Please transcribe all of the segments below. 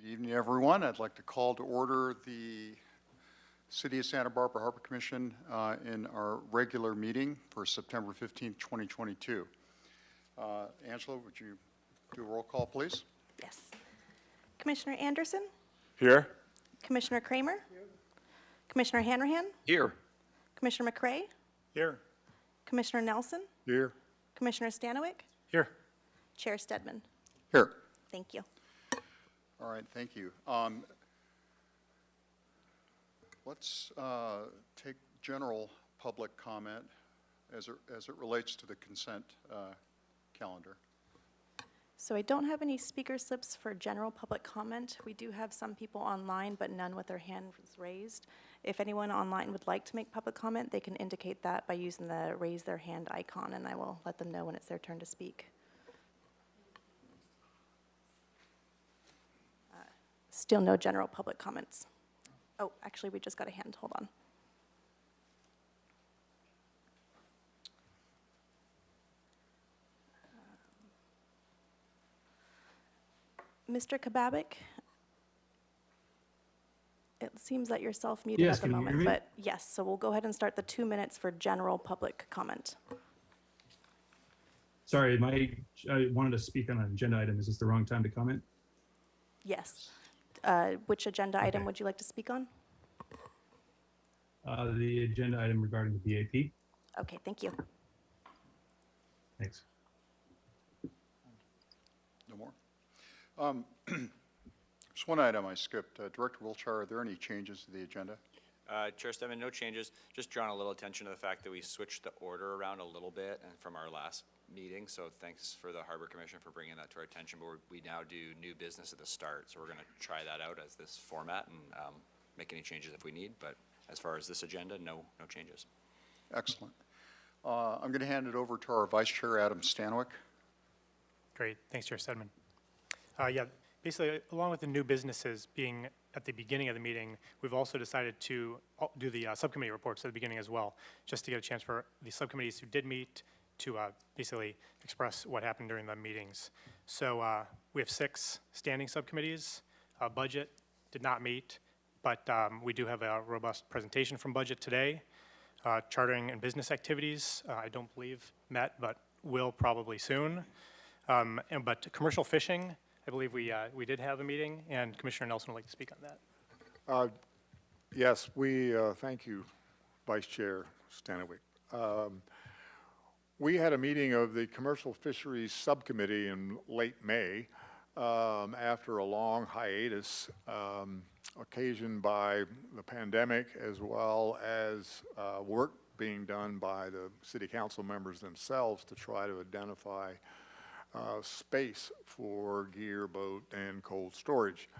evening, everyone. I'd like to call to order the City of Santa Barbara Harbor Commission in our regular meeting for September 15th, 2022. Angela, would you do a roll call, please? Yes. Commissioner Anderson? Here. Commissioner Kramer? Here. Commissioner Hanrahan? Here. Commissioner McCray? Here. Commissioner Nelson? Here. Commissioner Stanwyck? Here. Chair Stedman? Here. Thank you. All right, thank you. Let's take general public comment as it relates to the consent calendar. So I don't have any speaker slips for general public comment. We do have some people online, but none with their hands raised. If anyone online would like to make public comment, they can indicate that by using the raise their hand icon, and I will let them know when it's their turn to speak. Still no general public comments. Oh, actually, we just got a hand. Hold on. Mr. Kababik, it seems that you're self-muted Yes, at the can you moment, hear me? but yes, so we'll go ahead and start the 2 minutes for general public comment. Sorry, I wanted to speak on an agenda item. Is this the wrong time to comment? Yes. Which agenda item would you like to speak on? The agenda item regarding the BAP. Okay, thank you. Thanks. No more? Just one item I skipped. Director Wiltshire, are there any changes to the agenda? Chair Stedman, no changes. Just drawing a little attention to the fact that we switched the order around a little bit and from our last meeting. So thanks for the Harbor Commission for bringing that to our attention. But we now do new business at the start. So we're going to try that out as this format and make any changes if we need. But as far as this agenda, no changes. Excellent. I'm going to hand it over to our Vice Chair, Adam Stanwyck. Great. Thanks, Chair Stedman. Yeah, basically, along with the new businesses being at the beginning of the meeting, we've also decided to do the subcommittee reports at the beginning as well, just to get a chance for the subcommittees who did meet to basically express what happened during the meetings. So we have 6 standing subcommittees. Budget did not meet, but we do have a robust presentation from Budget today. Chartering and business activities, I don't believe met, but will probably soon. But commercial fishing, I believe we did have a meeting, and Commissioner Nelson would like to speak on that. Yes, we thank you, Vice Chair Stanwyck. We had a meeting of the Commercial Fisheries Subcommittee in late May after a long hiatus occasioned by the pandemic, as well as work being done by the City Council members themselves to try to identify space for gear, boat, and cold storage.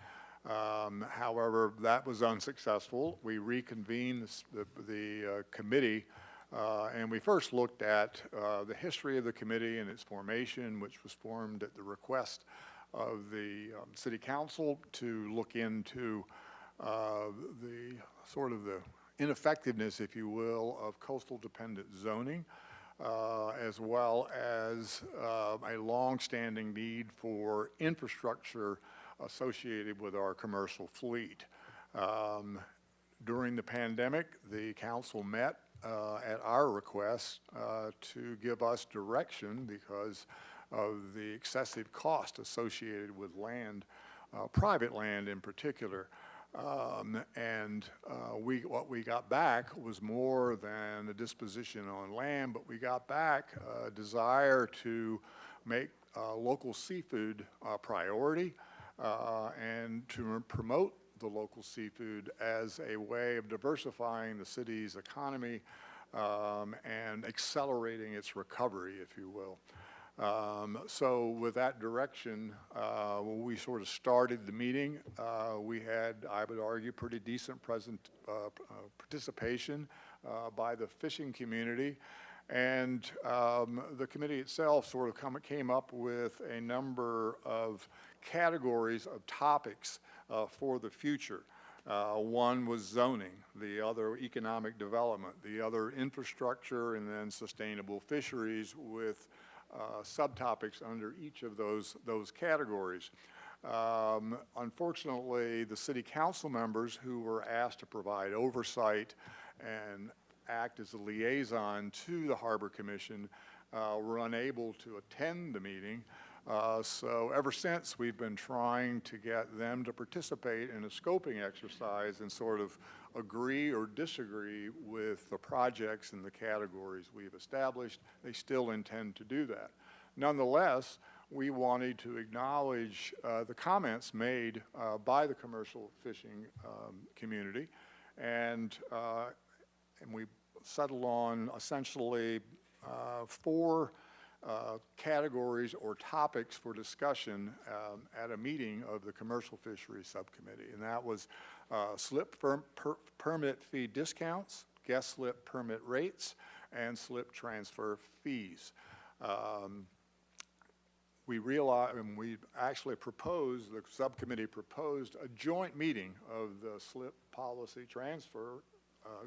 However, that was unsuccessful. We reconvened the committee, and we first looked at the history of the committee and its formation, which was formed at the request of the City Council to look into the sort of the ineffectiveness, if you will, of coastal dependent zoning. As well as a long-standing need for infrastructure associated with our commercial fleet. During the pandemic, the council met at our request to give us direction because of the excessive cost associated with land, private land in particular. What we got back was more than a disposition on land, but we got back a desire to make local seafood a priority and to promote the local seafood as a way of diversifying the city's economy and accelerating its recovery, if you will. So with that direction, when we sort of started the meeting, we had, I would argue, pretty decent participation by the fishing community. And the committee itself sort of came up with a number of categories of topics for the future. One was zoning, the other economic development, the other infrastructure, and then sustainable fisheries with subtopics under each of those categories. Unfortunately, the city council members who were asked to provide oversight and act as a liaison to the Harbor Commission were unable to attend the meeting. So ever since, we've been trying to get them to participate in a scoping exercise and sort of agree or disagree with the projects and the categories we've established. They still intend to do that. Nonetheless, we wanted to acknowledge the comments made by the commercial fishing community, and we settled on essentially 4 categories or topics for discussion at a meeting of the Commercial Fisheries Subcommittee, and that was slip permit fee discounts, guest slip permit rates, and slip transfer fees. We realized, and we actually proposed, the subcommittee proposed a joint meeting of the slip policy transfer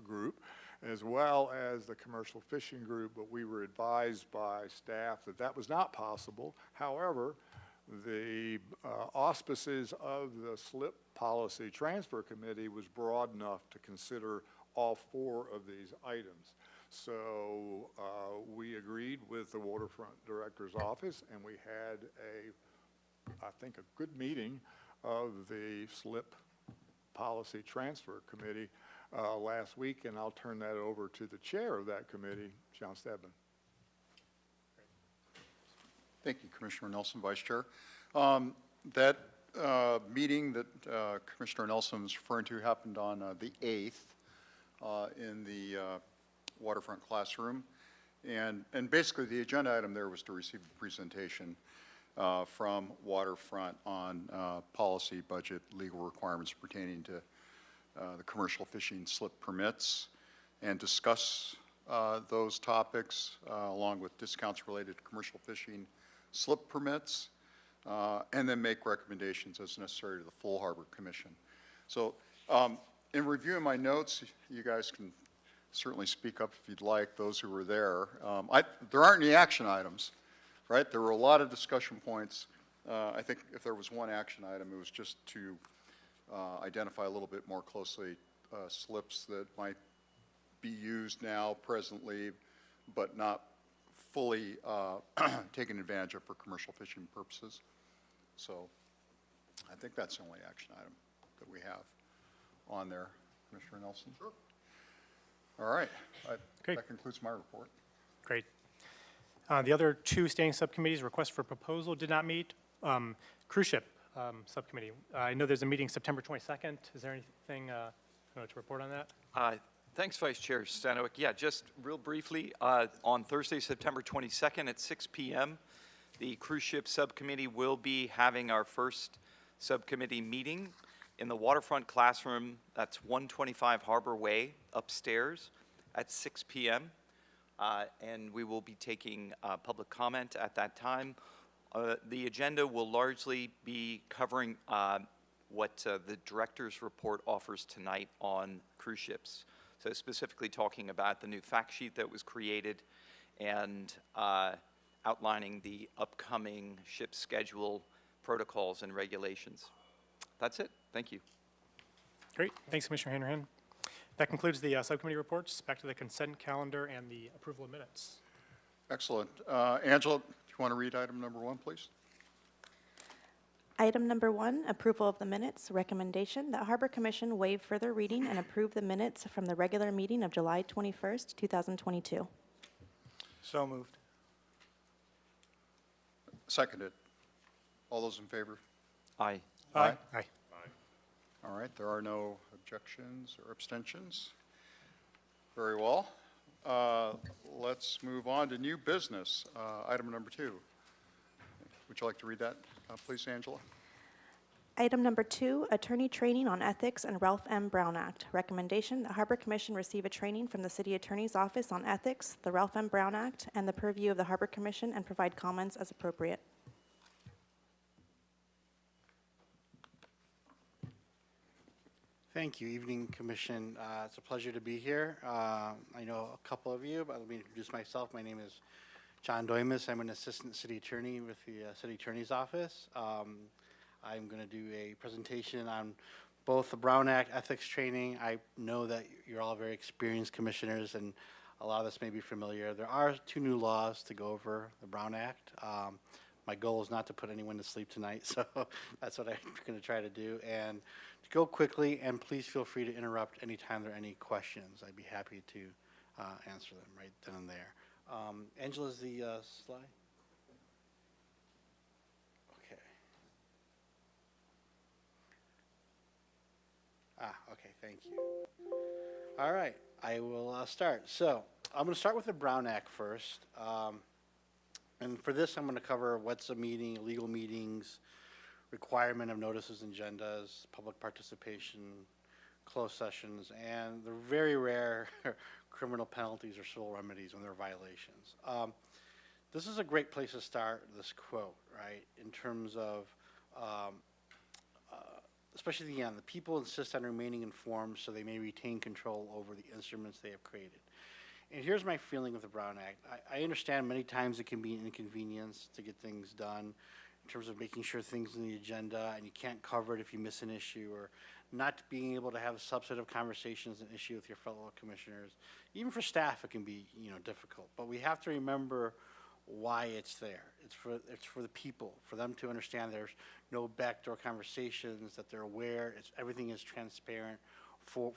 group as well as the commercial fishing group, but we were advised by staff that that was not possible. However, the auspices of the slip policy transfer committee was broad enough to consider all 4 of these items. So we agreed with the Waterfront Director's Office, and we had I think a good meeting of the slip policy transfer committee last week, and I'll turn that over to the chair of that committee, John Stedman. Thank you, Commissioner Nelson, Vice Chair. That meeting that Commissioner Nelson was referring to happened on the 8th in the Waterfront classroom. And basically, the agenda item there was to receive a presentation from Waterfront on policy, budget, legal requirements pertaining to the commercial fishing slip permits, and discuss those topics along with discounts related to commercial fishing slip permits, and then make recommendations as necessary to the full Harbor Commission. So in reviewing my notes, you guys can certainly speak up if you'd like, those who were there. There aren't any action items, right? There were a lot of discussion points. I think if there was one action item, it was just to identify a little bit more closely slips that might be used now presently, but not fully taken advantage of for commercial fishing purposes. So I think that's the only action item that we have on there. Commissioner Nelson? Sure. All right. Great. That concludes my report. Great. The other 2 standing subcommittees, request for proposal did not meet. Cruise ship subcommittee. I know there's a meeting September 22nd. Is there anything to report on that? Thanks, Vice Chair Stanowick. Yeah, just real briefly, on Thursday, September 22nd at 6 p.m., the Cruise Ship Subcommittee will be having our first subcommittee meeting in the Waterfront classroom. That's 125 Harbor Way upstairs at 6 p.m. And we will be taking public comment at that time. The agenda will largely be covering what the director's report offers tonight on cruise ships. So specifically talking about the new fact sheet that was created and outlining the upcoming ship schedule, protocols, and regulations. That's it. Thank you. Great. Thanks, Commissioner Hanrahan. That concludes the subcommittee reports. Back to the consent calendar and the approval of minutes. Excellent. Angela, do you want to read item number 1, please? Item number 1, approval of the minutes. Recommendation that Harbor Commission waive further reading and approve the minutes from the regular meeting of July 21st, 2022. So moved. Seconded. All those in favor? Aye. Aye. Aye. All right, there are no objections or abstentions. Very well. Let's move on to new business. Item number 2. Would you like to read that, please, Angela? Item number 2, attorney training on ethics and Ralph M. Brown Act. Recommendation that Harbor Commission receive a training from the City Attorney's Office on ethics, the Ralph M. Brown Act, and the purview of the Harbor Commission, and provide comments as appropriate. Thank you. Evening, Commission. It's a pleasure to be here. I know a couple of you, but let me introduce myself. My name is John Doimus. I'm an Assistant City Attorney with the City Attorney's Office. I'm going to do a presentation on both the Brown Act ethics training. I know that you're all very experienced commissioners, and a lot of this may be familiar. There are 2 new laws to go over the Brown Act. My goal is not to put anyone to sleep tonight, so that's what I'm going to try to do. And to go quickly, and please feel free to interrupt anytime there are any questions. I'd be happy to answer them right then and there. Angela's the slide? Okay. Okay, thank you. All right, I will start. So I'm going to start with the Brown Act first. And for this, I'm going to cover what's a meeting, legal meetings, requirement of notices and agendas, public participation, closed sessions, and the very rare criminal penalties or civil remedies when there are violations. This is a great place to start this quote, right, in terms of, especially at the end, the people insist on remaining informed so they may retain control over the instruments they have created. And here's my feeling with the Brown Act. I understand many times it can be an inconvenience to get things done in terms of making sure things in the agenda and you can't cover it if you miss an issue, or not being able to have substantive conversations and issue with your fellow commissioners. Even for staff, it can be, difficult. But we have to remember why it's there. It's for the people, for them to understand there's no backdoor conversations, that they're aware, everything is transparent for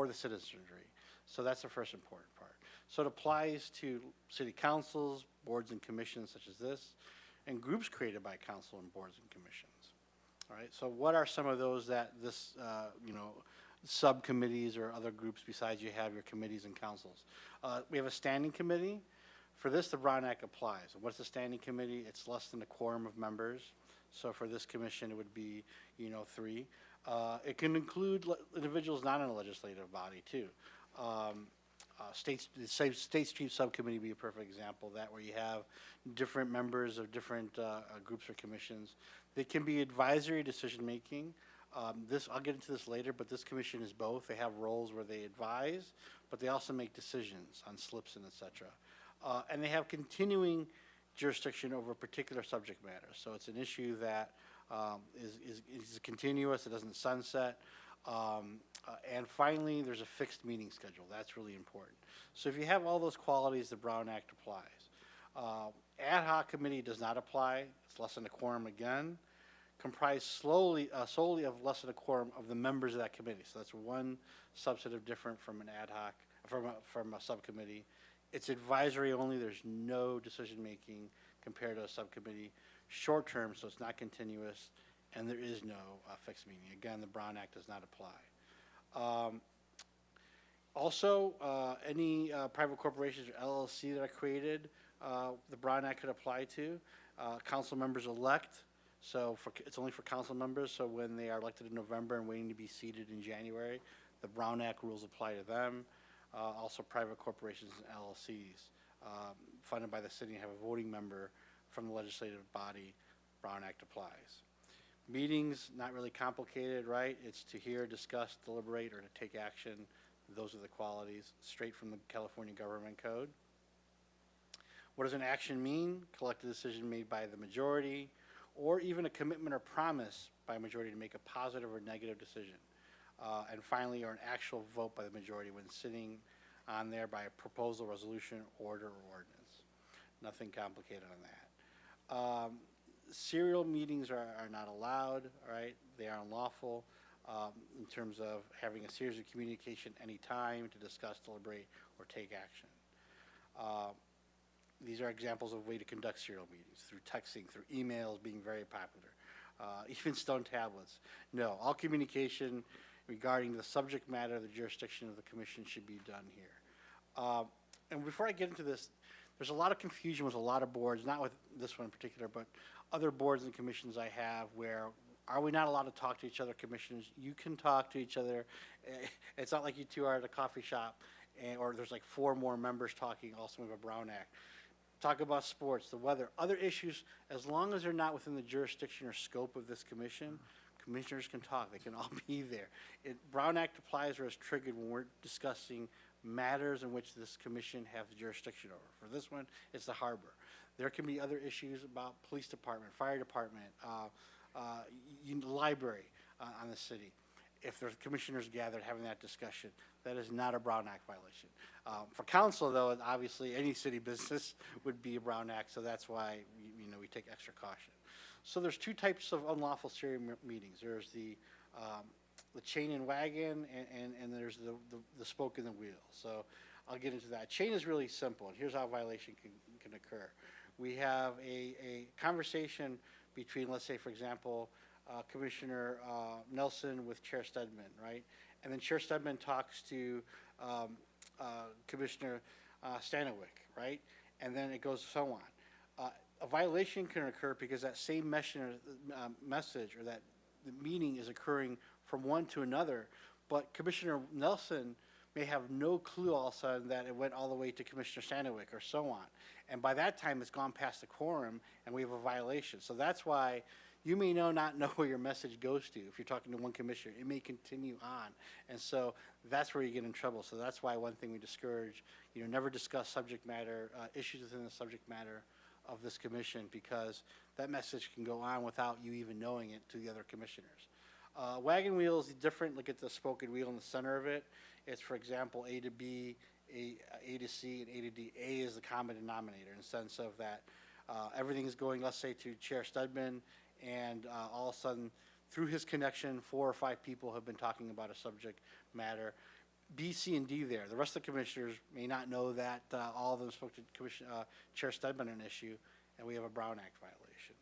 the citizenry. So that's the first important part. So it applies to city councils, boards and commissions such as this, and groups created by council and boards and commissions. All right, so what are some of those that this, subcommittees or other groups besides you have your committees and councils? We have a standing committee. For this, the Brown Act applies. What's a standing committee? It's less than a quorum of members. So for this commission, it would be, 3. It can include individuals not in a legislative body too. The State Street Subcommittee would be a perfect example of that, where you have different members of different groups or commissions. They can be advisory decision-making. I'll get into this later, but this commission is both. They have roles where they advise, but they also make decisions on slips and et cetera. And they have continuing jurisdiction over a particular subject matter. So it's an issue that is continuous, it doesn't sunset. And finally, there's a fixed meeting schedule. That's really important. So if you have all those qualities, the Brown Act applies. Ad hoc committee does not apply. It's less than a quorum again. Comprised solely of less than a quorum of the members of that committee. So that's one substantive different from an ad hoc, from a subcommittee. It's advisory only. There's no decision-making compared to a subcommittee. Short term, so it's not continuous, and there is no fixed meeting. Again, the Brown Act does not apply. Also, any private corporations or LLC that are created, the Brown Act could apply to. Council members elect, so it's only for council members, so when they are elected in November and waiting to be seated in January, the Brown Act rules apply to them. Also, private corporations and LLCs funded by the city and have a voting member from the legislative body, Brown Act applies. Meetings, not really complicated, right? It's to hear, discuss, deliberate, or to take action. Those are the qualities, straight from the California Government Code. What does an action mean? Collective decision made by the majority, or even a commitment or promise by a majority to make a positive or negative decision. And finally, or an actual vote by the majority when sitting on there by a proposal, resolution, order, or ordinance. Nothing complicated on that. Serial meetings are not allowed, right? They are unlawful in terms of having a series of communication anytime to discuss, deliberate, or take action. These are examples of a way to conduct serial meetings, through texting, through emails being very popular, even stone tablets. No, all communication regarding the subject matter of the jurisdiction of the commission should be done here. And before I get into this, there's a lot of confusion with a lot of boards, not with this one in particular, but other boards and commissions I have where, are we not allowed to talk to each other, commissioners? You can talk to each other. It's not like you two are at a coffee shop or there's like 4 more members talking, also with a Brown Act. Talk about sports, the weather, other issues, as long as they're not within the jurisdiction or scope of this commission, commissioners can talk, they can all be there. Brown Act applies or is triggered when we're discussing matters in which this commission has jurisdiction over. For this one, it's the harbor. There can be other issues about police department, fire department, library on the city. If there's commissioners gathered having that discussion, that is not a Brown Act violation. For council, though, obviously, any city business would be a Brown Act, so that's why, we take extra caution. So there's two types of unlawful city meetings. There's the chain and wagon, and there's the spoke and the wheel. So I'll get into that. Chain is really simple, and here's how violation can occur. We have a conversation between, let's say, for example, Commissioner Nelson with Chair Stedman, right? And then Chair Stedman talks to Commissioner Stanowicz, right? And then it goes so on. A violation can occur because that same message or that the meeting is occurring from one to another, but Commissioner Nelson may have no clue all of a sudden that it went all the way to Commissioner Stanowicz or so on. And by that time, it's gone past the quorum and we have a violation. So that's why you may not know where your message goes to. If you're talking to one commissioner, it may continue on. And so that's where you get in trouble. So that's why one thing we discourage, never discuss subject matter, issues within the subject matter of this commission, because that message can go on without you even knowing it to the other commissioners. Wagon wheel is different. Look at the spoken wheel in the center of it. It's, for example, A to B, A to C, and A to D. A is the common denominator in the sense of that everything is going, let's say, to Chair Stedman, and all of a sudden, through his connection, 4 or 5 people have been talking about a subject matter. B, C, and D there. The rest of the commissioners may not know that all of them spoke to Chair Stedman on an issue, and we have a Brown Act violation.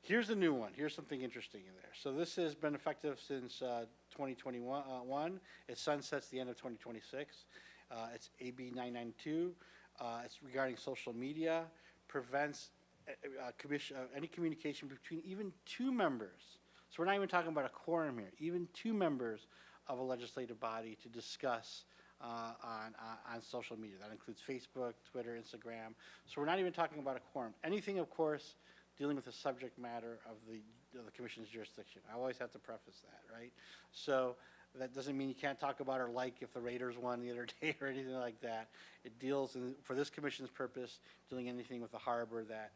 Here's the new one. Here's something interesting in there. So this has been effective since 2021. It sunsets the end of 2026. It's AB 992. It's regarding social media, prevents any communication between even 2 members. So we're not even talking about a quorum here. Even 2 members of a legislative body to discuss on social media. That includes Facebook, Twitter, Instagram. So we're not even talking about a quorum. Anything, of course, dealing with the subject matter of the commission's jurisdiction. I always have to preface that, right? So that doesn't mean you can't talk about or like if the Raiders won the other day or anything like that. It deals, for this commission's purpose, dealing anything with the harbor that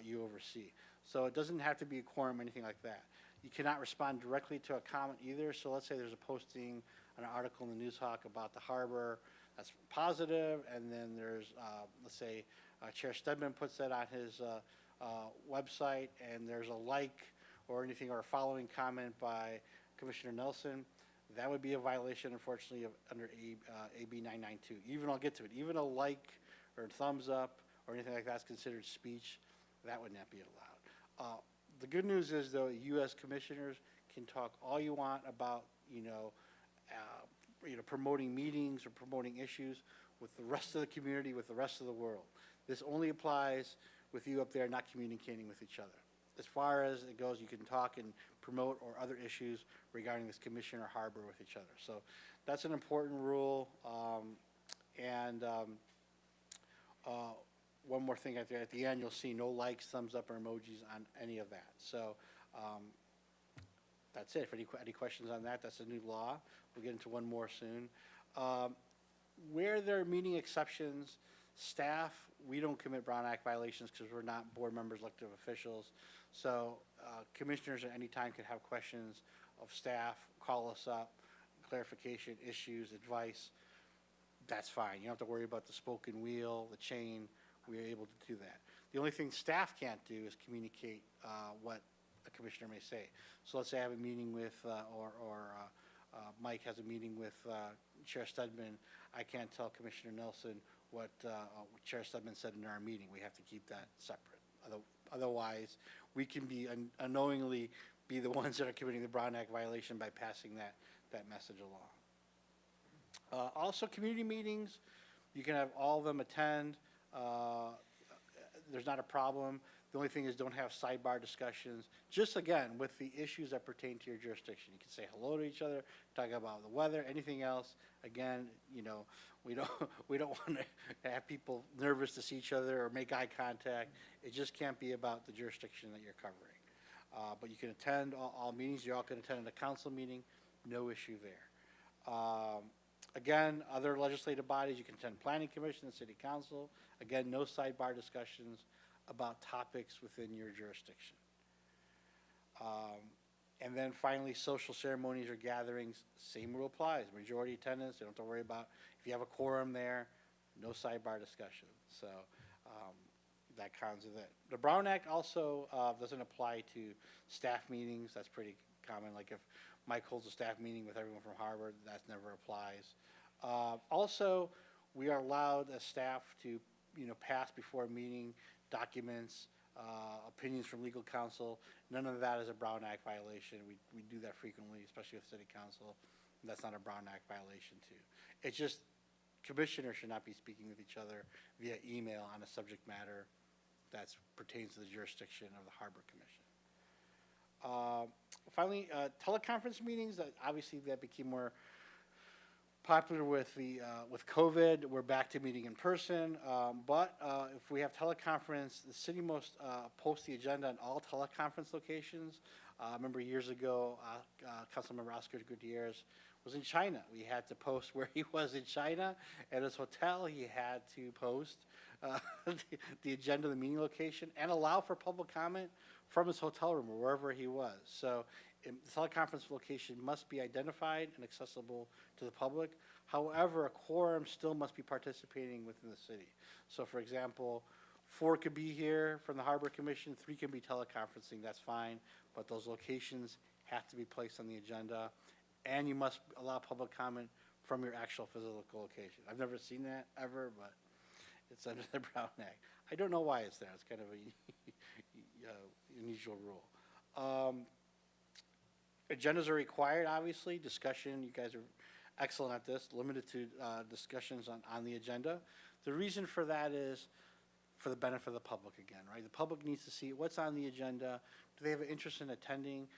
you oversee. So it doesn't have to be a quorum or anything like that. You cannot respond directly to a comment either. So let's say there's a posting, an article in the News Hawk about the harbor. That's positive. And then there's, let's say, Chair Stedman puts that on his website, and there's a like or anything or a following comment by Commissioner Nelson. That would be a violation, unfortunately, under AB 992. Even, I'll get to it, even a like or a thumbs up or anything like that's considered speech. That would not be allowed. The good news is, though, you as commissioners can talk all you want about, promoting meetings or promoting issues with the rest of the community, with the rest of the world. This only applies with you up there not communicating with each other. As far as it goes, you can talk and promote or other issues regarding this commission or harbor with each other. So that's an important rule. One more thing at the end, you'll see no likes, thumbs up, or emojis on any of that. So that's it. If any questions on that, that's a new law. We'll get into one more soon. Where there are meeting exceptions, staff, we don't commit Brown Act violations because we're not board members, elected officials. So commissioners at any time can have questions of staff, call us up, clarification, issues, advice. That's fine. You don't have to worry about the spoken wheel, the chain. We are able to do that. The only thing staff can't do is communicate what a commissioner may say. So let's say I have a meeting with, Mike has a meeting with Chair Stedman. I can't tell Commissioner Nelson what Chair Stedman said in our meeting. We have to keep that separate. Otherwise, we can be unknowingly be the ones that are committing the Brown Act violation by passing that message along. Also, community meetings, you can have all of them attend. There's not a problem. The only thing is don't have sidebar discussions. Just again, with the issues that pertain to your jurisdiction. You can say hello to each other, talk about the weather, anything else. Again, we don't want to have people nervous to see each other or make eye contact. It just can't be about the jurisdiction that you're covering. But you can attend all meetings. You all can attend a council meeting. No issue there. Again, other legislative bodies, you can attend planning commission and city council. Again, no sidebar discussions about topics within your jurisdiction. And then finally, social ceremonies or gatherings, same rule applies. Majority attendance, you don't have to worry about, if you have a quorum there, no sidebar discussion. So that counts with it. The Brown Act also doesn't apply to staff meetings. That's pretty common. Like if Mike holds a staff meeting with everyone from Harvard, that never applies. Also, we are allowed as staff to, pass before a meeting documents, opinions from legal counsel. None of that is a Brown Act violation. We do that frequently, especially with city council. That's not a Brown Act violation too. It's just commissioners should not be speaking with each other via email on a subject matter that pertains to the jurisdiction of the Harbor Commission. Finally, teleconference meetings, obviously that became more popular with COVID. We're back to meeting in person, but if we have teleconference, the city must post the agenda on all teleconference locations. I remember years ago, Councilmember Oscar Gutierrez was in China. We had to post where he was in China. At his hotel, he had to post the agenda of the meeting location and allow for public comment from his hotel room or wherever he was. So the teleconference location must be identified and accessible to the public. However, a quorum still must be participating within the city. So for example, 4 could be here from the Harbor Commission, 3 can be teleconferencing, that's fine, but those locations have to be placed on the agenda, and you must allow public comment from your actual physical location. I've never seen that ever, but it's under the Brown Act. I don't know why it's there. It's kind of a unusual rule. Agendas are required, obviously. Discussion, you guys are excellent at this, limited to discussions on the agenda. The reason for that is for the benefit of the public again, right? The public needs to see what's on the agenda. Do they have an interest in attending?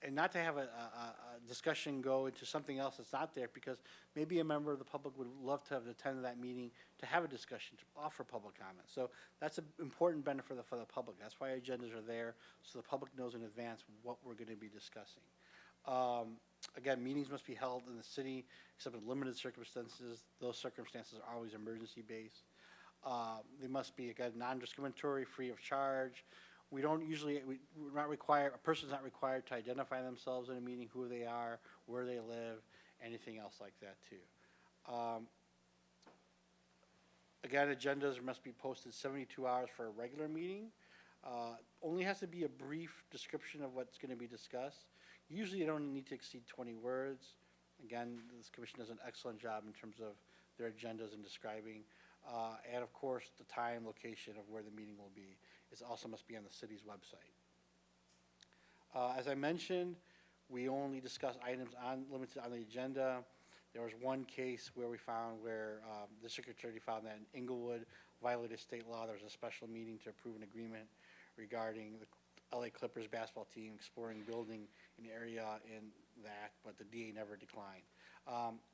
And not to have a discussion go into something else that's not there, because maybe a member of the public would love to have attended that meeting to have a discussion, to offer public comment. So that's an important benefit for the public. That's why agendas are there, so the public knows in advance what we're going to be discussing. Again, meetings must be held in the city, except in limited circumstances. Those circumstances are always emergency-based. They must be, again, non-discriminatory, free of charge. We don't usually, we're not required, a person's not required to identify themselves in a meeting, who they are, where they live, anything else like that too. Again, agendas must be posted 72 hours for a regular meeting. Only has to be a brief description of what's going to be discussed. Usually you don't need to exceed 20 words. Again, this commission does an excellent job in terms of their agendas and describing. And of course, the time, location of where the meeting will be. It also must be on the city's website. As I mentioned, we only discuss items limited on the agenda. There was one case where we found where the secretary found that in Inglewood violated state law. There was a special meeting to approve an agreement regarding the LA Clippers basketball team exploring building an area in that, but the DA never declined.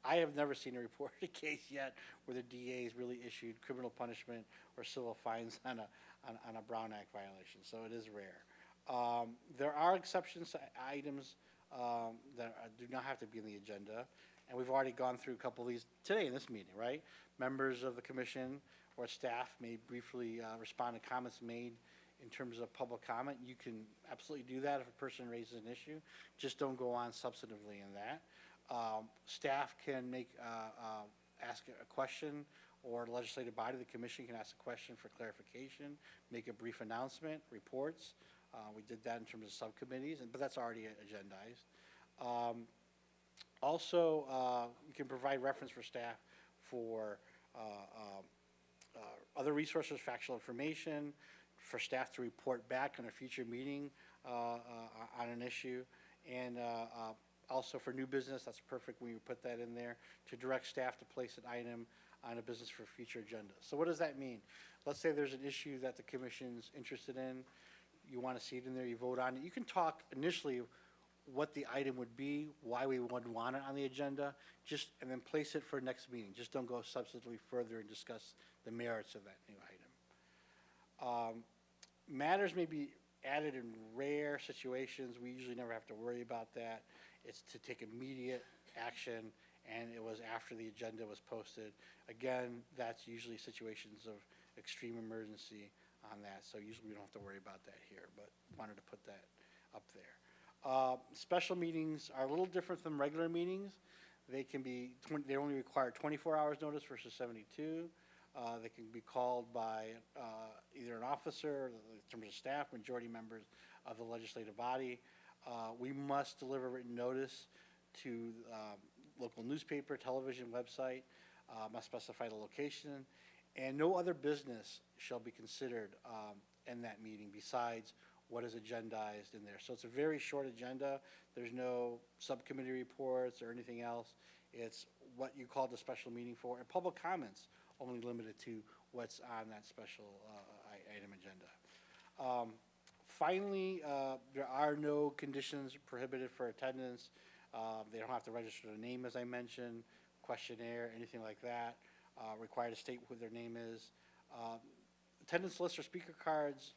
I have never seen a reported case yet where the DA has really issued criminal punishment or civil fines on a Brown Act violation, so it is rare. There are exceptions to items that do not have to be in the agenda, and we've already gone through a couple of these today in this meeting, right? Members of the commission or staff may briefly respond to comments made in terms of public comment. You can absolutely do that if a person raises an issue. Just don't go on substantively in that. Staff can ask a question, or the legislative body, the commission, can ask a question for clarification, make a brief announcement, reports. We did that in terms of subcommittees, but that's already agendized. Also, you can provide reference for staff for other resources, factual information, for staff to report back on a future meeting on an issue, and also for new business. That's perfect when you put that in there, to direct staff to place an item on a business for future agenda. So what does that mean? Let's say there's an issue that the commission's interested in. You want to see it in there, you vote on it. You can talk initially what the item would be, why we would want it on the agenda, and then place it for next meeting. Just don't go substantively further and discuss the merits of that new item. Matters may be added in rare situations. We usually never have to worry about that. It's to take immediate action, and it was after the agenda was posted. Again, that's usually situations of extreme emergency on that, so usually we don't have to worry about that here, but wanted to put that up there. Special meetings are a little different than regular meetings. They can be, they only require 24 hours notice versus 72. They can be called by either an officer, in terms of staff, majority members of the legislative body. We must deliver written notice to local newspaper, television, website, must specify the location, and no other business shall be considered in that meeting besides what is agendized in there. So it's a very short agenda. There's no subcommittee reports or anything else. It's what you called the special meeting for, and public comments only limited to what's on that special item agenda. Finally, there are no conditions prohibited for attendance. They don't have to register their name, as I mentioned, questionnaire, anything like that. Required to state who their name is. Attendance lists or speaker cards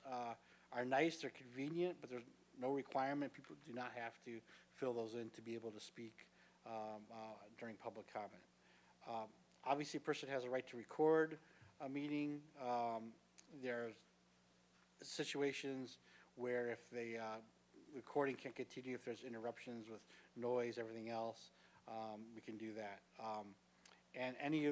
are nice, they're convenient, but there's no requirement. People do not have to fill those in to be able to speak during public comment. Obviously, a person has a right to record a meeting. There's situations where if the recording can't continue, if there's interruptions with noise, everything else, we can do that. And any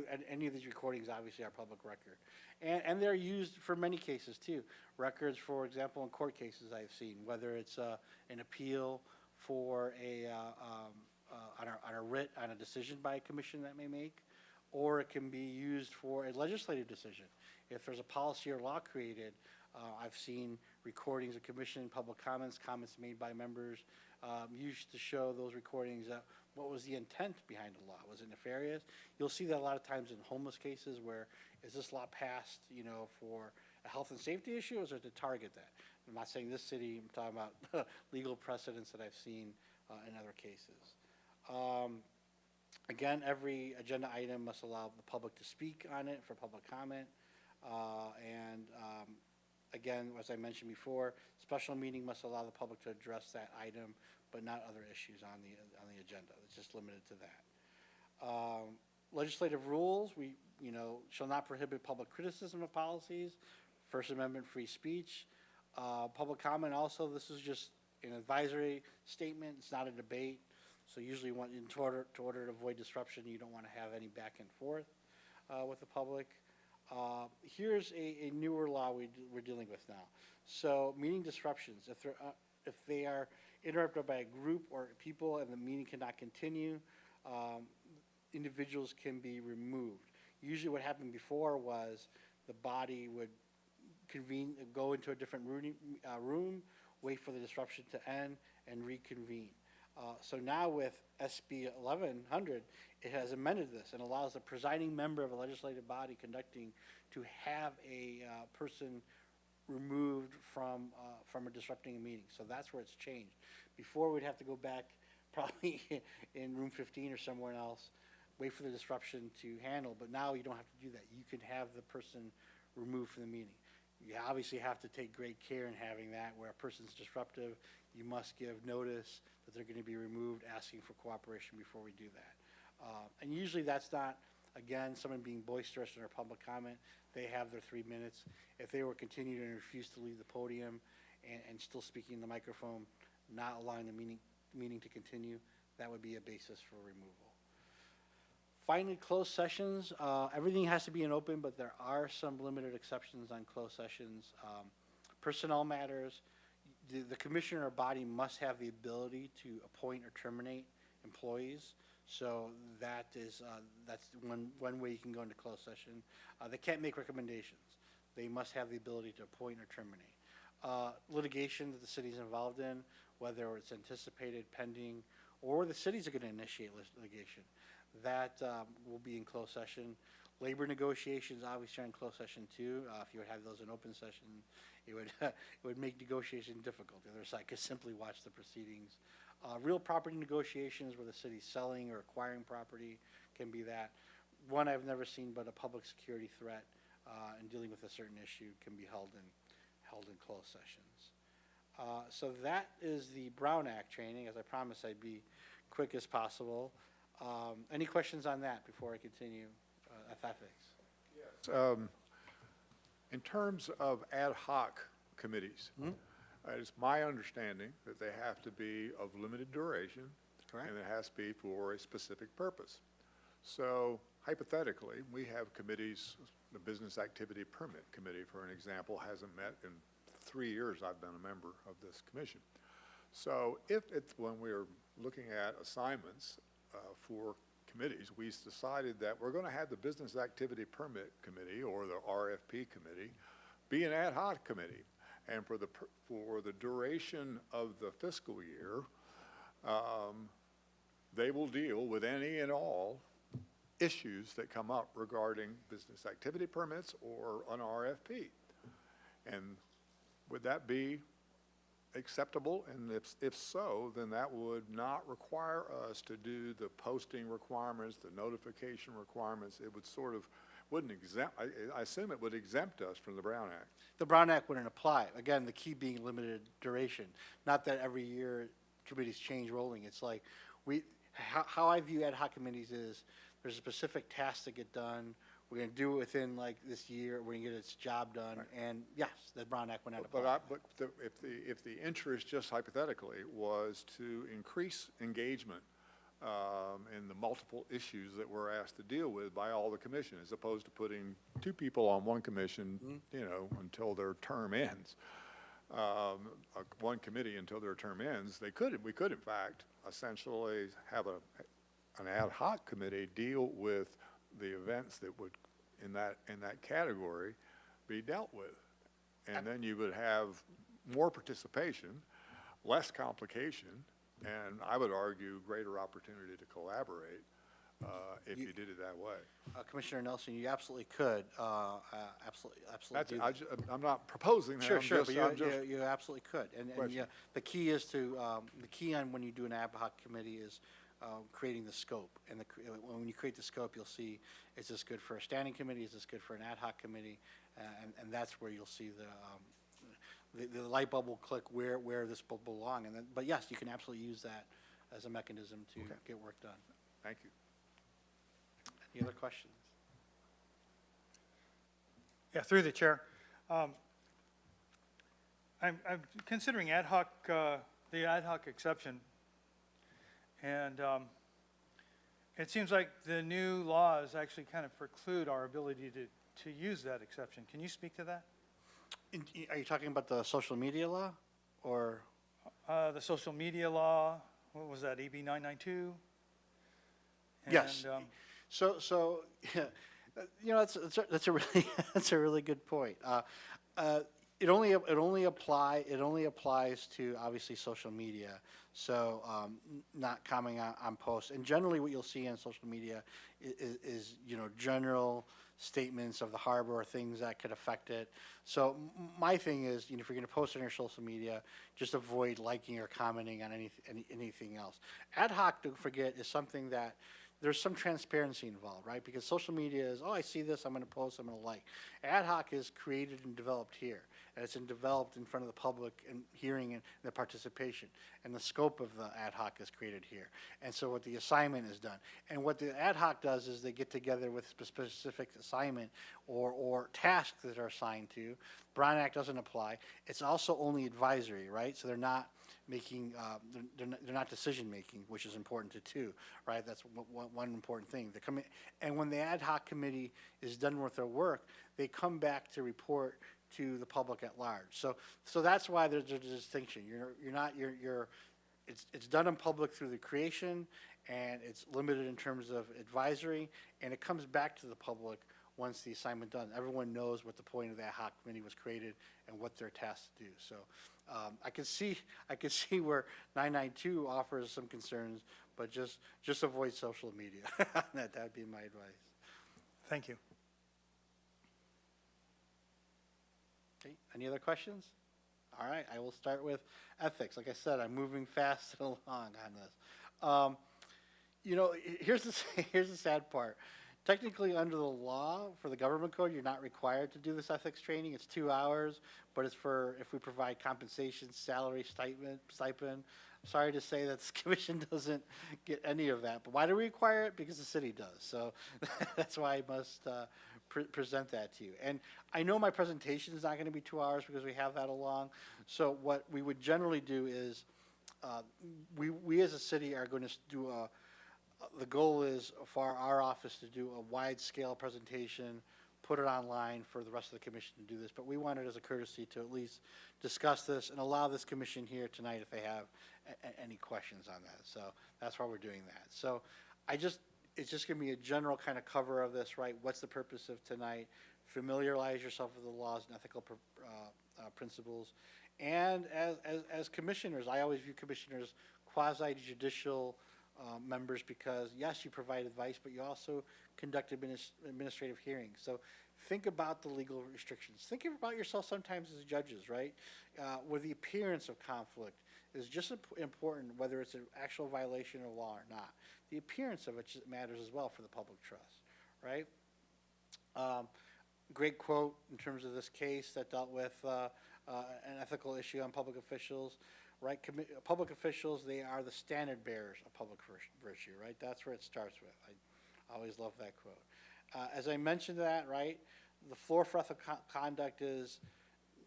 of these recordings obviously are public record. And they're used for many cases too. Records, for example, in court cases I've seen, whether it's an appeal for on a writ, on a decision by a commission that may make, or it can be used for a legislative decision. If there's a policy or law created, I've seen recordings of commission, public comments, comments made by members, used to show those recordings that what was the intent behind the law? Was it nefarious? You'll see that a lot of times in homeless cases where, is this law passed, you know, for a health and safety issue, or is it to target that? I'm not saying this city, I'm talking about legal precedents that I've seen in other cases. Again, every agenda item must allow the public to speak on it for public comment. Again, as I mentioned before, special meeting must allow the public to address that item, but not other issues on the agenda. It's just limited to that. Legislative rules, shall not prohibit public criticism of policies, First Amendment free speech. Public comment also, this is just an advisory statement, it's not a debate. So usually in order to avoid disruption, you don't want to have any back and forth with the public. Here's a newer law we're dealing with now. So meeting disruptions, if they are interrupted by a group or people and the meeting cannot continue, individuals can be removed. Usually what happened before was the body would go into a different room, wait for the disruption to end, and reconvene. So now with SB 1100, it has amended this and allows the presiding member of a legislative body conducting to have a person removed from disrupting a meeting. So that's where it's changed. Before, we'd have to go back probably in room 15 or somewhere else, wait for the disruption to handle, but now you don't have to do that. You can have the person removed from the meeting. You obviously have to take great care in having that. Where a person's disruptive, you must give notice that they're going to be removed, asking for cooperation before we do that. And usually that's not, again, someone being boisterous in our public comment. They have their 3 minutes. If they were continuing and refuse to leave the podium and still speaking in the microphone, not allowing the meeting to continue, that would be a basis for removal. Finally, closed sessions. Everything has to be in open, but there are some limited exceptions on closed sessions. Personnel matters. The commissioner or body must have the ability to appoint or terminate employees. So that's one way you can go into closed session. They can't make recommendations. They must have the ability to appoint or terminate. Litigation that the city's involved in, whether it's anticipated, pending, or the cities are going to initiate litigation, that will be in closed session. Labor negotiations obviously are in closed session too. If you would have those in open session, it would make negotiation difficult. The other side could simply watch the proceedings. Real property negotiations where the city's selling or acquiring property can be that. One I've never seen, but a public security threat in dealing with a certain issue can be held in closed sessions. So that is the Brown Act training. As I promised, I'd be quick as possible. Any questions on that before I continue? Ethics. In terms of ad hoc committees, It's my understanding that they have to be of limited duration. Correct. And it has to be for a specific purpose. So hypothetically, we have committees, the Business Activity Permit Committee, for an example, hasn't met in 3 years I've been a member of this commission. So if it's, when we're looking at assignments for committees, we decided that we're going to have the Business Activity Permit Committee, or the RFP Committee, be an ad hoc committee. And for the duration of the fiscal year, they will deal with any and all issues that come up regarding business activity permits or an RFP. And would that be acceptable? And if so, then that would not require us to do the posting requirements, the notification requirements. It would sort of, wouldn't exempt, I assume it would exempt us from the Brown Act. The Brown Act wouldn't apply. Again, the key being limited duration. Not that every year committees change rolling. It's like, how I view ad hoc committees is, there's a specific task to get done. We're gonna do it within like this year. We're gonna get its job done. Right. And yes, the Brown Act would not apply. If the interest, just hypothetically, was to increase engagement in the multiple issues that we're asked to deal with by all the commission, as opposed to putting 2 people on one commission, you know, until their term ends, one committee until their term ends, we could in fact essentially have an ad hoc committee deal with the events that would, in that category, be dealt with. And then you would have more participation, less complication, and I would argue greater opportunity to collaborate if you did it that way. Commissioner Nelson, you absolutely could, absolutely do that. I'm not proposing that. Sure, but I'm just you absolutely could. And Question. yeah, the key is to, the key on when you do an ad hoc committee is creating the scope. And when you create the scope, you'll see, is this good for a standing committee? Is this good for an ad hoc committee? And that's where you'll see the light bulb will click where this will belong. And then, but yes, you can absolutely use that as a mechanism to get work done. Thank you. Any other questions? Yeah, through the chair. I'm considering the ad hoc exception. And it seems like the new laws actually kind of preclude our ability to use that exception. Can you speak to that? Are you talking about the social media law or? The social media law, what was that, AB 992? Yes. So, yeah, you know, that's a really that's a really good point. It only applies to obviously social media. So not commenting on posts. And generally, what you'll see on social media is you know, general statements of the harbor or things that could affect it. So my thing is, you know, if you're going to post on your social media, just avoid liking or commenting on anything else. Ad hoc, don't forget, is something that there's some transparency involved, right? Because social media is, oh, I see this, I'm going to post, I'm going to like. Ad hoc is created and developed here, and it's developed in front of the public and hearing and the participation. And the scope of the ad hoc is created here. And so what the assignment is done. And what the ad hoc does is they get together with specific assignment or tasks that are assigned to. Brown Act doesn't apply. It's also only advisory, right? So they're not making, they're not decision making, which is important too, right? That's one important thing. They come in, and when the ad hoc committee is done with their work, they come back to report to the public at large. So that's why there's a distinction. It's done in public through the creation, and it's limited in terms of advisory, and it comes back to the public once the assignment done. Everyone knows what the point of the ad hoc committee was created and what they're tasked to do. So I can see where 992 offers some concerns, but just avoid social media. That would be my advice. Thank you. Okay, any other questions? All right, I will start with ethics. Like I said, I'm moving fast along on this. You know, here's the sad part. Technically, under the law for the government code, you're not required to do this ethics training. It's 2 hours, but it's for if we provide compensation, salary, stipend. Sorry to say that this commission doesn't get any of that. But why do we require it? Because the city does. So that's why I must present that to you. And I know my presentation is not going to be 2 hours because we have that along. So what we would generally do is, we as a city are going to do the goal is for our office to do a wide-scale presentation, put it online for the rest of the commission to do this. But we wanted as a courtesy to at least discuss this and allow this commission here tonight if they have any questions on that. So that's why we're doing that. So it's just gonna be a general kind of cover of this, right? What's the purpose of tonight? Familiarize yourself with the laws and ethical principles. And as commissioners, I always view commissioners quasi-judicial members because, yes, you provide advice, but you also conduct administrative hearings. So think about the legal restrictions. Think about yourself sometimes as judges, right? Where the appearance of conflict is just important, whether it's an actual violation of law or not. The appearance of it matters as well for the public trust, right? Great quote in terms of this case that dealt with an ethical issue on public officials, right? Public officials, they are the standard bearers of public virtue, right? That's where it starts with. I always love that quote. As I mentioned that, right, the floor for ethical conduct is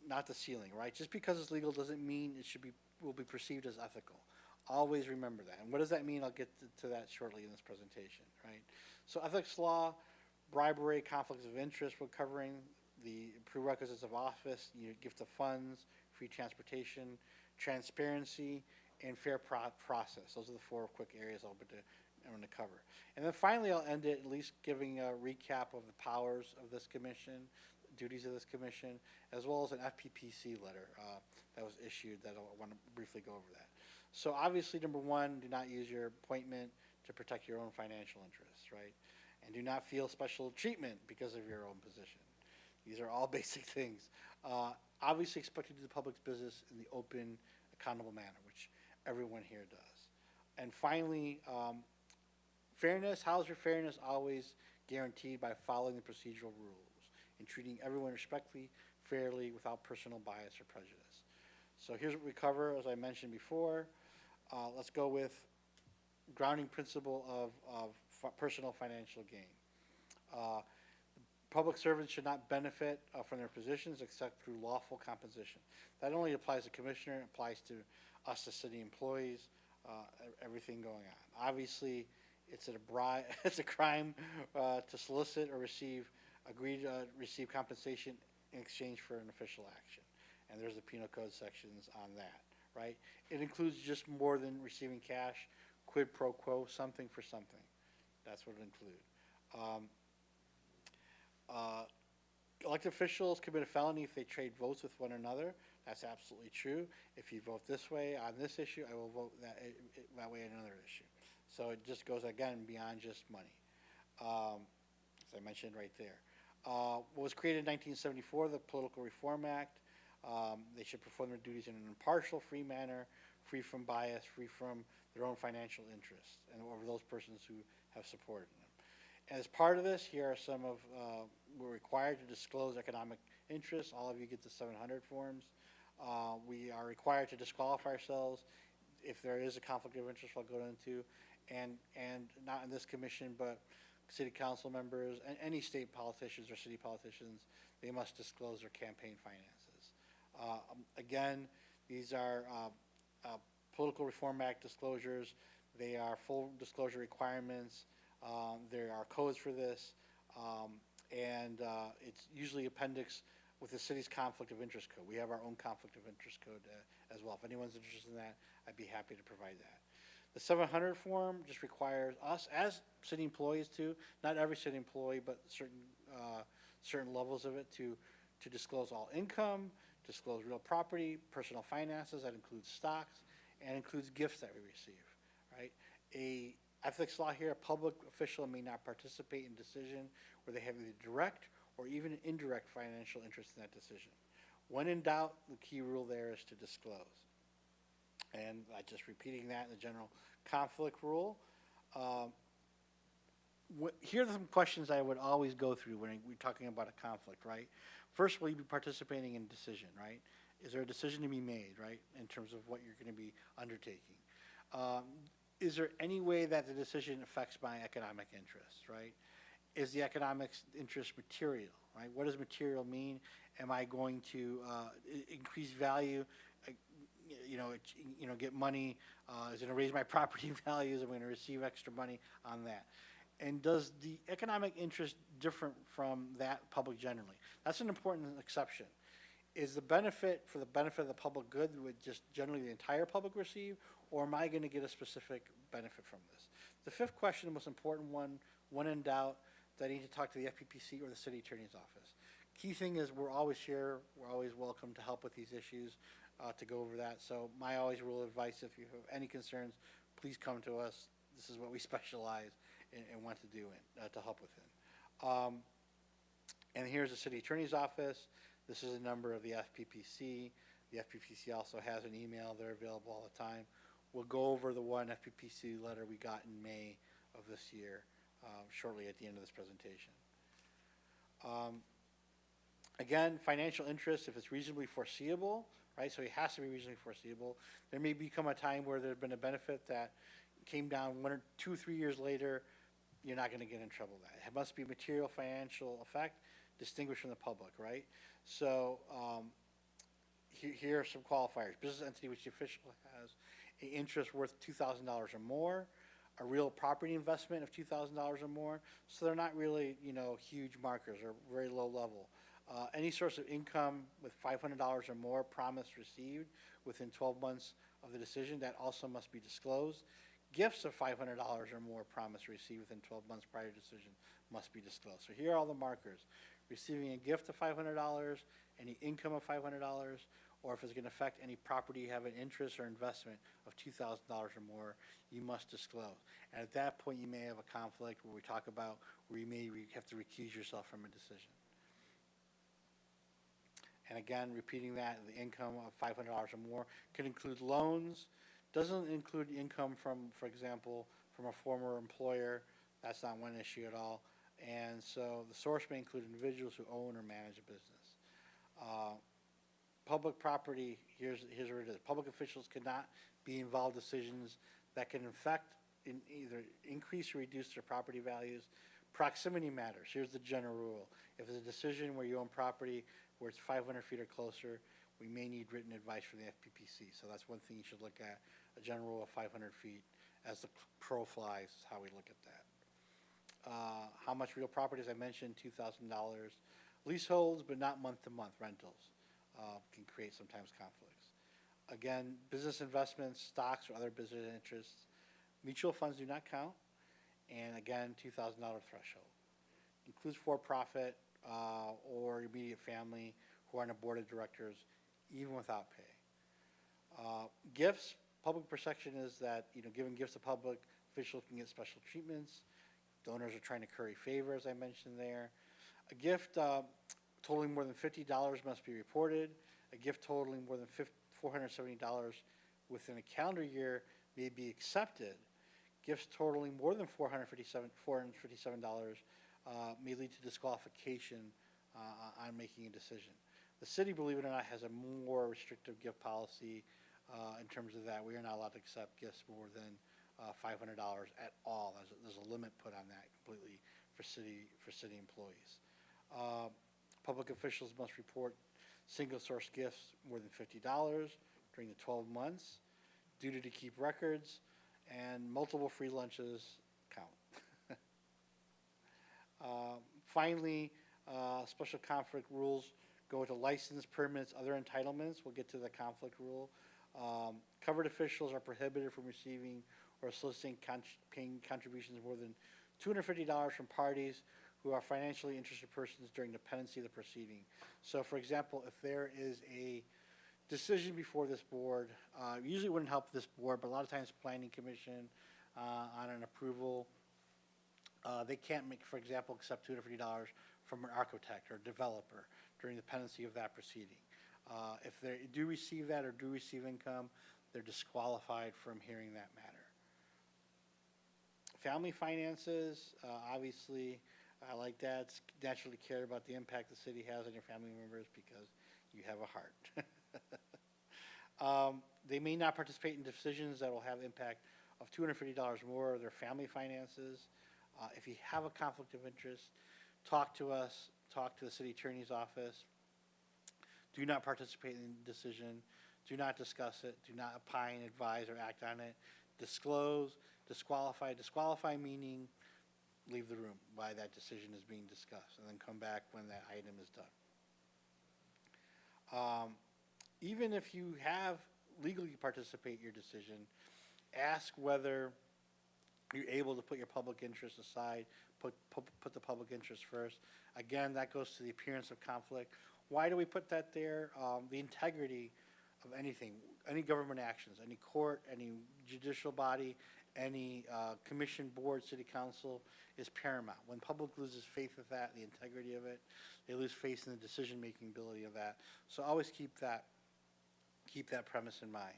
not the ceiling, right? Just because it's legal doesn't mean it will be perceived as ethical. Always remember that. And what does that mean? I'll get to that shortly in this presentation, right? So ethics law, bribery, conflicts of interest, we're covering the prerequisites of office, gift of funds, free transportation, transparency, and fair process. Those are the 4 quick areas I'm going to cover. And then finally, I'll end it at least giving a recap of the powers of this commission, duties of this commission, as well as an FPPC letter that was issued that I want to briefly go over that. So obviously, number 1, do not use your appointment to protect your own financial interests, right? And do not feel special treatment because of your own position. These are all basic things. Obviously, expect to do the public's business in the open, accountable manner, which everyone here does. And finally, fairness. How is your fairness always guaranteed? By following the procedural rules and treating everyone respectfully, fairly, without personal bias or prejudice. So here's what we cover, as I mentioned before. Let's go with grounding principle of personal financial gain. Public servants should not benefit from their positions except through lawful compensation. That only applies to commissioner, it applies to us as city employees, everything going on. Obviously, it's a crime to solicit or agree to receive compensation in exchange for an official action. And there's the penal code sections on that, right? It includes just more than receiving cash, quid pro quo, something for something. That's what it includes. Elected officials commit a felony if they trade votes with one another. That's absolutely true. If you vote this way on this issue, I will vote that way on another issue. So it just goes, again, beyond just money, as I mentioned right there. What was created in 1974, the Political Reform Act. They should perform their duties in an impartial, free manner, free from bias, free from their own financial interests, and over those persons who have supported them. As part of this, here are some of, we're required to disclose economic interests. All of you get the 700 forms. We are required to disqualify ourselves if there is a conflict of interest we'll go into, and not in this commission, but city council members and any state politicians or city politicians, they must disclose their campaign finances. Again, these are Political Reform Act disclosures. They are full disclosure requirements. There are codes for this, and it's usually appendix with the city's conflict of interest code. We have our own conflict of interest code as well. If anyone's interested in that, I'd be happy to provide that. The 700 form just requires us as city employees to, not every city employee, but certain levels of it to disclose all income, disclose real property, personal finances, that includes stocks, and includes gifts that we receive, right? A ethics law here, a public official may not participate in decision where they have either direct or even indirect financial interest in that decision. When in doubt, the key rule there is to disclose. And just repeating that in the general conflict rule. Here are some questions I would always go through when we're talking about a conflict, right? First, will you be participating in a decision, right? Is there a decision to be made, right, in terms of what you're going to be undertaking? Is there any way that the decision affects my economic interests, right? is the economic interest material, right? What does material mean? Am I going to increase value, get money? Is it going to raise my property values? Am I going to receive extra money on that? And does the economic interest different from that public generally? That's an important exception. Is the benefit for the benefit of the public good would just generally the entire public receive, or am I going to get a specific benefit from this? The fifth question, the most important one, when in doubt, that I need to talk to the FPPC or the city attorney's office. Key thing is we're always here, we're always welcome to help with these issues, to go over that. So my always rule of advice, if you have any concerns, please come to us. This is what we specialize in want to do to help with it. And here's the city attorney's office. This is a number of the FPPC. The FPPC also has an email. They're available all the time. We'll go over the one FPPC letter we got in May of this year shortly at the end of this presentation. Again, financial interest, if it's reasonably foreseeable, right? So it has to be reasonably foreseeable. There may become a time where there's been a benefit that came down 1 or 2 or 3 years later. You're not going to get in trouble with that. It must be material financial effect distinguished from the public, right? So here are some qualifiers. Business entity which the official has an interest worth $2,000 or more, a real property investment of $2,000 or more. So they're not really, huge markers or very low level. Any source of income with $500 or more promised received within 12 months of the decision, that also must be disclosed. Gifts of $500 or more promised received within 12 months prior to decision must be disclosed. So here are all the markers. Receiving a gift of $500, any income of $500, or if it's going to affect any property you have an interest or investment of $2,000 or more, you must disclose. And at that point, you may have a conflict where we talk about where you may have to recuse yourself from a decision. And again, repeating that, the income of $500 or more could include loans, doesn't include income from, for example, from a former employer. That's not one issue at all. And so the source may include individuals who own or manage a business. Public property, here's where it is. Public officials cannot be involved in decisions that can affect either increase or reduce their property values. Proximity matters. Here's the general rule. If it's a decision where you own property where it's 500 feet or closer, we may need written advice from the FPPC. So that's one thing you should look at, a general rule of 500 feet. As the crow flies is how we look at that. How much real property, as I mentioned, $2,000. Leaseholds, but not month-to-month rentals can create sometimes conflicts. Again, business investments, stocks, or other business interests. Mutual funds do not count. And again, $2,000 threshold. Includes for-profit or immediate family who are on a board of directors, even without pay. Gifts, public perception is that, giving gifts to public officials can get special treatments. Donors are trying to curry favor, as I mentioned there. A gift totaling more than $50 must be reported. A gift totaling more than $470 within a calendar year may be accepted. Gifts totaling more than $457 may lead to disqualification on making a decision. The city, believe it or not, has a more restrictive gift policy in terms of that. We are not allowed to accept gifts more than $500 at all. There's a limit put on that completely for city employees. Public officials must report single source gifts more than $50 during the 12 months, duty to keep records, and multiple free lunches count. Finally, special conflict rules go to license, permits, other entitlements. We'll get to the conflict rule. Covered officials are prohibited from receiving or soliciting paying contributions more than $250 from parties who are financially interested persons during the pendency of the proceeding. So, for example, if there is a decision before this board, usually wouldn't help this board, but a lot of times planning commission on an approval, they can't make, for example, accept $250 from an architect or developer during the pendency of that proceeding. If they do receive that or do receive income, they're disqualified from hearing that matter. Family finances, obviously, I like that. It's naturally care about the impact the city has on your family members because you have a heart. They may not participate in decisions that will have impact of $250 more of their family finances. If you have a conflict of interest, talk to us, talk to the city attorney's office. Do not participate in the decision. Do not discuss it. Do not opine, advise, or act on it. Disclose, disqualify. Disqualify meaning leave the room while that decision is being discussed, and then come back when that item is done. Even if you have legally participate in your decision, ask whether you're able to put your public interest aside, put the public interest first. Again, that goes to the appearance of conflict. Why do we put that there? The integrity of anything, any government actions, any court, any judicial body, any commission, board, city council is paramount. When public loses faith with that, the integrity of it, they lose faith in the decision-making ability of that. So always keep that premise in mind.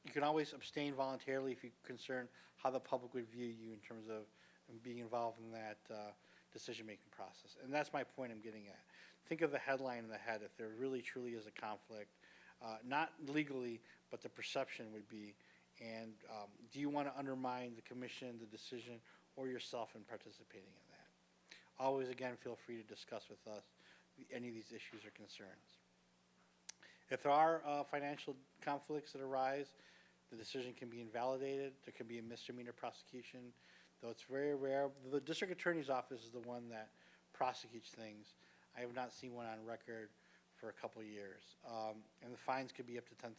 You can always abstain voluntarily if you're concerned how the public would view you in terms of being involved in that decision-making process. And that's my point I'm getting at. Think of the headline in the head if there really truly is a conflict, not legally, but the perception would be, and do you want to undermine the commission, the decision, or yourself in participating in that? Always, again, feel free to discuss with us any of these issues or concerns. If there are financial conflicts that arise, the decision can be invalidated. There can be a misdemeanor prosecution, though it's very rare. The district attorney's office is the one that prosecutes things. I have not seen one on record for a couple of years. And the fines could be up to $10,000.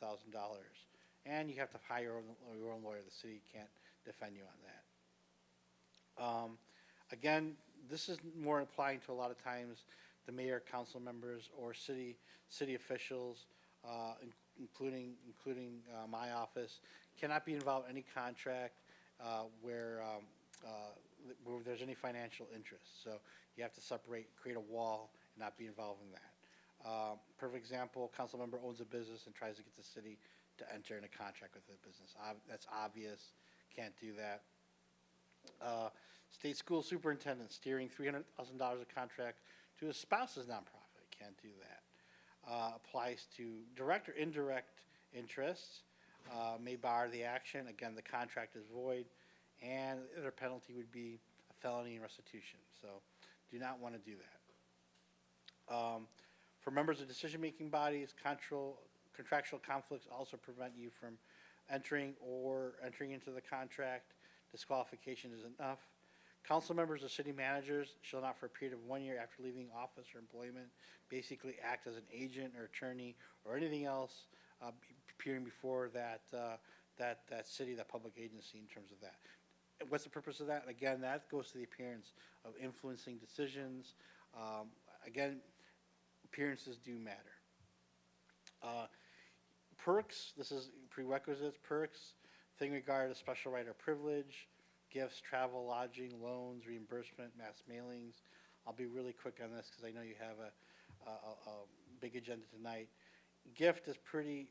And you have to hire your own lawyer. The city can't defend you on that. Again, this is more applying to a lot of times the mayor, council members, or city officials, including my office, cannot be involved in any contract where there's any financial interest. So you have to separate, create a wall, and not be involved in that. Perfect example, council member owns a business and tries to get the city to enter in a contract with the business. That's obvious, can't do that. State school superintendent steering $300,000 a contract to a spouse's nonprofit, can't do that. Applies to direct or indirect interests, may bar the action. Again, the contract is void, and their penalty would be a felony and restitution. So do not want to do that. For members of decision-making bodies, contractual conflicts also prevent you from entering into the contract. Disqualification is enough. Council members or city managers shall not, for a period of 1 year after leaving office or employment, basically act as an agent or attorney or anything else appearing before that city, that public agency in terms of that. What's the purpose of that? Again, that goes to the appearance of influencing decisions. Again, appearances do matter. Perks, this is prerequisites, perks, thing regarded as special right or privilege, gifts, travel, lodging, loans, reimbursement, mass mailings. I'll be really quick on this because I know you have a big agenda tonight. Gift is pretty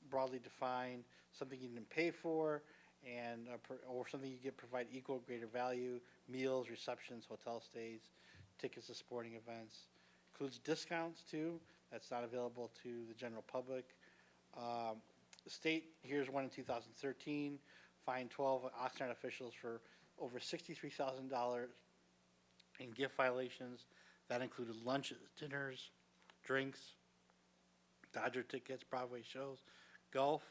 broadly defined, something you didn't pay for, and or something you get provide equal or greater value, meals, receptions, hotel stays, tickets to sporting events. Includes discounts too, that's not available to the general public. State, here's one in 2013, fined 12 Oxnard officials for over $63,000 in gift violations. That included lunches, dinners, drinks, Dodger tickets, Broadway shows, golf.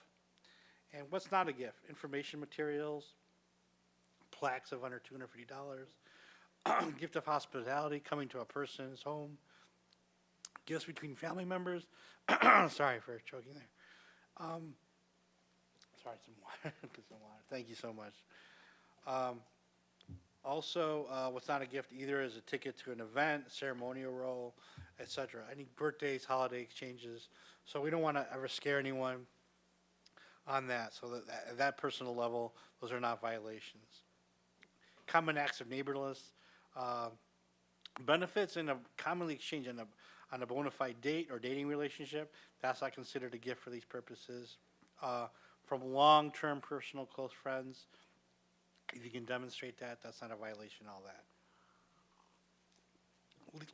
And what's not a gift? Information materials, plaques of under $250, gift of hospitality, coming to a person's home, gifts between family members. Sorry for choking there. Sorry, some water. Some water. Thank you so much. Also, what's not a gift either is a ticket to an event, a ceremonial role, etc. Any birthdays, holiday exchanges. So we don't want to ever scare anyone on that. So that at that personal level, those are not violations. Common acts of neighborliness. Benefits in a commonly exchanged on a bona fide date or dating relationship, that's not considered a gift for these purposes. From long-term personal close friends, if you can demonstrate that, that's not a violation, all that.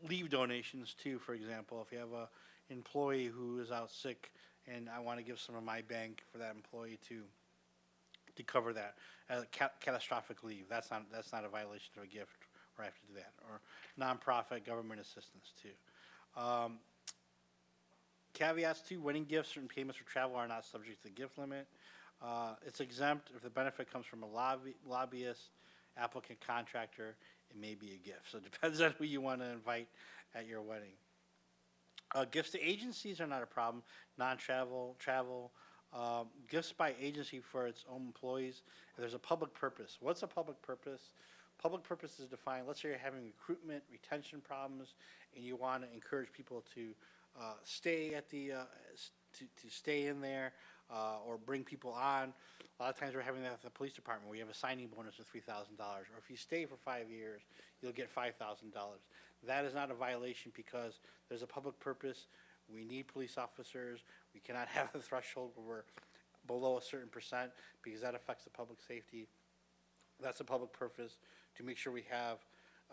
Leave donations too, for example, if you have a employee who is out sick and I want to give some of my bank for that employee to to cover that. Catastrophic leave, that's not a violation of a gift, or I have to do that, or nonprofit government assistance too. Caveats to winning gifts, certain payments for travel are not subject to the gift limit. It's exempt if the benefit comes from a lobbyist, applicant, contractor, it may be a gift. So it depends on who you want to invite at your wedding. Gifts to agencies are not a problem, non-travel, travel. Gifts by agency for its own employees, if there's a public purpose. What's a public purpose? Public purpose is defined, let's say you're having recruitment, retention problems, and you want to encourage people to stay at the, to stay in there, or bring people on. A lot of times we're having that at the police department, where you have a signing bonus of $3,000, or if you stay for 5 years, you'll get $5,000. That is not a violation because there's a public purpose. We need police officers. We cannot have a threshold where we're below a certain percent because that affects the public safety. That's a public purpose to make sure we have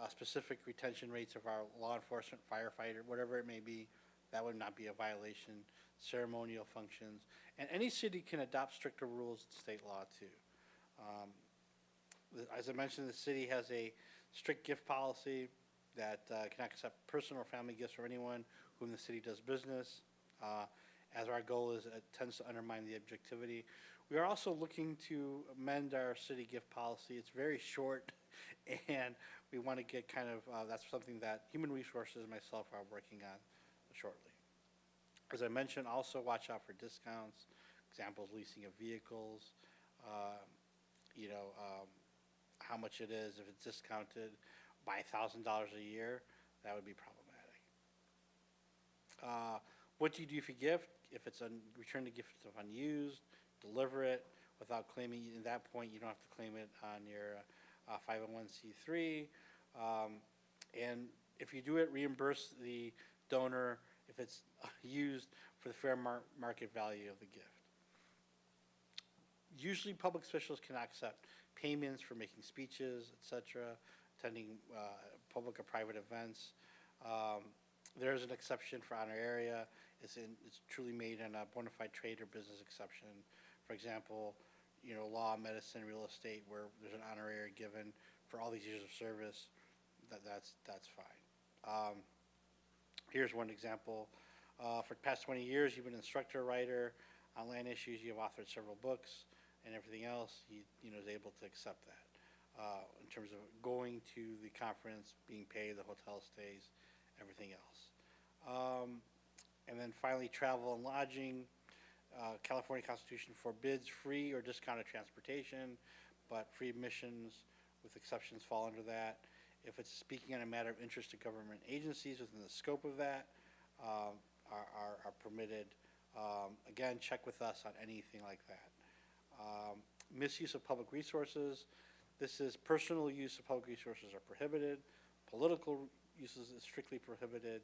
specific retention rates of our law enforcement, firefighter, whatever it may be. That would not be a violation. Ceremonial functions. And any city can adopt stricter rules in state law too. As I mentioned, the city has a strict gift policy that cannot accept personal or family gifts from anyone whom the city does business. As our goal is, it tends to undermine the objectivity. We are also looking to amend our city gift policy. It's very short, and we want to get kind of, that's something that Human Resources and myself are working on shortly. As I mentioned, also watch out for discounts, examples, leasing of vehicles, how much it is. If it's discounted by $1,000 a year, that would be problematic. What do you do for gift? If it's return the gift if unused, deliver it without claiming. At that point, you don't have to claim it on your 501c3. And if you do it, reimburse the donor if it's used for the fair market value of the gift. Usually, public officials cannot accept payments for making speeches, etc., attending public or private events. There is an exception for honoraria. It's truly made in a bona fide trade or business exception. For example, law, medicine, real estate, where there's an honorarium given for all these years of service. That's fine. Here's one example. For the past 20 years, you've been an instructor, writer on land issues. You have authored several books and everything else. He is able to accept that in terms of going to the conference, being paid, the hotel stays, everything else. And then finally, travel and lodging. California Constitution forbids free or discounted transportation, but free admissions with exceptions fall under that. If it's speaking on a matter of interest to government agencies within the scope of that, are permitted. Again, check with us on anything like that. Misuse of public resources. This is personal use of public resources are prohibited. Political uses is strictly prohibited.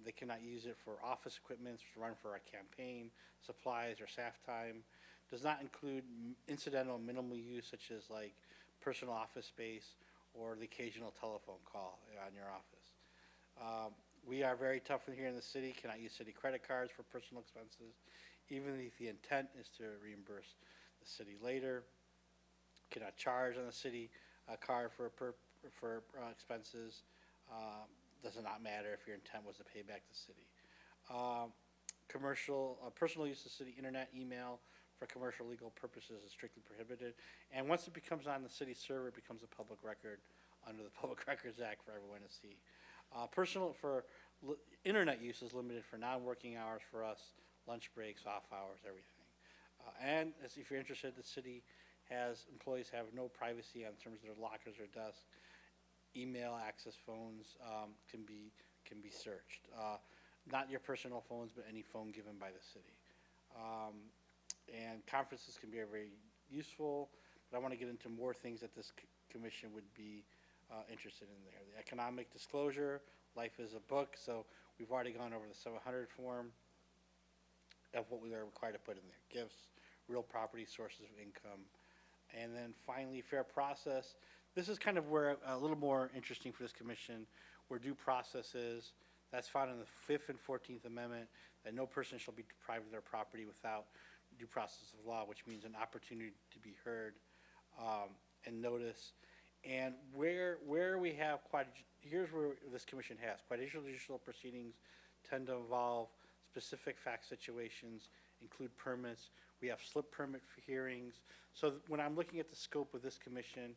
They cannot use it for office equipment, to run for a campaign, supplies, or staff time. Does not include incidental minimal use, such as like personal office space or the occasional telephone call on your office. We are very tough here in the city, cannot use city credit cards for personal expenses, even if the intent is to reimburse the city later. Cannot charge on the city card for expenses. Does not matter if your intent was to pay back the city. Personal use of city internet, email for commercial legal purposes is strictly prohibited. And once it becomes on the city server, it becomes a public record under the Public Records Act for everyone to see. Internet use is limited for non-working hours for us, lunch breaks, off hours, everything. And if you're interested, the city employees have no privacy in terms of their lockers or desks. Email access phones can be searched. Not your personal phones, but any phone given by the city. And conferences can be very useful, but I want to get into more things that this commission would be interested in there. The economic disclosure, life is a book, so we've already gone over the 700 form of what we are required to put in there. Gifts, real property, sources of income. And then finally, fair process. This is kind of where a little more interesting for this commission, where due process is. That's found in the 5th and 14th Amendment, that no person shall be deprived of their property without due process of law, which means an opportunity to be heard and notice. And where we have here's where this commission has quasi-judicial proceedings tend to involve specific fact situations, include permits. We have slip permit for hearings. So when I'm looking at the scope of this commission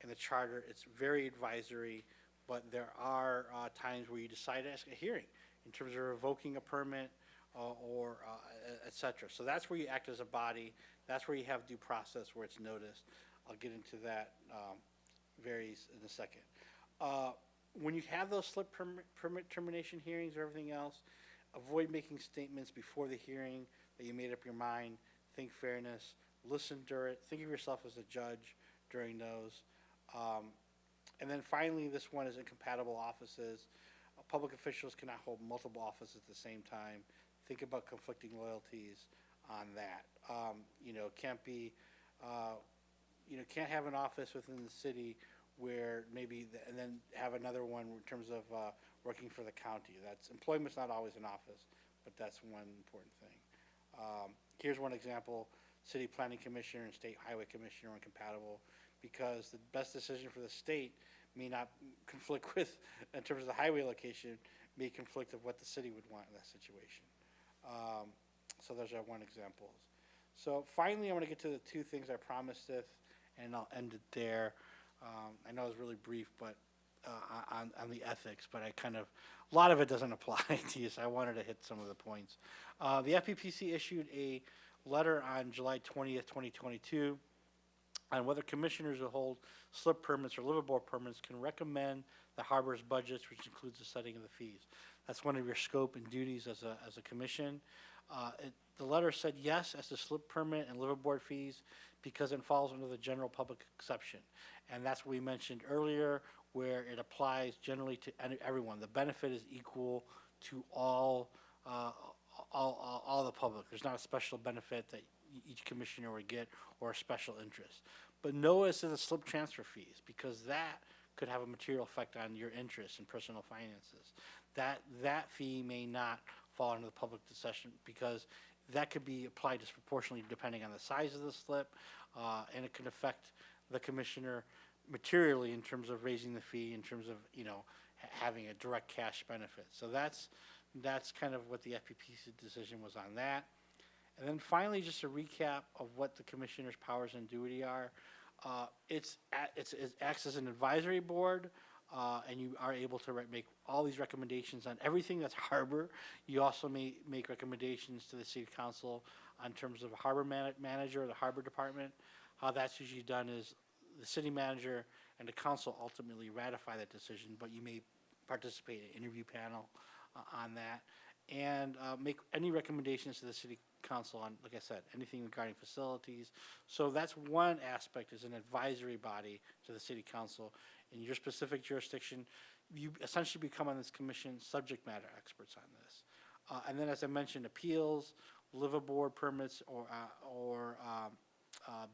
and the charter, it's very advisory, but there are times where you decide to ask a hearing in terms of revoking a permit or et cetera. So that's where you act as a body. That's where you have due process, where it's noticed. I'll get into that varies in a second. When you have those slip permit termination hearings or everything else, avoid making statements before the hearing that you made up your mind. Think fairness, listen during it, think of yourself as a judge during those. And then finally, this one is incompatible offices. Public officials cannot hold multiple offices at the same time. Think about conflicting loyalties on that. Can't be, can't have an office within the city where maybe, and then have another one in terms of working for the county. Employment's not always an office, but that's one important thing. Here's one example: city planning commissioner and state highway commissioner are incompatible because the best decision for the state may not conflict with, in terms of the highway location, may conflict of what the city would want in that situation. So those are one examples. So finally, I want to get to the two things I promised this, and I'll end it there. I know it was really brief, but on the ethics, but a lot of it doesn't apply to you, so I wanted to hit some of the points. The FPPC issued a letter on July 20th, 2022, on whether commissioners who hold slip permits or liveaboard permits can recommend the harbor's budgets, which includes the setting of the fees. That's one of your scope and duties as a commission. The letter said yes as to slip permit and liveaboard fees because it falls under the general public exception. And that's what we mentioned earlier, where it applies generally to everyone. The benefit is equal to all the public. There's not a special benefit that each commissioner would get or a special interest. But no as to the slip transfer fees, because that could have a material effect on your interest in personal finances. That fee may not fall under the public discussion because that could be applied disproportionately depending on the size of the slip, and it could affect the commissioner materially in terms of raising the fee, in terms of having a direct cash benefit. So that's kind of what the FPPC decision was on that. And then finally, just a recap of what the commissioner's powers and duty are. It acts as an advisory board, and you are able to make all these recommendations on everything that's harbor. You also may make recommendations to the city council on terms of a harbor manager or the harbor department. How that's usually done is the city manager and the council ultimately ratify that decision, but you may participate in an interview panel on that, and make any recommendations to the city council on, like I said, anything regarding facilities. So that's one aspect, is an advisory body to the city council. In your specific jurisdiction, you essentially become on this commission subject matter experts on this. And then, as I mentioned, appeals, liveaboard permits, or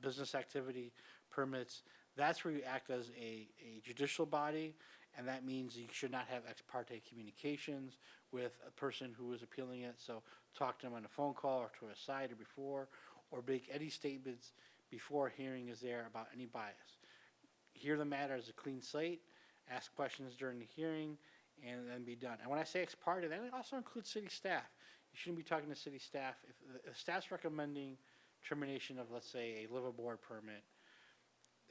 business activity permits, that's where you act as a judicial body, and that means you should not have ex parte communications with a person who is appealing it. So talk to them on a phone call or to a side or before, or make any statements before a hearing is there about any bias. Hear the matter as a clean slate, ask questions during the hearing, and then be done. And when I say ex parte, that also includes city staff. You shouldn't be talking to city staff. If the staff's recommending termination of, let's say, a liveaboard permit,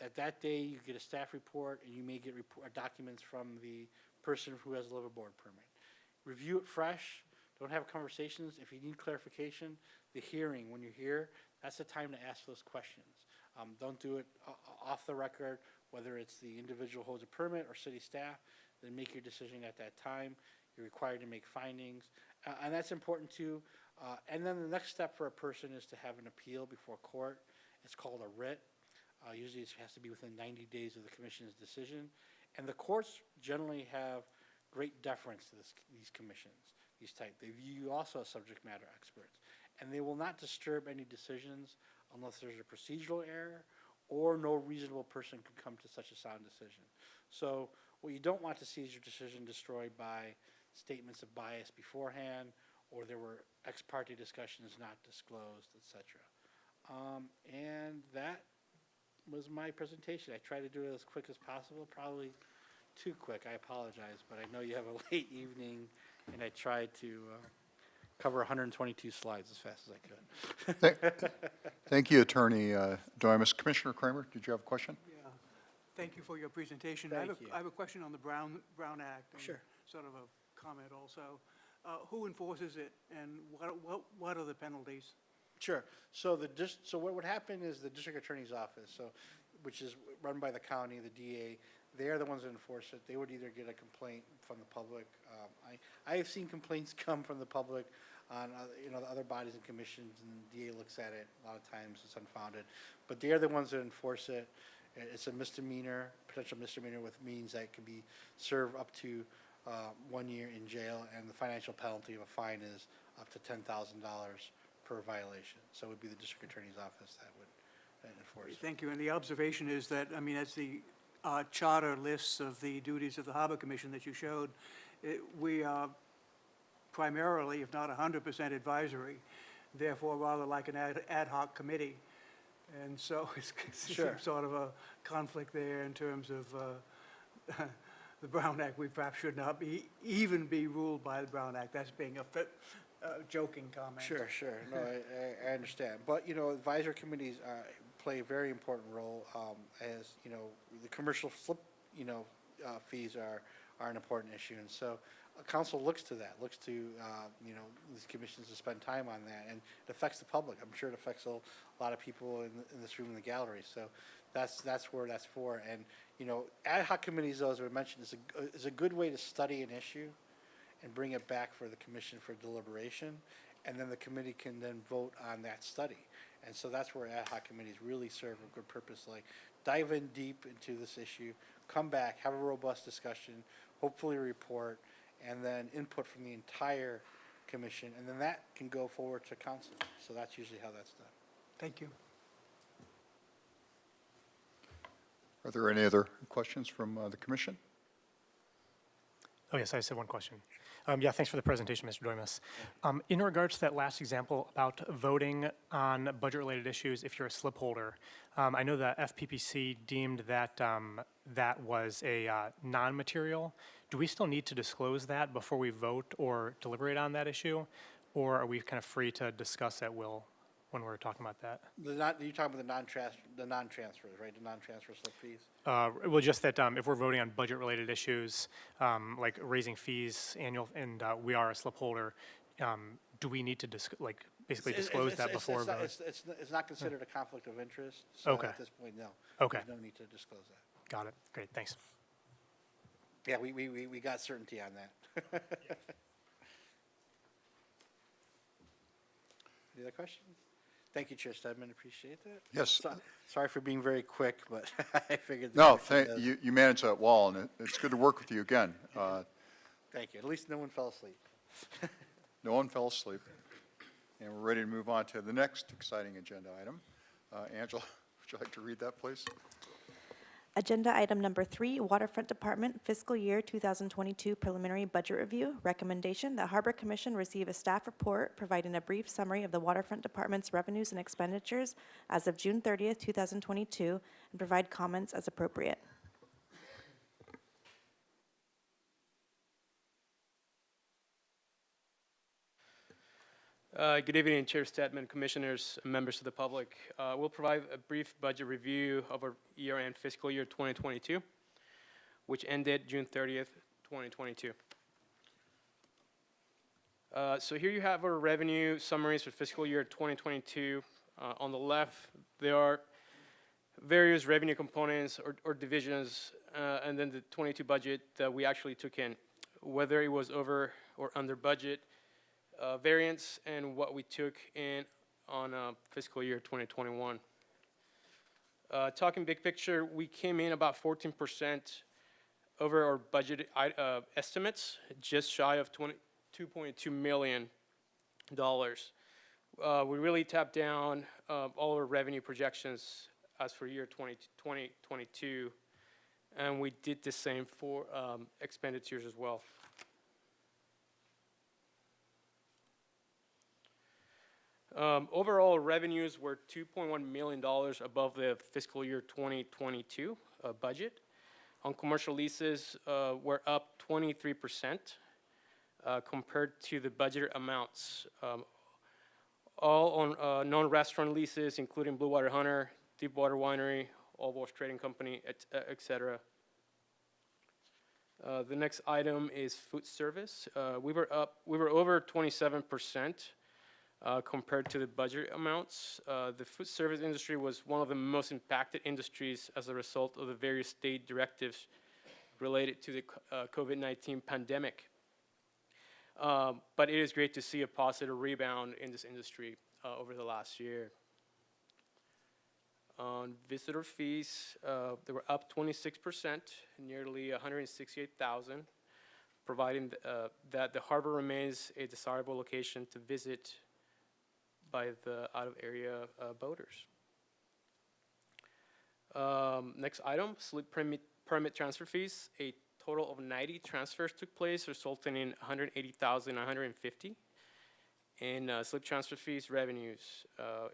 at that day you get a staff report, and you may get documents from the person who has a liveaboard permit. Review it fresh. Don't have conversations. If you need clarification, the hearing, when you're here, that's the time to ask those questions. Don't do it off the record, whether it's the individual holds a permit or city staff. Then make your decision at that time. You're required to make findings, and that's important too. And then the next step for a person is to have an appeal before court. It's called a writ. Usually it has to be within 90 days of the commission's decision. And the courts generally have great deference to these commissions, these type. They view you also as subject matter experts. And they will not disturb any decisions unless there's a procedural error or no reasonable person could come to such a sound decision. So what you don't want to see is your decision destroyed by statements of bias beforehand or there were ex parte discussions not disclosed, et cetera. And that was my presentation. I tried to do it as quick as possible, probably too quick, I apologize, but I know you have a late evening, and I tried to cover 122 slides as fast as I could. Thank you, Attorney Doimus. Commissioner Kramer, did you have a question? Yeah, thank you for your presentation. Thank you. I have a question on the Brown Act. And Sure. sort of a comment also. Who enforces it, and what are the penalties? Sure. So so what would happen is the district attorney's office, which is run by the county, the DA, they're the ones that enforce it. They would either get a complaint from the public. I have seen complaints come from the public on, the other bodies and commissions, and the DA looks at it. A lot of times it's unfounded. But they're the ones that enforce it. It's a misdemeanor, potential misdemeanor, with means that can be served up to 1 year in jail, and the financial penalty of a fine is up to $10,000 per violation. So it would be the district attorney's office that would enforce it. Thank you. And the observation is that, I mean, as the charter lists of the duties of the Harbor Commission that you showed, we are primarily, if not 100% advisory, therefore rather like an ad hoc committee. And so it's Sure. sort of a conflict there in terms of the Brown Act. We perhaps should not even be ruled by the Brown Act. That's being a joking comment. Sure. No, I understand. But, advisory committees play a very important role, as, the commercial flip, fees are an important issue. And so council looks to that, looks to, these commissions to spend time on that. And it affects the public. I'm sure it affects a lot of people in this room in the gallery. So that's where that's for. And, ad hoc committees, though, as I mentioned, is a good way to study an issue and bring it back for the commission for deliberation. And then the committee can then vote on that study. And so that's where ad hoc committees really serve a good purpose, like dive in deep into this issue, come back, have a robust discussion, hopefully report, and then input from the entire commission, and then that can go forward to council. So that's usually how that's done. Thank you. Are there any other questions from the commission? Oh, yes, I just have one question. Yeah, thanks for the presentation, Mr. Doimus. In regards to that last example about voting on budget-related issues if you're a slip holder, I know that FPPC deemed that that was a non-material. Do we still need to disclose that before we vote or deliberate on that issue? Or are we kind of free to discuss at will when we're talking about that? You're talking about the non-transfers, right? The non-transfer slip fees? Well, just that if we're voting on budget-related issues, like raising fees annual, and we are a slip holder, do we need to basically disclose that before voting? It's not considered a conflict of interest. So Okay. at this point, no. Okay. There's no need to disclose that. Got it. Great. Thanks. Yeah, we got certainty on that. Any other questions? Thank you, Chair Stedman, appreciate that. Yes. Sorry for being very quick, but I figured. No, Commission does. you managed that well, and it's good to work with you again. Thank you, at least no one fell asleep. No one fell asleep. And we're ready to move on to the next exciting agenda item. Angela, would you like to read that, please? Agenda item number 3, Waterfront Department Fiscal Year 2022 Preliminary Budget Review. Recommendation that Harbor Commission receive a staff report providing a brief summary of the Waterfront Department's revenues and expenditures as of June 30th, 2022, and provide comments as appropriate. Good evening, Chair Stedman, Commissioners, and members of the public. We'll provide a brief budget review of our year-end fiscal year 2022, which ended June 30th, 2022. So here you have our revenue summaries for fiscal year 2022. On the left, there are various revenue components or divisions, and then the 22 budget that we actually took in, whether it was over or under budget, variance, and what we took in on fiscal year 2021. Talking big picture, we came in about 14% over our budget estimates, just shy of $2.2 million. We really tapped down all our revenue projections as for year 2022, and we did the same for expenditures as well. Overall revenues were $2.1 million above the fiscal year 2022 budget. On commercial leases, we're up 23% compared to the budget amounts. All on non-restaurant leases, including Blue Water Hunter, Deepwater Winery, All Wolf Trading Company, et cetera. The next item is food service. We were over 27% compared to the budget amounts. The food service industry was one of the most impacted industries as a result of the various state directives related to the COVID-19 pandemic. But it is great to see a positive rebound in this industry over the last year. On visitor fees, they were up 26%, nearly 168,000, providing that the harbor remains a desirable location to visit by the out-of-area boaters. Next item, sleep permit transfer fees. A total of 90 transfers took place, resulting in 180,950. In sleep transfer fees revenues,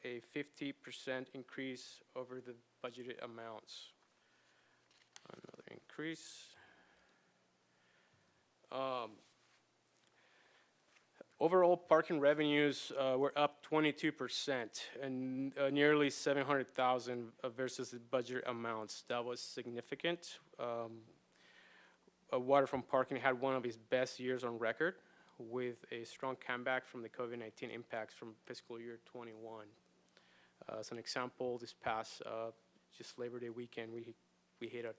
a 50% increase over the budgeted amounts. Another increase. Overall parking revenues were up 22% and nearly 700,000 versus the budget amounts. That was significant. Waterfront parking had one of its best years on record, with a strong comeback from the COVID-19 impacts from fiscal year 21. As an example, this past just Labor Day weekend, we hit an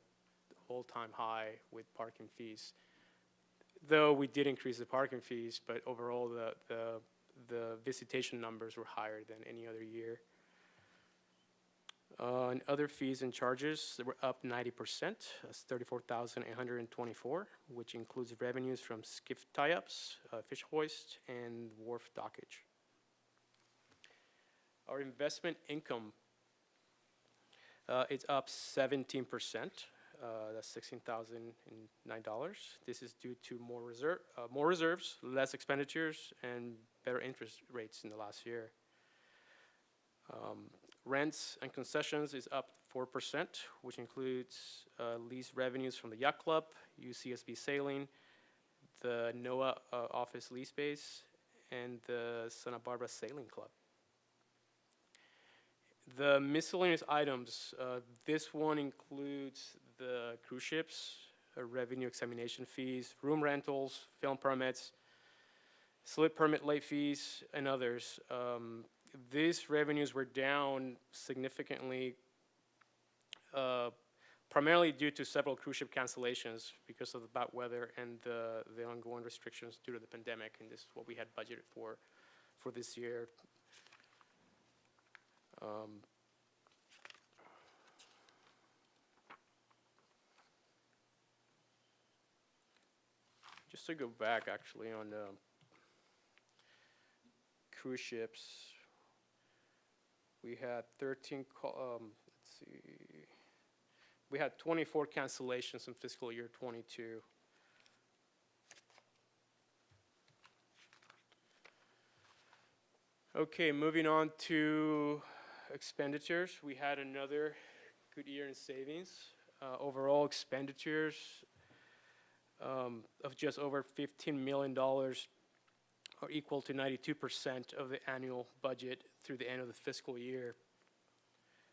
all-time high with parking fees. Though we did increase the parking fees, but overall the visitation numbers were higher than any other year. And other fees and charges, they were up 90%, that's 34,824, which includes revenues from skiff tie-ups, fish hoist, and wharf dockage. Our investment income, it's up 17%, that's $16,009. This is due to more reserves, less expenditures, and better interest rates in the last year. Rents and concessions is up 4%, which includes lease revenues from the Yacht Club, UCSB Sailing, the NOAA office lease space, and the Santa Barbara Sailing Club. The miscellaneous items, this one includes the cruise ships, revenue examination fees, room rentals, film permits, slip permit late fees, and others. These revenues were down significantly, primarily due to several cruise ship cancellations because of the bad weather and the ongoing restrictions due to the pandemic, and this is what we had budgeted for this year. Just to go back actually on cruise ships, we had 24 cancellations in fiscal year 22. Okay, moving on to expenditures. We had another good year in savings. Overall expenditures of just over $15 million are equal to 92% of the annual budget through the end of the fiscal year.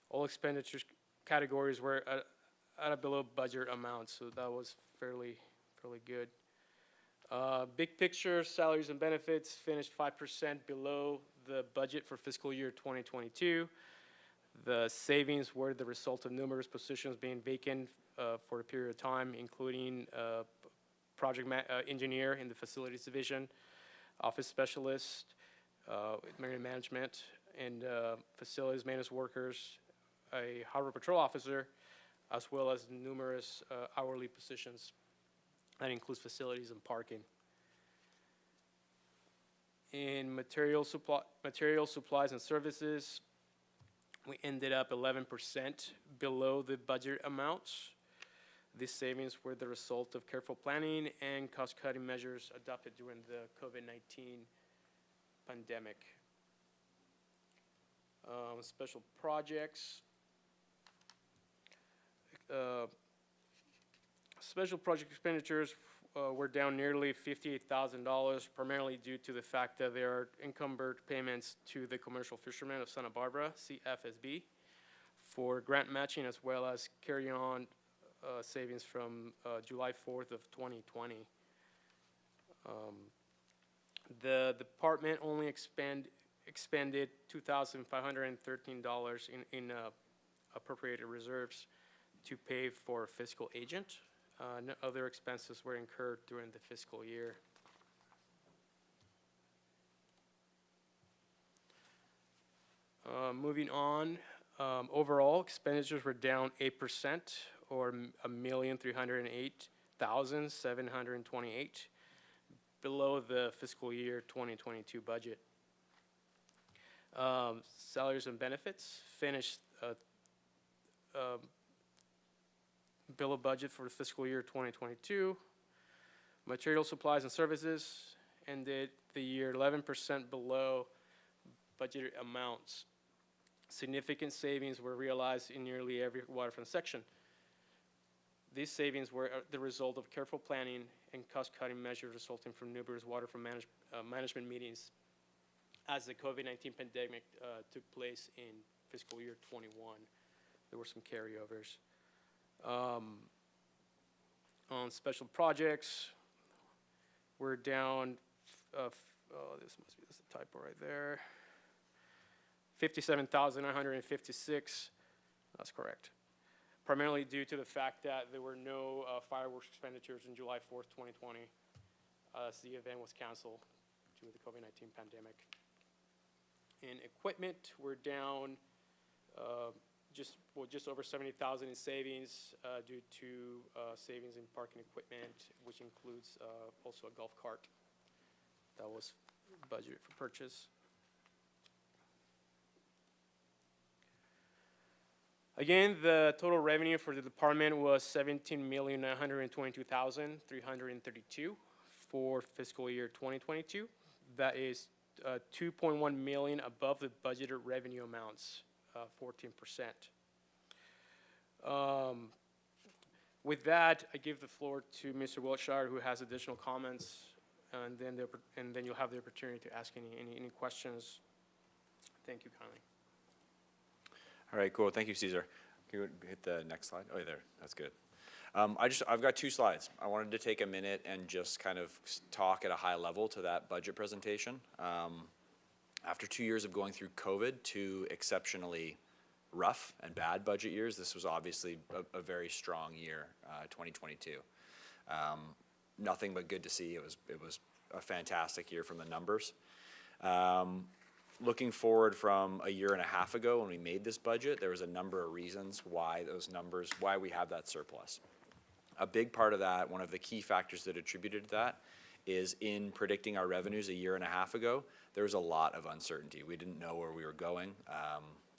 All expenditures categories were at a below budget amount, so that was fairly good. Big picture, salaries and benefits finished 5% below the budget for fiscal year 2022. The savings were the result of numerous positions being vacant for a period of time, including project engineer in the facilities division, office specialist, marine management, and facilities maintenance workers, a harbor patrol officer, as well as numerous hourly positions. That includes facilities and parking. In material supplies and services, we ended up 11% below the budget amounts. These savings were the result of careful planning and cost-cutting measures adopted during the COVID-19 pandemic. Special projects. Special project expenditures were down nearly $58,000, primarily due to the fact that there are encumbered payments to the Commercial Fishermen of Santa Barbara, CFSB, for grant matching as well as carry-on savings from July 4th of 2020. The department only expended $2,513 in appropriated reserves to pay for a fiscal agent. No other expenses were incurred during the fiscal year. Moving on, overall expenditures were down 8%, or $1,308,728, below the fiscal year 2022 budget. Salaries and benefits finished below budget for the fiscal year 2022. Material supplies and services ended the year 11% below budgeted amounts. Significant savings were realized in nearly every waterfront section. These savings were the result of careful planning and cost-cutting measures resulting from numerous waterfront management meetings as the COVID-19 pandemic took place in fiscal year 21. There were some carryovers. On special projects, we're down, this is a typo right there, 57,956, that's correct. Primarily due to the fact that there were no fireworks expenditures in July 4th, 2020, as the event was canceled due to the COVID-19 pandemic. In equipment, we're down just over 70,000 in savings due to savings in parking equipment, which includes also a golf cart that was budgeted for purchase. Again, the total revenue for the department was $17,922,332 for fiscal year 2022. That is 2.1 million above the budgeted revenue amounts, 14%. With that, I give the floor to Mr. Wiltshire, who has additional comments, and then you'll have the opportunity to ask any questions. Thank you kindly. All right, cool. Thank you, Cesar. Can you hit the next slide? Oh, there. That's good. I've got 2 slides. I wanted to take a minute and just kind of talk at a high level to that budget presentation. After 2 years of going through COVID, 2 exceptionally rough and bad budget years, this was obviously a very strong year, 2022. Nothing but good to see. It was a fantastic year from the numbers. Looking forward from a year and a half ago when we made this budget, there was a number of reasons why we have that surplus. A big part of that, one of the key factors that attributed to that, is in predicting our revenues a year and a half ago, there was a lot of uncertainty. We didn't know where we were going.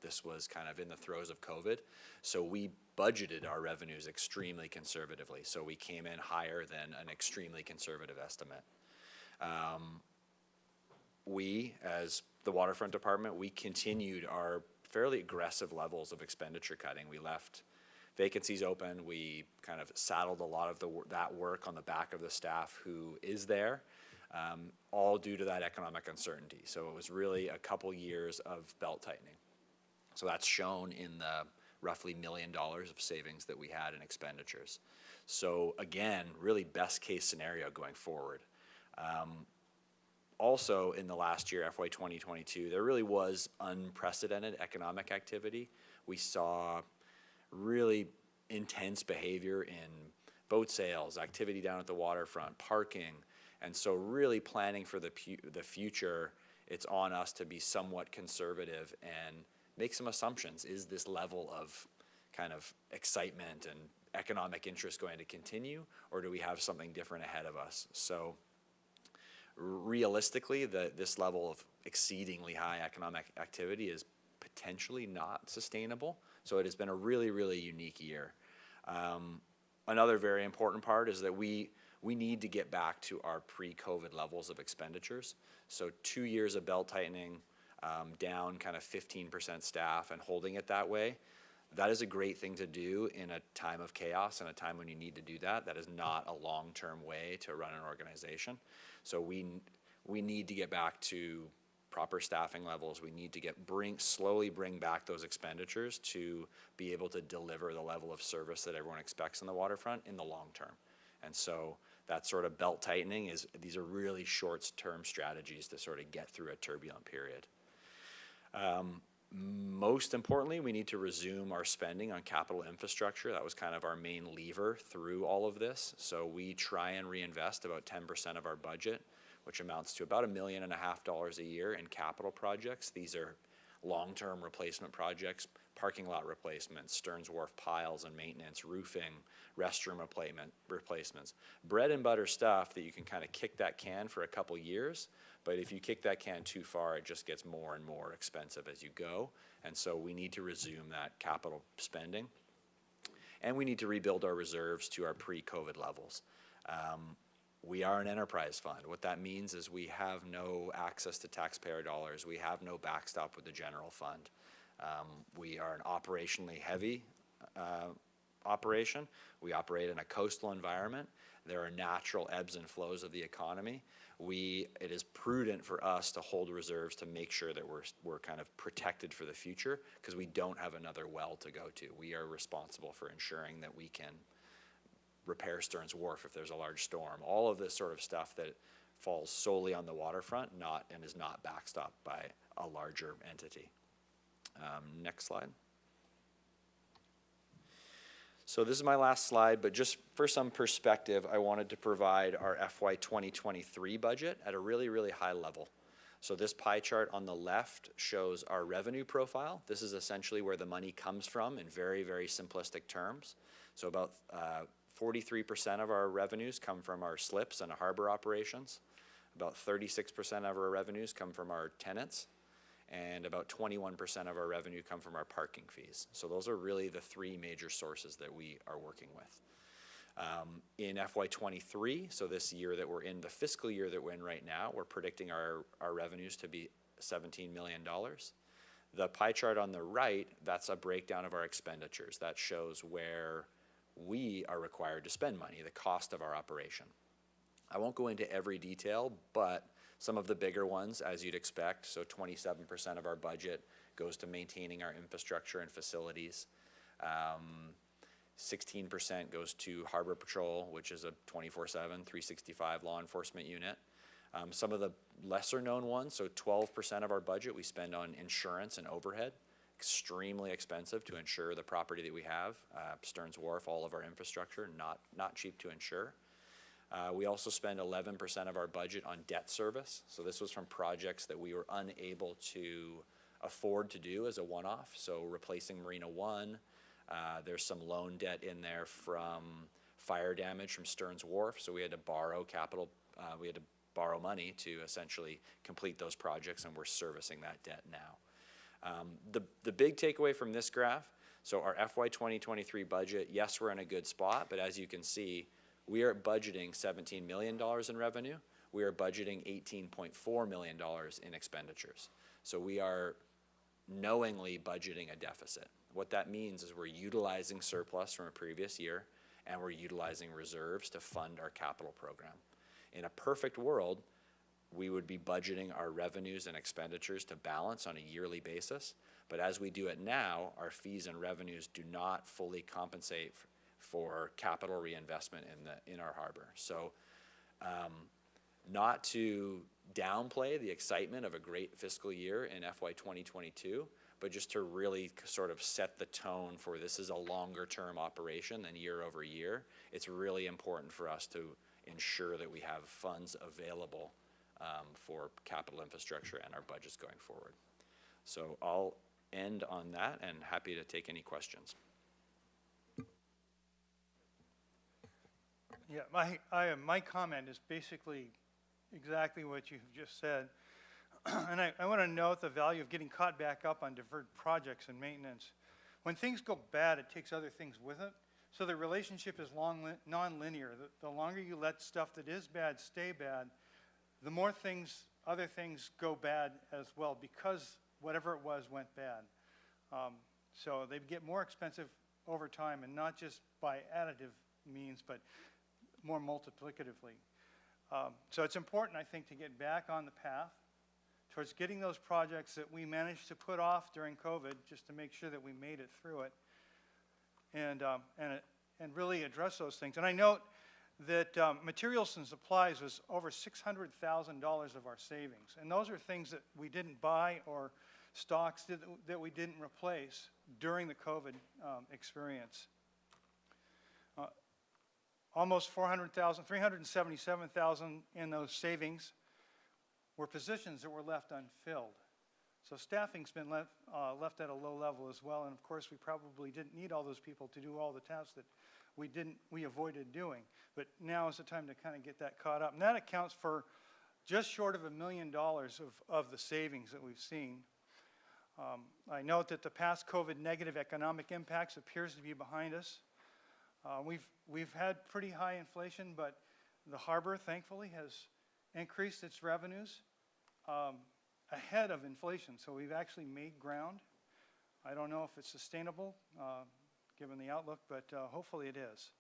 This was kind of in the throes of COVID. So we budgeted our revenues extremely conservatively. So we came in higher than an extremely conservative estimate. We, as the waterfront department, we continued our fairly aggressive levels of expenditure cutting. We left vacancies open. We kind of saddled a lot of that work on the back of the staff who is there, all due to that economic uncertainty. So it was really a couple years of belt tightening. So that's shown in the roughly $1 million of savings that we had in expenditures. So again, really best case scenario going forward. Also in the last year, FY 2022, there really was unprecedented economic activity. We saw really intense behavior in boat sales, activity down at the waterfront, parking. And so really planning for the future, it's on us to be somewhat conservative and make some assumptions. Is this level of kind of excitement and economic interest going to continue, or do we have something different ahead of us? So realistically, this level of exceedingly high economic activity is potentially not sustainable. So it has been a really, really unique year. Another very important part is that we need to get back to our pre-COVID levels of expenditures. So 2 years of belt tightening, down kind of 15% staff and holding it that way. That is a great thing to do in a time of chaos and a time when you need to do that. That is not a long-term way to run an organization. So we need to get back to proper staffing levels. We need to slowly bring back those expenditures to be able to deliver the level of service that everyone expects in the waterfront in the long term. And so that sort of belt tightening these are really short-term strategies to sort of get through a turbulent period. Most importantly, we need to resume our spending on capital infrastructure. That was kind of our main lever through all of this. So we try and reinvest about 10% of our budget, which amounts to about $1.5 million a year in capital projects. These are long-term replacement projects, parking lot replacements, Stearns Wharf piles and maintenance, roofing, restroom replacements. Bread and butter stuff that you can kind of kick that can for a couple years, but if you kick that can too far, it just gets more and more expensive as you go. And so we need to resume that capital spending. And we need to rebuild our reserves to our pre-COVID levels. We are an enterprise fund. What that means is we have no access to taxpayer dollars. We have no backstop with the general fund. We are an operationally heavy operation. We operate in a coastal environment. There are natural ebbs and flows of the economy. It is prudent for us to hold reserves to make sure that we're kind of protected for the future because we don't have another well to go to. We are responsible for ensuring that we can repair Stearns Wharf if there's a large storm. All of this sort of stuff that falls solely on the waterfront and is not backstopped by a larger entity. Next slide. So this is my last slide, but just for some perspective, I wanted to provide our FY 2023 budget at a really, really high level. So this pie chart on the left shows our revenue profile. This is essentially where the money comes from in very, very simplistic terms. So about 43% of our revenues come from our slips and harbor operations. About 36% of our revenues come from our tenants. And about 21% of our revenue come from our parking fees. So those are really the three major sources that we are working with. In FY 23, so this year that we're in, the fiscal year that we're in right now, we're predicting our revenues to be $17 million. The pie chart on the right, that's a breakdown of our expenditures. That shows where we are required to spend money, the cost of our operation. I won't go into every detail, but some of the bigger ones, as you'd expect, so 27% of our budget goes to maintaining our infrastructure and facilities. 16% goes to Harbor Patrol, which is a 24/7, 365 law enforcement unit. Some of the lesser known ones, so 12% of our budget we spend on insurance and overhead. Extremely expensive to insure the property that we have. Stearns Wharf, all of our infrastructure, not cheap to insure. We also spend 11% of our budget on debt service. So this was from projects that we were unable to afford to do as a one-off. So replacing Marina One, there's some loan debt in there from fire damage from Stearns Wharf. So we had to borrow capital, we had to borrow money to essentially complete those projects, and we're servicing that debt now. The big takeaway from this graph, so our FY 2023 budget, yes, we're in a good spot, but as you can see, we are budgeting $17 million in revenue. We are budgeting $18.4 million in expenditures. So we are knowingly budgeting a deficit. What that means is we're utilizing surplus from a previous year, and we're utilizing reserves to fund our capital program. In a perfect world, we would be budgeting our revenues and expenditures to balance on a yearly basis. But as we do it now, our fees and revenues do not fully compensate for capital reinvestment in our harbor. So not to downplay the excitement of a great fiscal year in FY 2022, but just to really sort of set the tone for this is a longer term operation than year over year. It's really important for us to ensure that we have funds available for capital infrastructure and our budgets going forward. So I'll end on that and happy to take any questions. Yeah, my comment is basically exactly what you've just said. And I want to note the value of getting caught back up on deferred projects and maintenance. When things go bad, it takes other things with it. So the relationship is non-linear. The longer you let stuff that is bad stay bad, the more things other things go bad as well because whatever it was went bad. So they get more expensive over time, and not just by additive means, but more multiplicatively. So it's important, I think, to get back on the path towards getting those projects that we managed to put off during COVID, just to make sure that we made it through it, and really address those things. And I note that materials and supplies was over $600,000 of our savings. And those are things that we didn't buy or stocks that we didn't replace during the COVID experience. Almost 377,000 in those savings were positions that were left unfilled. So staffing's been left at a low level as well, and of course we probably didn't need all those people to do all the tasks that we avoided doing. But now is the time to kind of get that caught up. And that accounts for just short of $1 million of the savings that we've seen. I note that the past COVID negative economic impacts appears to be behind us. We've had pretty high inflation, but the harbor, thankfully, has increased its revenues ahead of inflation. So we've actually made ground. I don't know if it's sustainable, given the outlook, but hopefully it is.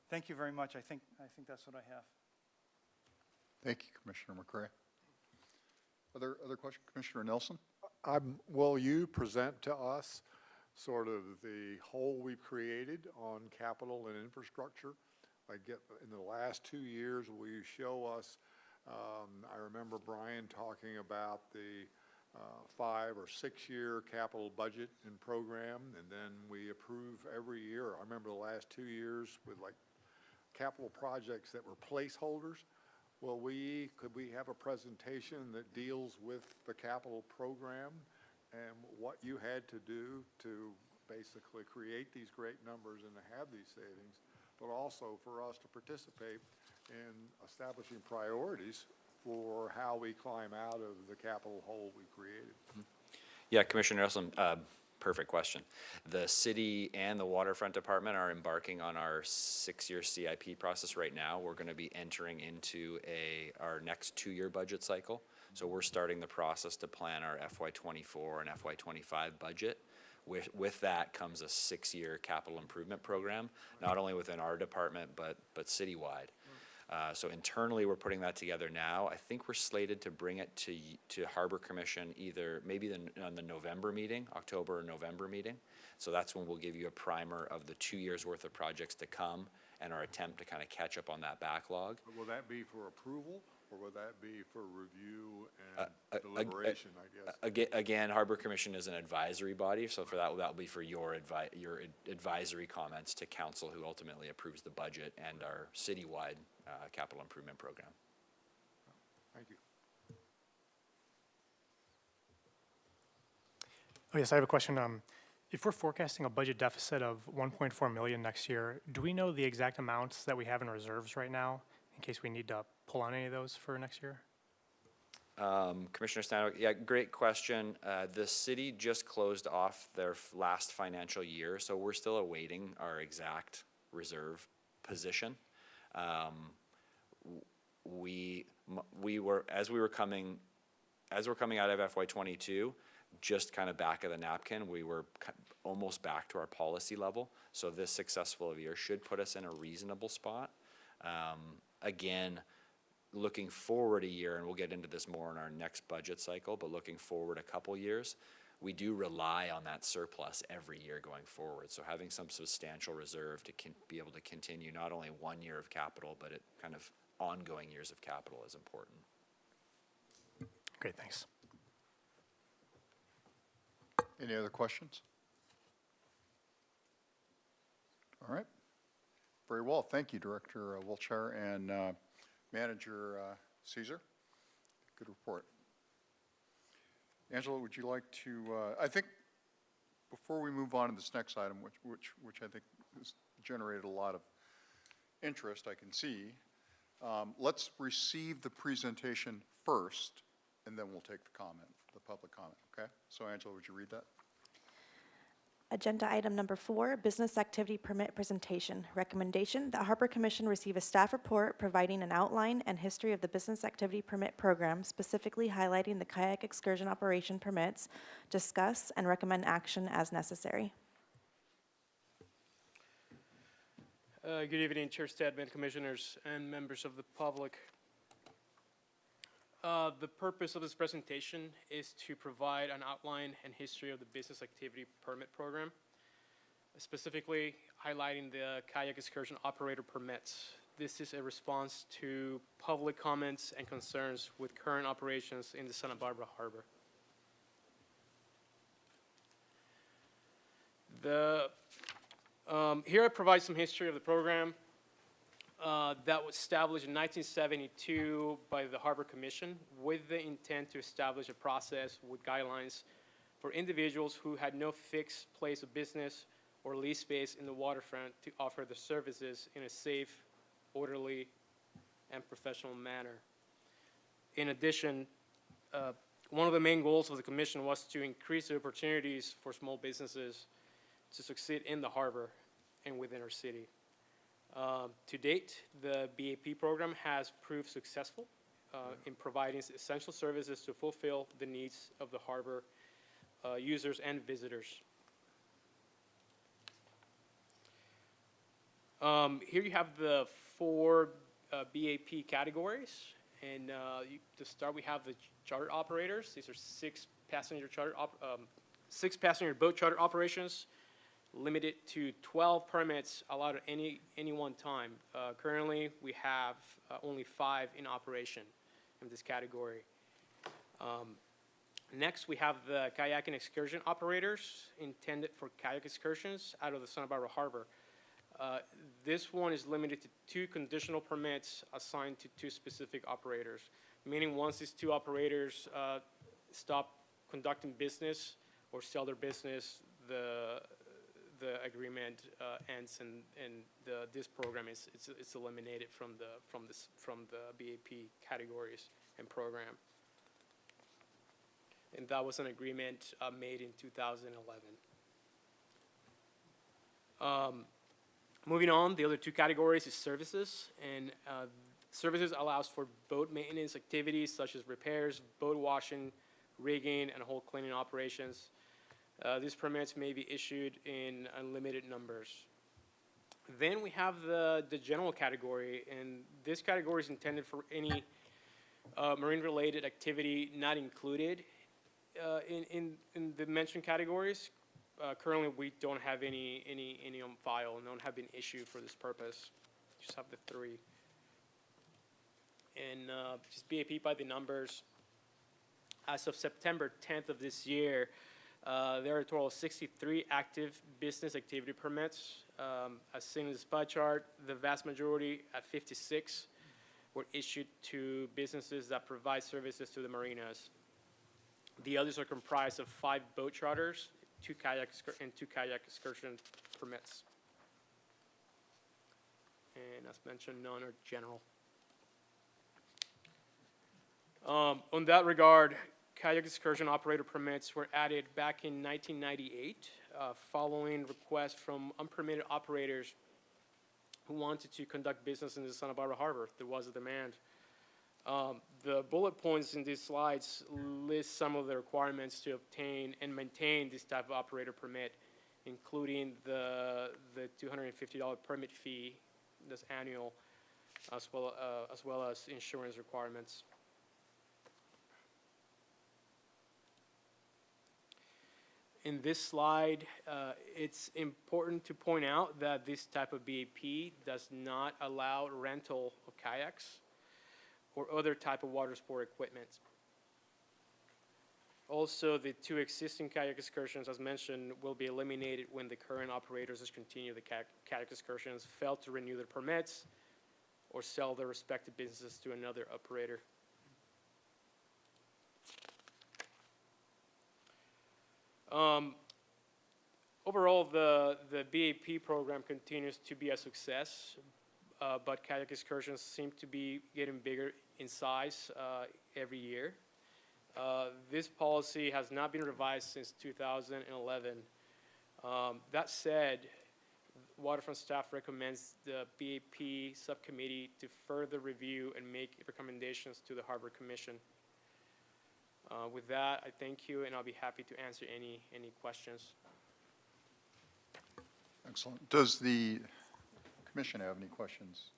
Thank you very much. I think that's what I have. Thank you, Commissioner McCray. Other question, Commissioner Nelson? Will you present to us sort of the whole we've created on capital and infrastructure? Like in the last 2 years, will you show us, I remember Brian talking about the 5 or 6 year capital budget and program, and then we approve every year. I remember the last 2 years with like capital projects that were placeholders. Could we have a presentation that deals with the capital program and what you had to do to basically create these great numbers and to have these savings, but also for us to participate in establishing priorities for how we climb out of the capital hole we created? Yeah, Commissioner Nelson, perfect question. The city and the waterfront department are embarking on our 6-year CIP process right now. We're going to be entering into our next 2-year budget cycle. So we're starting the process to plan our FY24 and FY25 budget. With that comes a 6-year capital improvement program, not only within our department, but citywide. So internally, we're putting that together now. I think we're slated to bring it to Harbor Commission either maybe on the November meeting, October or November meeting. So that's when we'll give you a primer of the 2 years worth of projects to come and our attempt to kind of catch up on that backlog. Will that be for approval, or will that be for review and deliberation, I guess? Again, Harbor Commission is an advisory body, so for that will be for your advisory comments to council, who ultimately approves the budget and our citywide capital improvement program. Thank you. Oh, yes, I have a question. If we're forecasting a budget deficit of 1.4 million next year, do we know the exact amounts that we have in reserves right now in case we need to pull on any of those for next year? Commissioner Stanwyck, yeah, great question. The city just closed off their last financial year, so we're still awaiting our exact reserve position. As we're coming out of FY22, just kind of back of the napkin, we were almost back to our policy level. So this successful year should put us in a reasonable spot. Again, looking forward a year, and we'll get into this more in our next budget cycle, but looking forward a couple years, we do rely on that surplus every year going forward. So having some substantial reserve to be able to continue not only 1 year of capital, but kind of ongoing years of capital is important. Great, thanks. Any other questions? All right. Very well. Thank you, Director Wiltshire and Manager Caesar. Good report. Angela, would you like to, I think before we move on to this next item, which I think has generated a lot of interest, I can see, let's receive the presentation first, and then we'll take the comment, the public comment, okay? So Angela, would you read that? Agenda item number 4, business activity permit presentation. Recommendation that Harbor Commission receive a staff report providing an outline and history of the business activity permit program, specifically highlighting the kayak excursion operation permits, discuss and recommend action as necessary. Good evening, Chair Stedman, Commissioners, and members of the public. The purpose of this presentation is to provide an outline and history of the business activity permit program, specifically highlighting the kayak excursion operator permits. This is a response to public comments and concerns with current operations in the Santa Barbara Harbor. Here I provide some history of the program. That was established in 1972 by the Harbor Commission with the intent to establish a process with guidelines for individuals who had no fixed place of business or lease space in the waterfront to offer their services in a safe, orderly, and professional manner. In addition, one of the main goals of the Commission was to increase the opportunities for small businesses to succeed in the harbor and within our city. To date, the BAP program has proved successful in providing essential services to fulfill the needs of the harbor users and visitors. Here you have the 4 BAP categories. And to start, we have the charter operators. These are 6 passenger boat charter operations, limited to 12 permits allowed at any one time. Currently, we have only 5 in operation in this category. Next, we have the kayak and excursion operators intended for kayak excursions out of the Santa Barbara Harbor. This one is limited to 2 conditional permits assigned to 2 specific operators, meaning once these 2 operators stop conducting business or sell their business, the agreement ends, and this program it's eliminated from the BAP categories and program. And that was an agreement made in 2011. Moving on, the other 2 categories is services, and services allows for boat maintenance activities such as repairs, boat washing, rigging, and whole cleaning operations. These permits may be issued in unlimited numbers. Then we have the general category, and this category is intended for any marine-related activity not included in the mentioned categories. Currently, we don't have any on file, and none have been issued for this purpose. Just have the 3. And just BAP by the numbers. As of September 10th of this year, there are a total of 63 active business activity permits. As seen in this pie chart, the vast majority, at 56, were issued to businesses that provide services to the marinas. The others are comprised of 5 boat charters, 2 kayak excursion permits. And as mentioned, none are general. On that regard, kayak excursion operator permits were added back in 1998 following requests from unpermitted operators who wanted to conduct business in the Santa Barbara Harbor. There was a demand. The bullet points in these slides list some of the requirements to obtain and maintain this type of operator permit, including the $250 permit fee, that's annual, as well as insurance requirements. In this slide, it's important to point out that this type of BAP does not allow rental of kayaks or other type of water sport equipment. Also, the 2 existing kayak excursions, as mentioned, will be eliminated when the current operators discontinue the kayak excursions, fail to renew their permits, or sell their respective businesses to another operator. Overall, the BAP program continues to be a success, but kayak excursions seem to be getting bigger in size every year. This policy has not been revised since 2011. That said, Waterfront staff recommends the BAP subcommittee to further review and make recommendations to the Harbor Commission. With that, I thank you, and I'll be happy to answer any questions. Excellent. Does the commission have any questions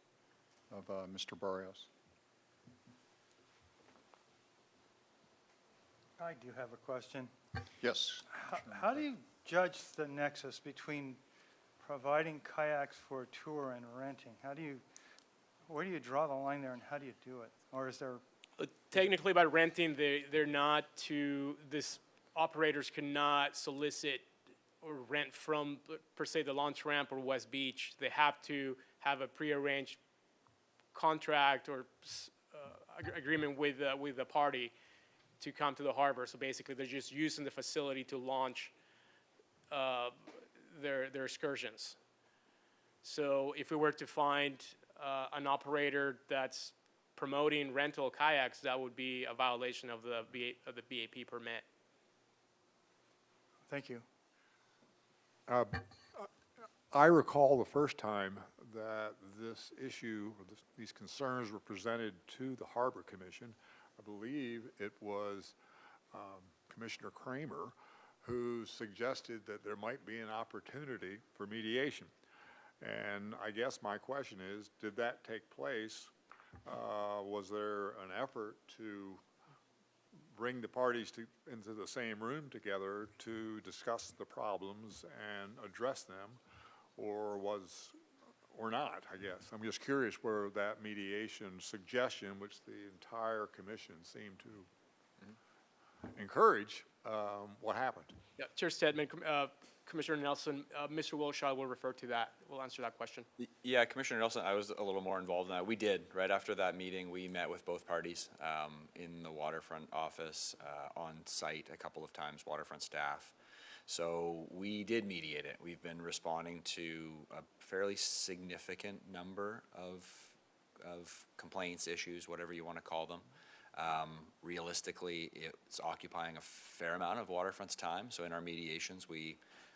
of Mr. Barrios? I do have a question. Yes. How do you judge the nexus between providing kayaks for a tour and renting? Where do you draw the line there, and how do you do it? Or is there, Technically, by renting, they're not this operators cannot solicit or rent from, per se, the launch ramp or West Beach. They have to have a prearranged contract or agreement with the party to come to the harbor. So basically, they're just using the facility to launch their excursions. So if we were to find an operator that's promoting rental kayaks, that would be a violation of the BAP permit. thank you. I recall the first time that this issue, or these concerns were presented to the Harbor Commission. I believe it was Commissioner Kramer who suggested that there might be an opportunity for mediation. And I guess my question is, did that take place? Was there an effort to bring the parties into the same room together to discuss the problems and address them, or not, I guess? I'm just curious where that mediation suggestion, which the entire commission seemed to encourage, what happened? Yeah, Chair Stedman, Commissioner Nelson, Mr. Wilshaw will refer to that. We'll answer that question. Yeah, Commissioner Nelson, I was a little more involved in that. We did, right after that meeting, we met with both parties in the waterfront office, on site a couple of times, waterfront staff. So we did mediate it. We've been responding to a fairly significant number of complaints, issues, whatever you want to call them. Realistically, it's occupying a fair amount of waterfront's time. So in our mediations,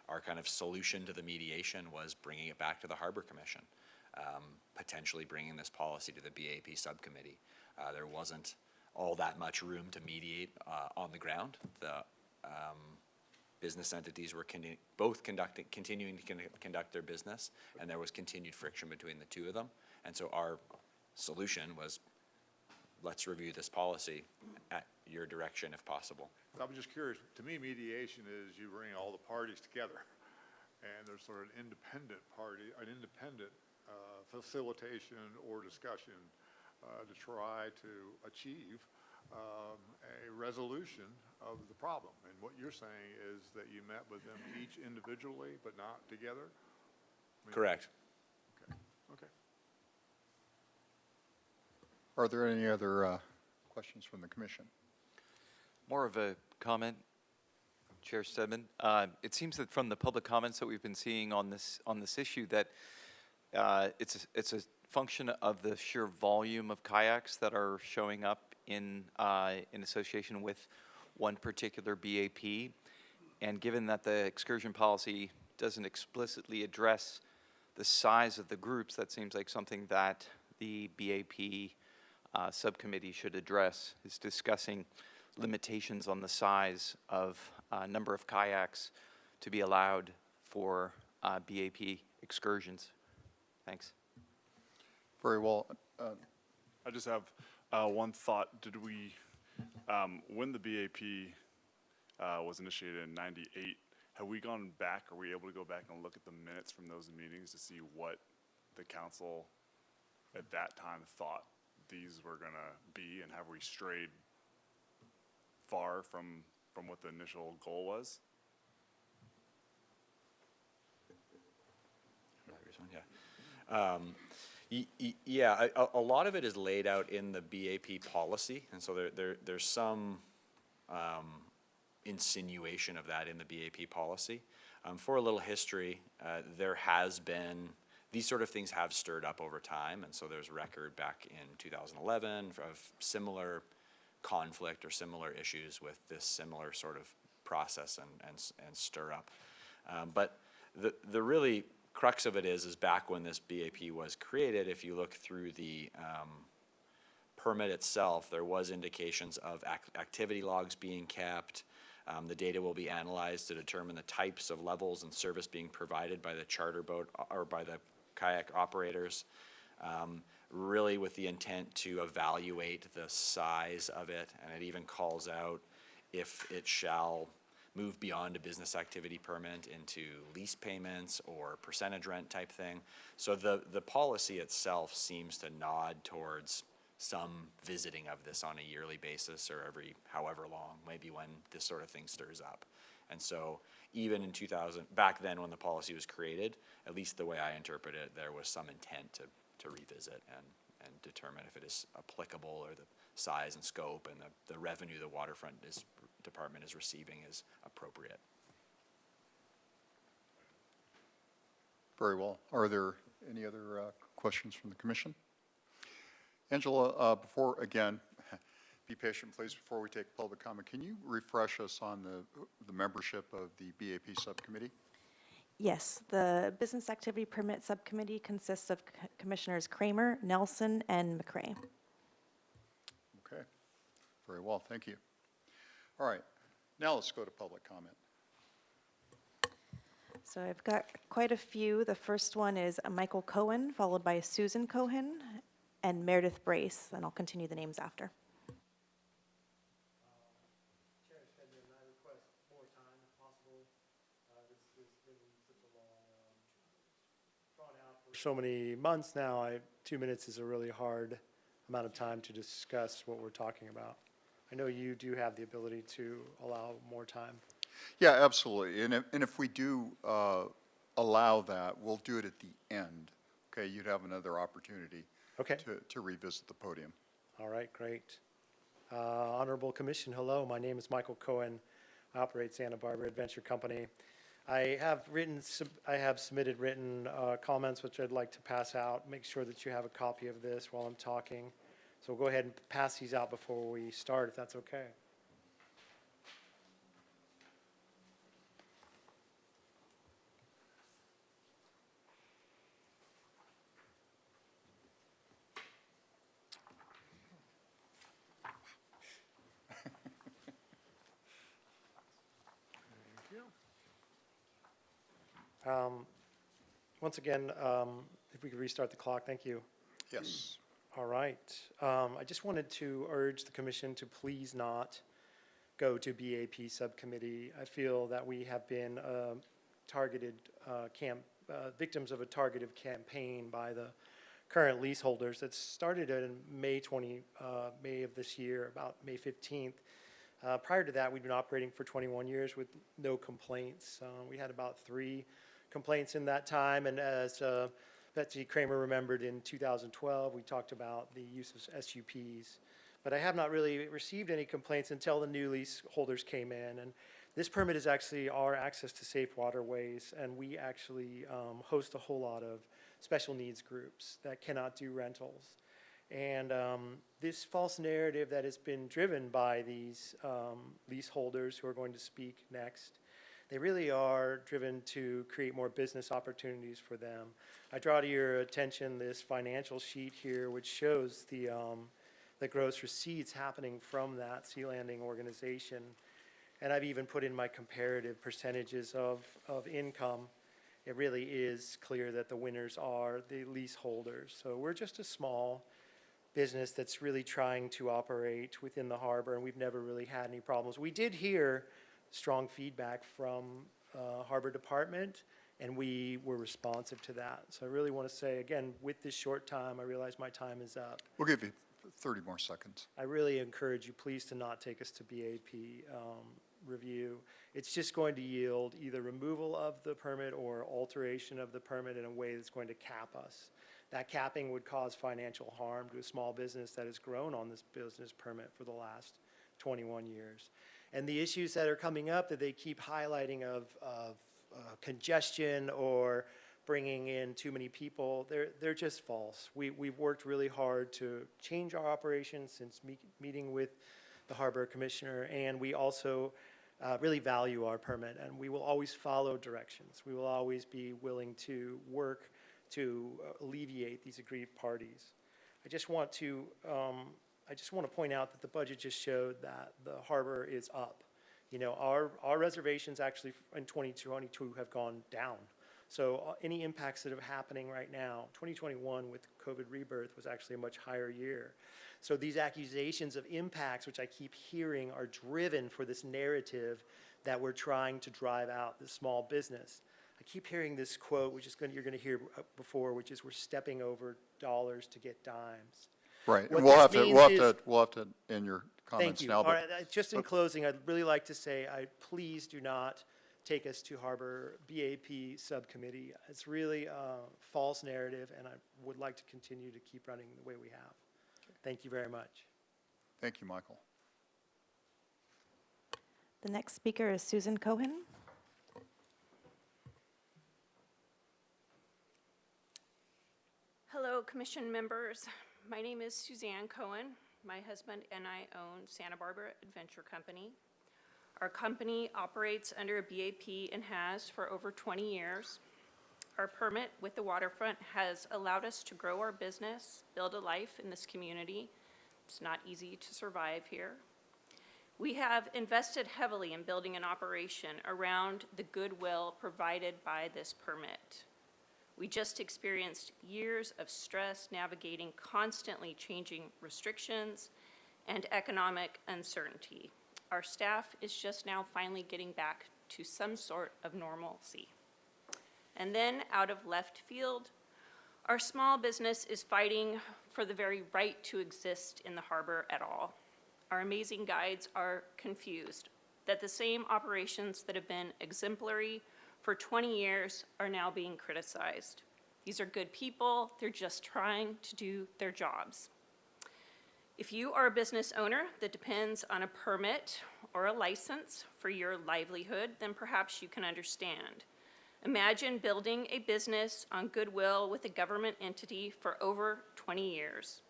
our kind of solution to the mediation was bringing it back to the Harbor Commission, potentially bringing this policy to the BAP subcommittee. There wasn't all that much room to mediate on the ground. The business entities were both continuing to conduct their business, and there was continued friction between the two of them. And so our solution was, let's review this policy at your direction if possible. I was just curious. To me, mediation is you bring all the parties together, and there's sort of an independent facilitation or discussion to try to achieve a resolution of the problem. And what you're saying is that you met with them each individually, but not together? Correct. Okay. Are there any other questions from the commission? More of a comment, Chair Stedman. It seems that from the public comments that we've been seeing on this issue that it's a function of the sheer volume of kayaks that are showing up in association with one particular BAP. And given that the excursion policy doesn't explicitly address the size of the groups, that seems like something that the BAP subcommittee should address, is discussing limitations on the size of number of kayaks to be allowed for BAP excursions. Thanks. Very well. I just have one thought. Did we, when the BAP was initiated in '98, have we gone back, are we able to go back and look at the minutes from those meetings to see what the council at that time thought these were going to be, and have we strayed far from what the initial goal was? Yeah, a lot of it is laid out in the BAP policy, and so there's some insinuation of that in the BAP policy. For a little history, there has been, these sort of things have stirred up over time, and so there's record back in 2011 of similar conflict or similar issues with this similar sort of process and stir up. But the really crux of it is back when this BAP was created, if you look through the permit itself, there was indications of activity logs being kept. The data will be analyzed to determine the types of levels and service being provided by the charter boat or by the kayak operators, really with the intent to evaluate the size of it, and it even calls out if it shall move beyond a business activity permit into lease payments or percentage rent type thing. So the policy itself seems to nod towards some visiting of this on a yearly basis or every however long, maybe when this sort of thing stirs up. And so even in 2000, back then when the policy was created, at least the way I interpret it, there was some intent to revisit and determine if it is applicable or the size and scope and the revenue the waterfront department is receiving is appropriate. Very well. Are there any other questions from the commission? Angela, before, again, be patient, please, before we take public comment. Can you refresh us on the membership of the BAP subcommittee? Yes, the Business Activity Permit Subcommittee consists of Commissioners Kramer, Nelson, and McCray. Okay, very well, thank you. All right, now let's go to public comment. So I've got quite a few. The first one is Michael Cohen, followed by Susan Cohen, and Meredith Brace, and I'll continue the names after. Chair Stedman, I request more time if possible. This has been such a long, drawn out for so many months now. 2 minutes is a really hard amount of time to discuss what we're talking about. I know you do have the ability to allow more time. Yeah, absolutely, and if we do allow that, we'll do it at the end. Okay, you'd have another opportunity Okay. to revisit the podium. All right, great. Honorable Commission, hello. My name is Michael Cohen. I operate Santa Barbara Adventure Company. I have submitted written comments which I'd like to pass out. Make sure that you have a copy of this while I'm talking. So we'll go ahead and pass these out before we start, if that's okay. Once again, if we could restart the clock, thank you. Yes. All right. I just wanted to urge the commission to please not go to BAP subcommittee. I feel that we have been targeted victims of a targeted campaign by the current leaseholders that started in May of this year, about May 15th. Prior to that, we'd been operating for 21 years with no complaints. We had about 3 complaints in that time, and as Betsy Kramer remembered in 2012, we talked about the use of SUPs. But I have not really received any complaints until the new leaseholders came in, and this permit is actually our access to safe waterways, and we actually host a whole lot of special needs groups that cannot do rentals. And this false narrative that has been driven by these leaseholders who are going to speak next, they really are driven to create more business opportunities for them. I draw to your attention this financial sheet here, which shows the gross receipts happening from that Sea Landing organization. And I've even put in my comparative percentages of income. It really is clear that the winners are the leaseholders. So we're just a small business that's really trying to operate within the harbor, and we've never really had any problems. We did hear strong feedback from Harbor Department, and we were responsive to that. So I really want to say, again, with this short time, I realize my time is up. We'll give you 30 more seconds. I really encourage you, please, to not take us to BAP review. It's just going to yield either removal of the permit or alteration of the permit in a way that's going to cap us. That capping would cause financial harm to a small business that has grown on this business permit for the last 21 years. And the issues that are coming up that they keep highlighting of congestion or bringing in too many people, they're just false. We've worked really hard to change our operations since meeting with the Harbor Commissioner, and we also really value our permit, and we will always follow directions. We will always be willing to work to alleviate these aggrieved parties. I just want to point out that the budget just showed that the harbor is up. You know, our reservations actually in 2022 have gone down. So any impacts that are happening right now, 2021 with COVID rebirth was actually a much higher year. So these accusations of impacts, which I keep hearing, are driven for this narrative that we're trying to drive out the small business. I keep hearing this quote, which is you're going to hear before, which is, "We're stepping over dollars to get dimes." Right, What and we'll this have to, means we'll have is- to, we'll have to end your Thank comments you. now. All but- right, just in closing, I'd really like to say, please do not take us to Harbor BAP subcommittee. It's really a false narrative, and I would like to continue to keep running the way we have. Thank you very much. Thank you, Michael. The next speaker is Susan Cohen. Hello, Commission members. My name is Suzanne Cohen. My husband and I own Santa Barbara Adventure Company. Our company operates under a BAP and has for over 20 years. Our permit with the waterfront has allowed us to grow our business, build a life in this community. It's not easy to survive here. We have invested heavily in building an operation around the goodwill provided by this permit. We just experienced years of stress navigating constantly changing restrictions and economic uncertainty. Our staff is just now finally getting back to some sort of normalcy. And then, out of left field, our small business is fighting for the very right to exist in the harbor at all. Our amazing guides are confused that the same operations that have been exemplary for 20 years are now being criticized. These are good people, they're just trying to do their jobs. If you are a business owner that depends on a permit or a license for your livelihood, then perhaps you can understand. Imagine building a business on goodwill with a government entity for over 20 years.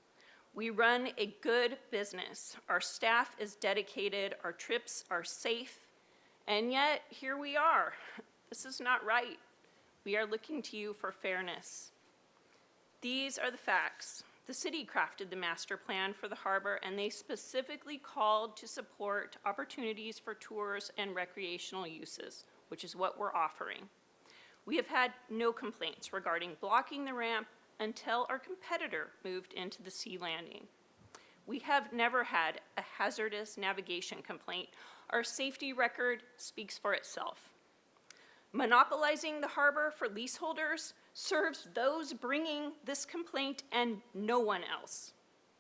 We run a good business. Our staff is dedicated, our trips are safe, and yet here we are. This is not right. We are looking to you for fairness. These are the facts. The city crafted the master plan for the harbor, and they specifically called to support opportunities for tours and recreational uses, which is what we're offering. We have had no complaints regarding blocking the ramp until our competitor moved into the sea landing. We have never had a hazardous navigation complaint. Our safety record speaks for itself. Monopolizing the harbor for leaseholders serves those bringing this complaint and no one else.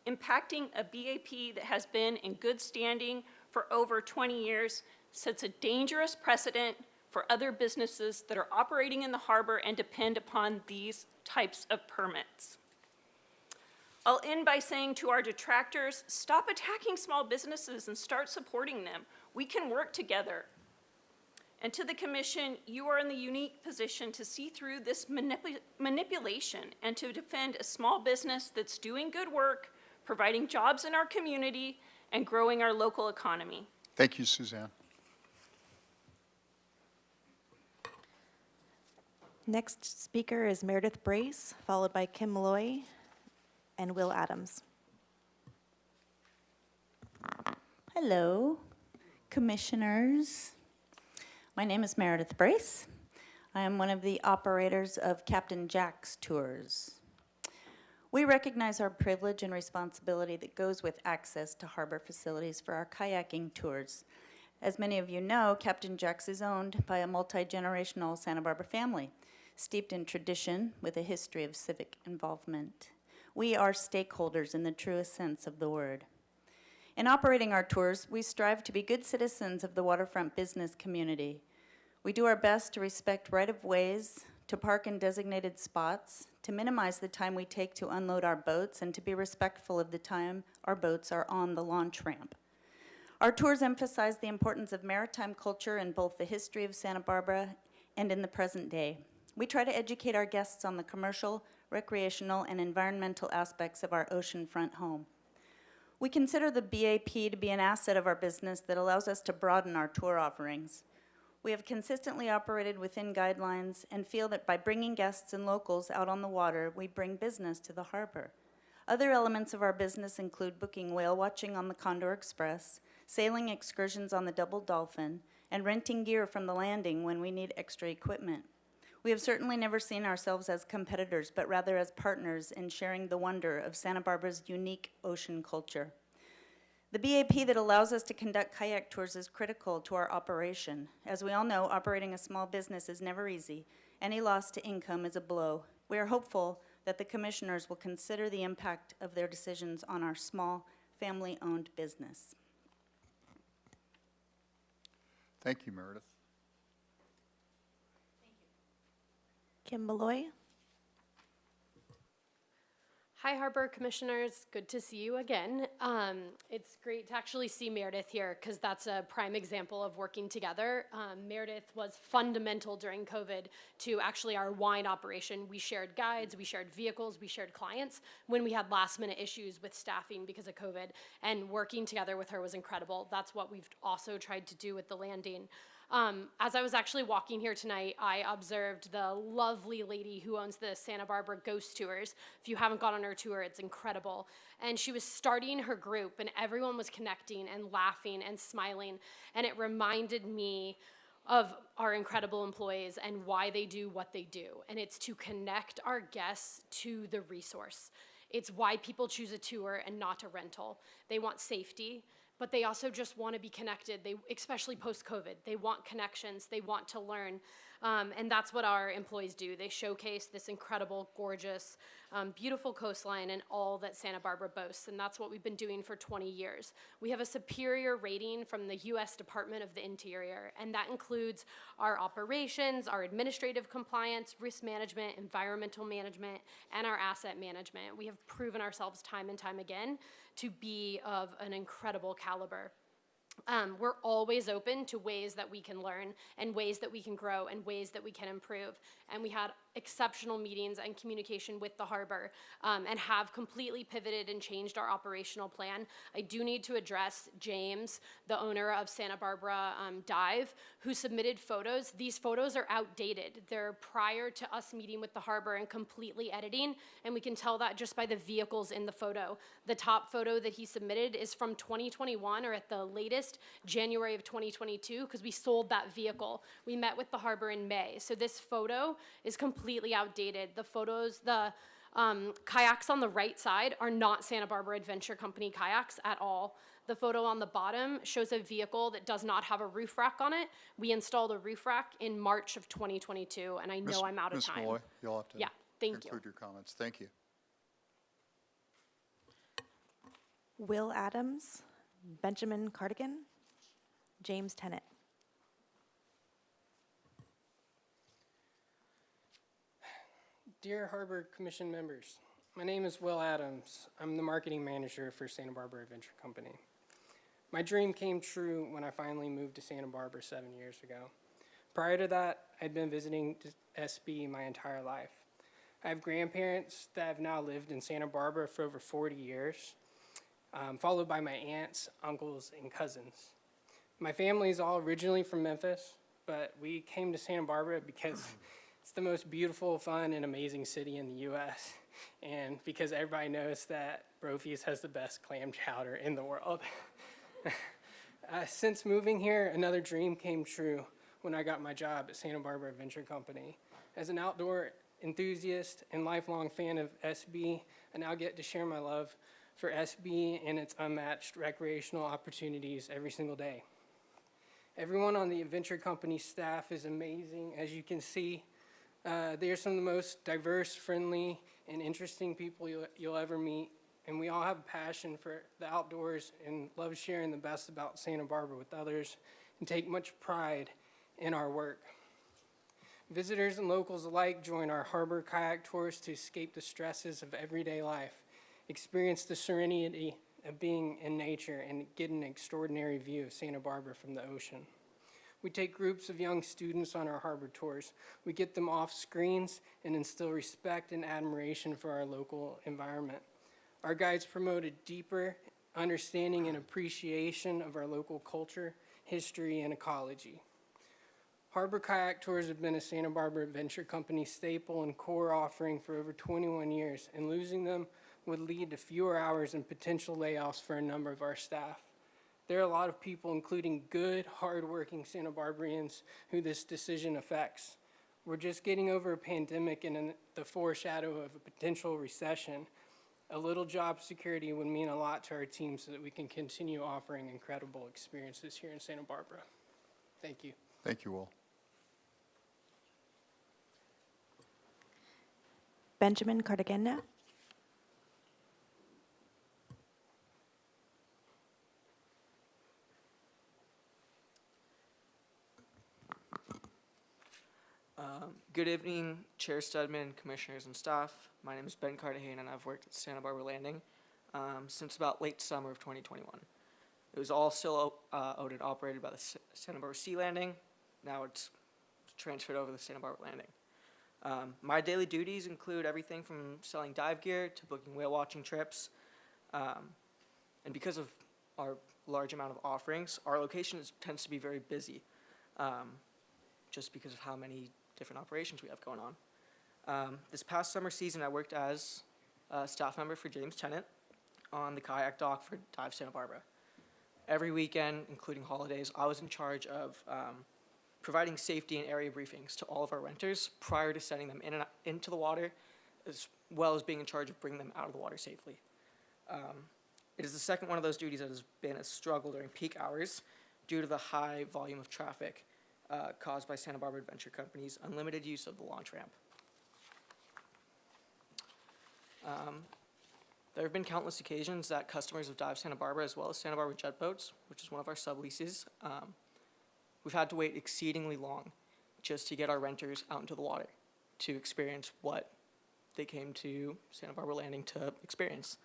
Impacting a BAP that has been in good standing for over 20 years sets a dangerous precedent for other businesses that are operating in the harbor and depend upon these types of permits. I'll end by saying to our detractors, stop attacking small businesses and start supporting them. We can work together. And to the Commission, you are in the unique position to see through this manipulation and to defend a small business that's doing good work, providing jobs in our community, and growing our local economy. Thank you, Suzanne. Next speaker is Meredith Brace, followed by Kim Malloy and Will Adams. Hello, commissioners. My name is Meredith Brace. I am one of the operators of Captain Jack's Tours. We recognize our privilege and responsibility that goes with access to harbor facilities for our kayaking tours. As many of you know, Captain Jack's is owned by a multi-generational Santa Barbara family, steeped in tradition with a history of civic involvement. We are stakeholders in the truest sense of the word. In operating our tours, we strive to be good citizens of the waterfront business community. We do our best to respect right-of-ways, to park in designated spots, to minimize the time we take to unload our boats, and to be respectful of the time our boats are on the launch ramp. Our tours emphasize the importance of maritime culture in both the history of Santa Barbara and in the present day. We try to educate our guests on the commercial, recreational, and environmental aspects of our oceanfront home. We consider the BAP to be an asset of our business that allows us to broaden our tour offerings. We have consistently operated within guidelines and feel that by bringing guests and locals out on the water, we bring business to the harbor. Other elements of our business include booking whale watching on the Condor Express, sailing excursions on the Double Dolphin, and renting gear from the landing when we need extra equipment. We have certainly never seen ourselves as competitors, but rather as partners in sharing the wonder of Santa Barbara's unique ocean culture. The BAP that allows us to conduct kayak tours is critical to our operation. As we all know, operating a small business is never easy. Any loss to income is a blow. We are hopeful that the commissioners will consider the impact of their decisions on our small, family-owned business. Thank you, Meredith. Kim Malloy. Hi, Harbor Commissioners. Good to see you again. It's great to actually see Meredith here because that's a prime example of working together. Meredith was fundamental during COVID to actually our wine operation. We shared guides, we shared vehicles, we shared clients when we had last minute issues with staffing because of COVID, and working together with her was incredible. That's what we've also tried to do with the landing. As I was actually walking here tonight, I observed the lovely lady who owns the Santa Barbara Ghost Tours. If you haven't gone on her tour, it's incredible. And she was starting her group, and everyone was connecting and laughing and smiling. And it reminded me of our incredible employees and why they do what they do. And it's to connect our guests to the resource. It's why people choose a tour and not a rental. They want safety, but they also just want to be connected. They, especially post-COVID, they want connections, they want to learn. And that's what our employees do. They showcase this incredible, gorgeous, beautiful coastline and all that Santa Barbara boasts. And that's what we've been doing for 20 years. We have a superior rating from the U.S. Department of the Interior, and that includes our operations, our administrative compliance, risk management, environmental management, and our asset management. We have proven ourselves time and time again to be of an incredible caliber. We're always open to ways that we can learn and ways that we can grow and ways that we can improve. And we had exceptional meetings and communication with the harbor and have completely pivoted and changed our operational plan. I do need to address James, the owner of Santa Barbara Dive, who submitted photos. These photos are outdated. They're prior to us meeting with the harbor and completely editing, and we can tell that just by the vehicles in the photo. The top photo that he submitted is from 2021, or at the latest, January of 2022, because we sold that vehicle. We met with the harbor in May. So this photo is completely outdated. The photos, the kayaks on the right side are not Santa Barbara Adventure Company kayaks at all. The photo on the bottom shows a vehicle that does not have a roof rack on it. We installed a roof rack in March of 2022, and I know I'm out of time. Ms. Malloy, you'll have to thank you. conclude your comments. Thank you. Will Adams, Benjamin Cardigan, James Tennant. Dear Harbor Commission members, my name is Will Adams. I'm the marketing manager for Santa Barbara Adventure Company. My dream came true when I finally moved to Santa Barbara 7 years ago. Prior to that, I'd been visiting SB my entire life. I have grandparents that have now lived in Santa Barbara for over 40 years, followed by my aunts, uncles, and cousins. My family is all originally from Memphis, but we came to Santa Barbara because it's the most beautiful, fun, and amazing city in the U.S., and because everybody knows that Brophy's has the best clam chowder in the world. Since moving here, another dream came true when I got my job at Santa Barbara Adventure Company. As an outdoor enthusiast and lifelong fan of SB, I now get to share my love for SB and its unmatched recreational opportunities every single day. Everyone on the Adventure Company staff is amazing, as you can see. They are some of the most diverse, friendly, and interesting people you'll ever meet, and we all have a passion for the outdoors and love sharing the best about Santa Barbara with others and take much pride in our work. Visitors and locals alike join our harbor kayak tours to escape the stresses of everyday life, experience the serenity of being in nature, and get an extraordinary view of Santa Barbara from the ocean. We take groups of young students on our harbor tours. We get them off screens and instill respect and admiration for our local environment. Our guides promote a deeper understanding and appreciation of our local culture, history, and ecology. Harbor Kayak Tours have been a Santa Barbara Adventure Company staple and core offering for over 21 years, and losing them would lead to fewer hours and potential layoffs for a number of our staff. There are a lot of people, including good, hardworking Santa Barbarians, who this decision affects. We're just getting over a pandemic and in the foreshadow of a potential recession. A little job security would mean a lot to our team so that we can continue offering incredible experiences here in Santa Barbara. Thank you. Thank you, Will. Benjamin Cartagena. Good evening, Chair Stedman, Commissioners, and staff. My name is Ben Cartagena, and I've worked at Santa Barbara Landing since about late summer of 2021. It was all still owned and operated by the Santa Barbara Sea Landing. Now it's transferred over to Santa Barbara Landing. My daily duties include everything from selling dive gear to booking whale watching trips. And because of our large amount of offerings, our location tends to be very busy, just because of how many different operations we have going on. This past summer season, I worked as a staff member for James Tennant on the kayak dock for Dive Santa Barbara. Every weekend, including holidays, I was in charge of providing safety and area briefings to all of our renters prior to sending them in and into the water, as well as being in charge of bringing them out of the water safely. It is the second one of those duties that has been a struggle during peak hours due to the high volume of traffic caused by Santa Barbara Adventure Company's unlimited use of the launch ramp. There have been countless occasions that customers of Dive Santa Barbara, as well as Santa Barbara Jet Boats, which is one of our subleases, we've had to wait exceedingly long just to get our renters out into the water to experience what they came to Santa Barbara Landing to experience.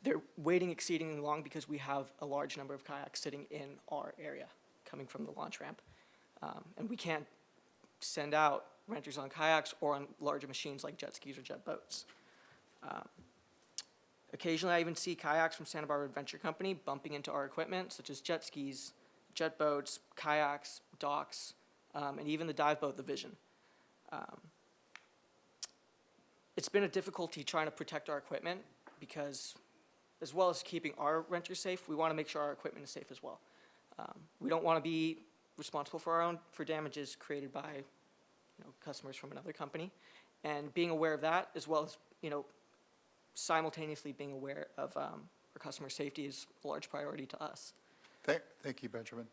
They're waiting exceedingly long because we have a large number of kayaks sitting in our area coming from the launch ramp. And we can't send out renters on kayaks or on larger machines like jet skis or jet boats. Occasionally I even see kayaks from Santa Barbara Adventure Company bumping into our equipment, such as jet skis, jet boats, kayaks, docks, and even the dive boat, the Vision. It's been a difficulty trying to protect our equipment because, as well as keeping our renters safe, we want to make sure our equipment is safe as well. We don't want to be responsible for damages created by customers from another company, and being aware of that, as well as simultaneously being aware of our customer safety is a large priority to us. Thank you, Benjamin.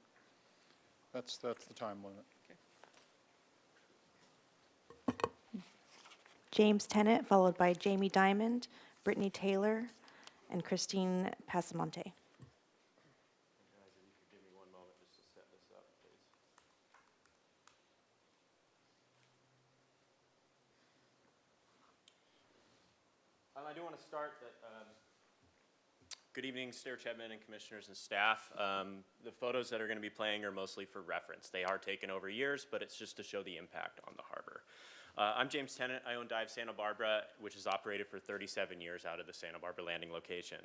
That's the time limit. James Tennant, followed by Jamie Diamond, Brittany Taylor, and Christine Pasamonte. I do want to start that, good evening, Chair Chapman and commissioners and staff. The photos that are going to be playing are mostly for reference. They are taken over years, but it's just to show the impact on the harbor. I'm James Tennant. I own Dive Santa Barbara, which has operated for 37 years out of the Santa Barbara Landing location.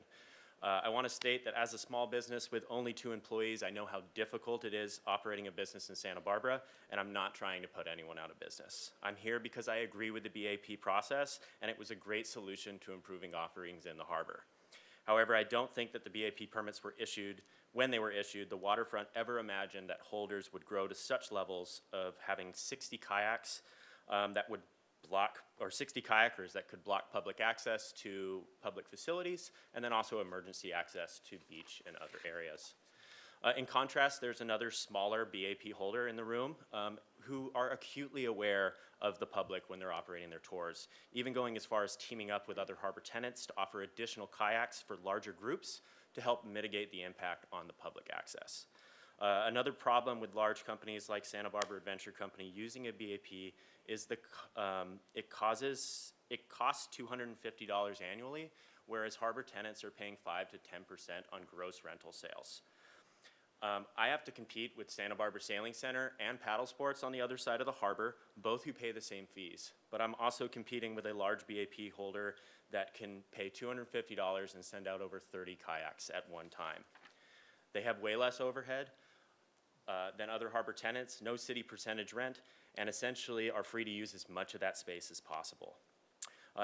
I want to state that as a small business with only 2 employees, I know how difficult it is operating a business in Santa Barbara, and I'm not trying to put anyone out of business. I'm here because I agree with the BAP process, and it was a great solution to improving offerings in the harbor. However, I don't think that the BAP permits were issued, when they were issued, the waterfront ever imagined that holders would grow to such levels of having 60 kayaks that would block, or 60 kayakers that could block public access to public facilities, and then also emergency access to beach and other areas. In contrast, there's another smaller BAP holder in the room who are acutely aware of the public when they're operating their tours, even going as far as teaming up with other harbor tenants to offer additional kayaks for larger groups to help mitigate the impact on the public access. Another problem with large companies like Santa Barbara Adventure Company using a BAP is it costs $250 annually, whereas harbor tenants are paying 5 to 10% on gross rental sales. I have to compete with Santa Barbara Sailing Center and Paddle Sports on the other side of the harbor, both who pay the same fees. But I'm also competing with a large BAP holder that can pay $250 and send out over 30 kayaks at one time. They have way less overhead than other harbor tenants, no city percentage rent, and essentially are free to use as much of that space as possible.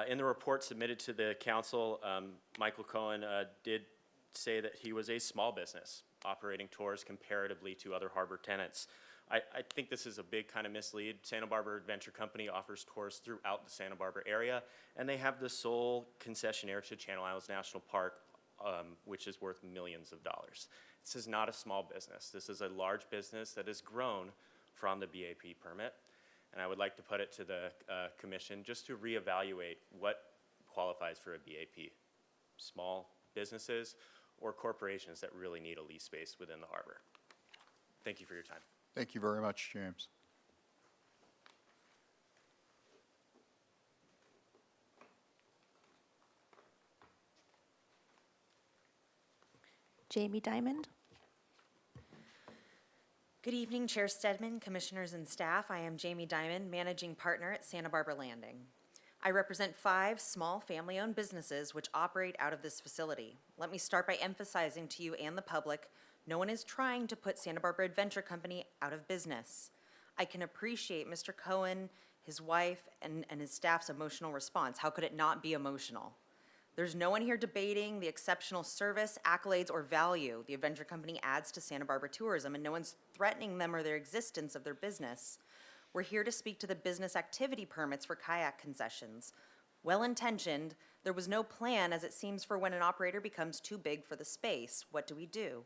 In the report submitted to the council, Michael Cohen did say that he was a small business operating tours comparatively to other harbor tenants. I think this is a big kind of mislead. Santa Barbara Adventure Company offers tours throughout the Santa Barbara area, and they have the sole concessionaire to Channel Islands National Park, which is worth millions of dollars. This is not a small business. This is a large business that has grown from the BAP permit, and I would like to put it to the commission just to reevaluate what qualifies for a BAP. Small businesses or corporations that really need a lease space within the harbor. Thank you for your time. Thank you very much, James. Jamie Diamond. Good evening, Chair Stedman, Commissioners, and staff. I am Jamie Diamond, Managing Partner at Santa Barbara Landing. I represent 5 small family-owned businesses which operate out of this facility. Let me start by emphasizing to you and the public, no one is trying to put Santa Barbara Adventure Company out of business. I can appreciate Mr. Cohen, his wife, and his staff's emotional response. How could it not be emotional? There's no one here debating the exceptional service, accolades, or value the Adventure Company adds to Santa Barbara tourism, and no one's threatening them or their existence of their business. We're here to speak to the business activity permits for kayak concessions. Well-intentioned, there was no plan, as it seems, for when an operator becomes too big for the space. What do we do?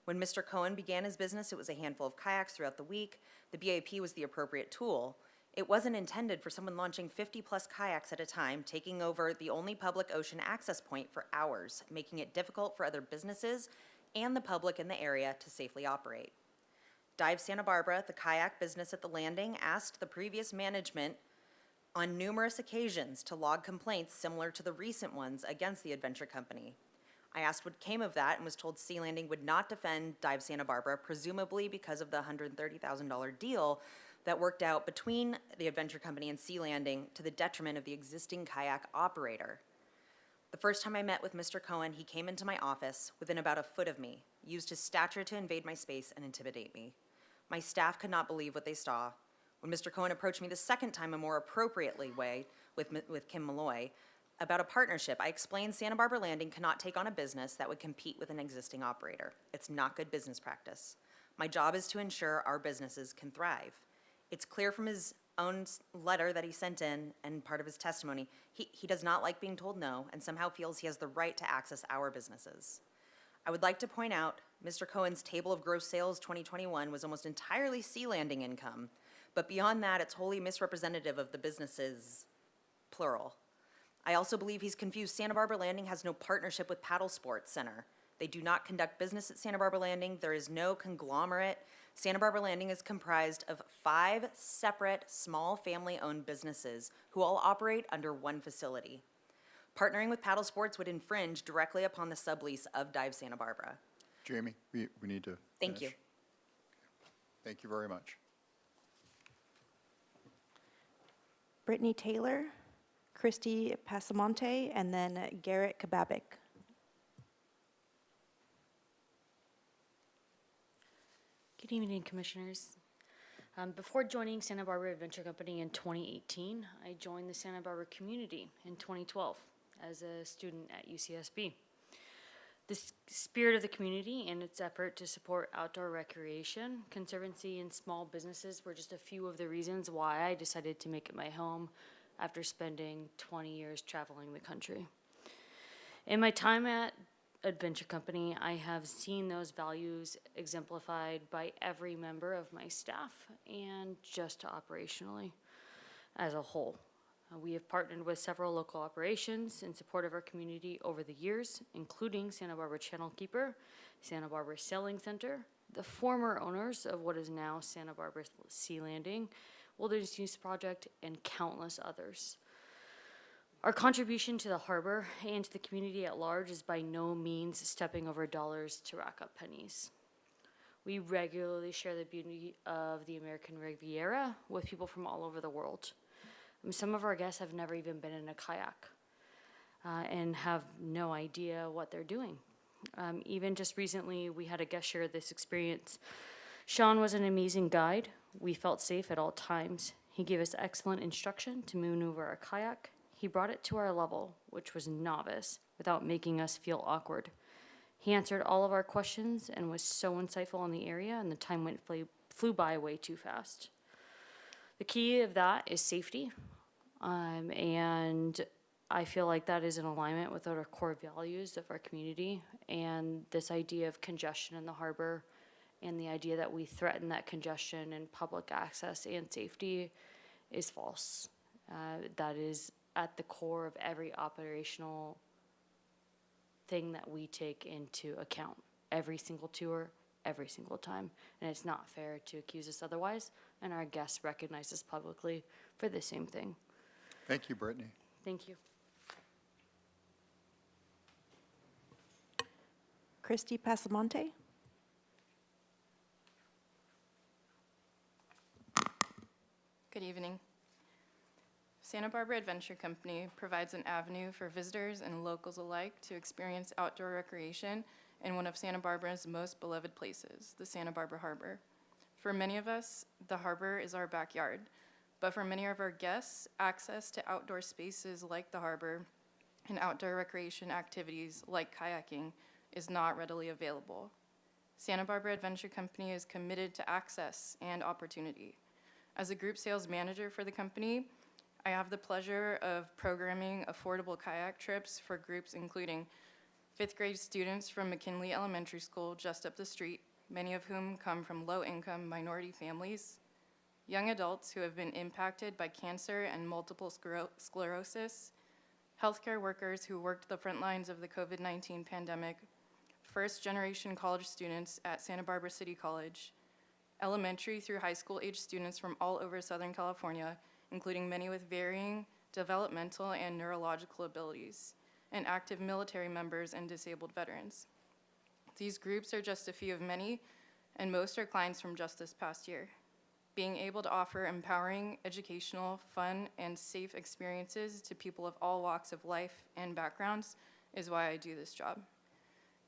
When Mr. Cohen began his business, it was a handful of kayaks throughout the week. The BAP was the appropriate tool. It wasn't intended for someone launching 50-plus kayaks at a time, taking over the only public ocean access point for hours, making it difficult for other businesses and the public in the area to safely operate. Dive Santa Barbara, the kayak business at the landing, asked the previous management on numerous occasions to log complaints similar to the recent ones against the Adventure Company. I asked what came of that and was told Sea Landing would not defend Dive Santa Barbara, presumably because of the $130,000 deal that worked out between the Adventure Company and Sea Landing to the detriment of the existing kayak operator. The first time I met with Mr. Cohen, he came into my office within about a foot of me, used his stature to invade my space and intimidate me. My staff could not believe what they saw. When Mr. Cohen approached me the second time a more appropriately way with Kim Malloy about a partnership, I explained Santa Barbara Landing cannot take on a business that would compete with an existing operator. It's not good business practice. My job is to ensure our businesses can thrive. It's clear from his own letter that he sent in and part of his testimony, he does not like being told no and somehow feels he has the right to access our businesses. I would like to point out Mr. Cohen's table of gross sales 2021 was almost entirely Sea Landing income, but beyond that, it's wholly misrepresentative of the businesses, plural. I also believe he's confused. Santa Barbara Landing has no partnership with Paddle Sports Center. They do not conduct business at Santa Barbara Landing. There is no conglomerate. Santa Barbara Landing is comprised of 5 separate small family-owned businesses who all operate under one facility. Partnering with Paddle Sports would infringe directly upon the sublease of Dive Santa Barbara. Jamie, we need to Thank you. finish. Thank you very much. Brittany Taylor, Christy Pasamonte, and then Garrett Kababik. Good evening, Commissioners. Before joining Santa Barbara Adventure Company in 2018, I joined the Santa Barbara community in 2012 as a student at UCSB. The spirit of the community and its effort to support outdoor recreation, conservancy, and small businesses were just a few of the reasons why I decided to make it my home after spending 20 years traveling the country. In my time at Adventure Company, I have seen those values exemplified by every member of my staff and just operationally as a whole. We have partnered with several local operations in support of our community over the years, including Santa Barbara Channel Keeper, Santa Barbara Sailing Center, the former owners of what is now Santa Barbara Sea Landing, Wilderness Use Project, and countless others. Our contribution to the harbor and to the community at large is by no means stepping over dollars to rack up pennies. We regularly share the beauty of the American Riviera with people from all over the world. Some of our guests have never even been in a kayak and have no idea what they're doing. Even just recently, we had a guest share this experience. Sean was an amazing guide. We felt safe at all times. He gave us excellent instruction to maneuver our kayak. He brought it to our level, which was novice, without making us feel awkward. He answered all of our questions and was so insightful on the area, and the time flew by way too fast. The key of that is safety, and I feel like that is in alignment with our core values of our community, and this idea of congestion in the harbor and the idea that we threaten that congestion and public access and safety is false. That is at the core of every operational thing that we take into account. Every single tour, every single time. And it's not fair to accuse us otherwise, and our guests recognize us publicly for the same thing. Thank you, Brittany. Thank you. Christy Pasamonte. Good evening. Santa Barbara Adventure Company provides an avenue for visitors and locals alike to experience outdoor recreation in one of Santa Barbara's most beloved places, the Santa Barbara Harbor. For many of us, the harbor is our backyard, but for many of our guests, access to outdoor spaces like the harbor and outdoor recreation activities like kayaking is not readily available. Santa Barbara Adventure Company is committed to access and opportunity. As a group sales manager for the company, I have the pleasure of programming affordable kayak trips for groups including 5th grade students from McKinley Elementary School just up the street, many of whom come from low-income minority families, young adults who have been impacted by cancer and multiple sclerosis, healthcare workers who worked the front lines of the COVID-19 pandemic, first-generation college students at Santa Barbara City College, elementary through high school age students from all over Southern California, including many with varying developmental and neurological abilities, and active military members and disabled veterans. These groups are just a few of many, and most are clients from just this past year. Being able to offer empowering, educational, fun, and safe experiences to people of all walks of life and backgrounds is why I do this job.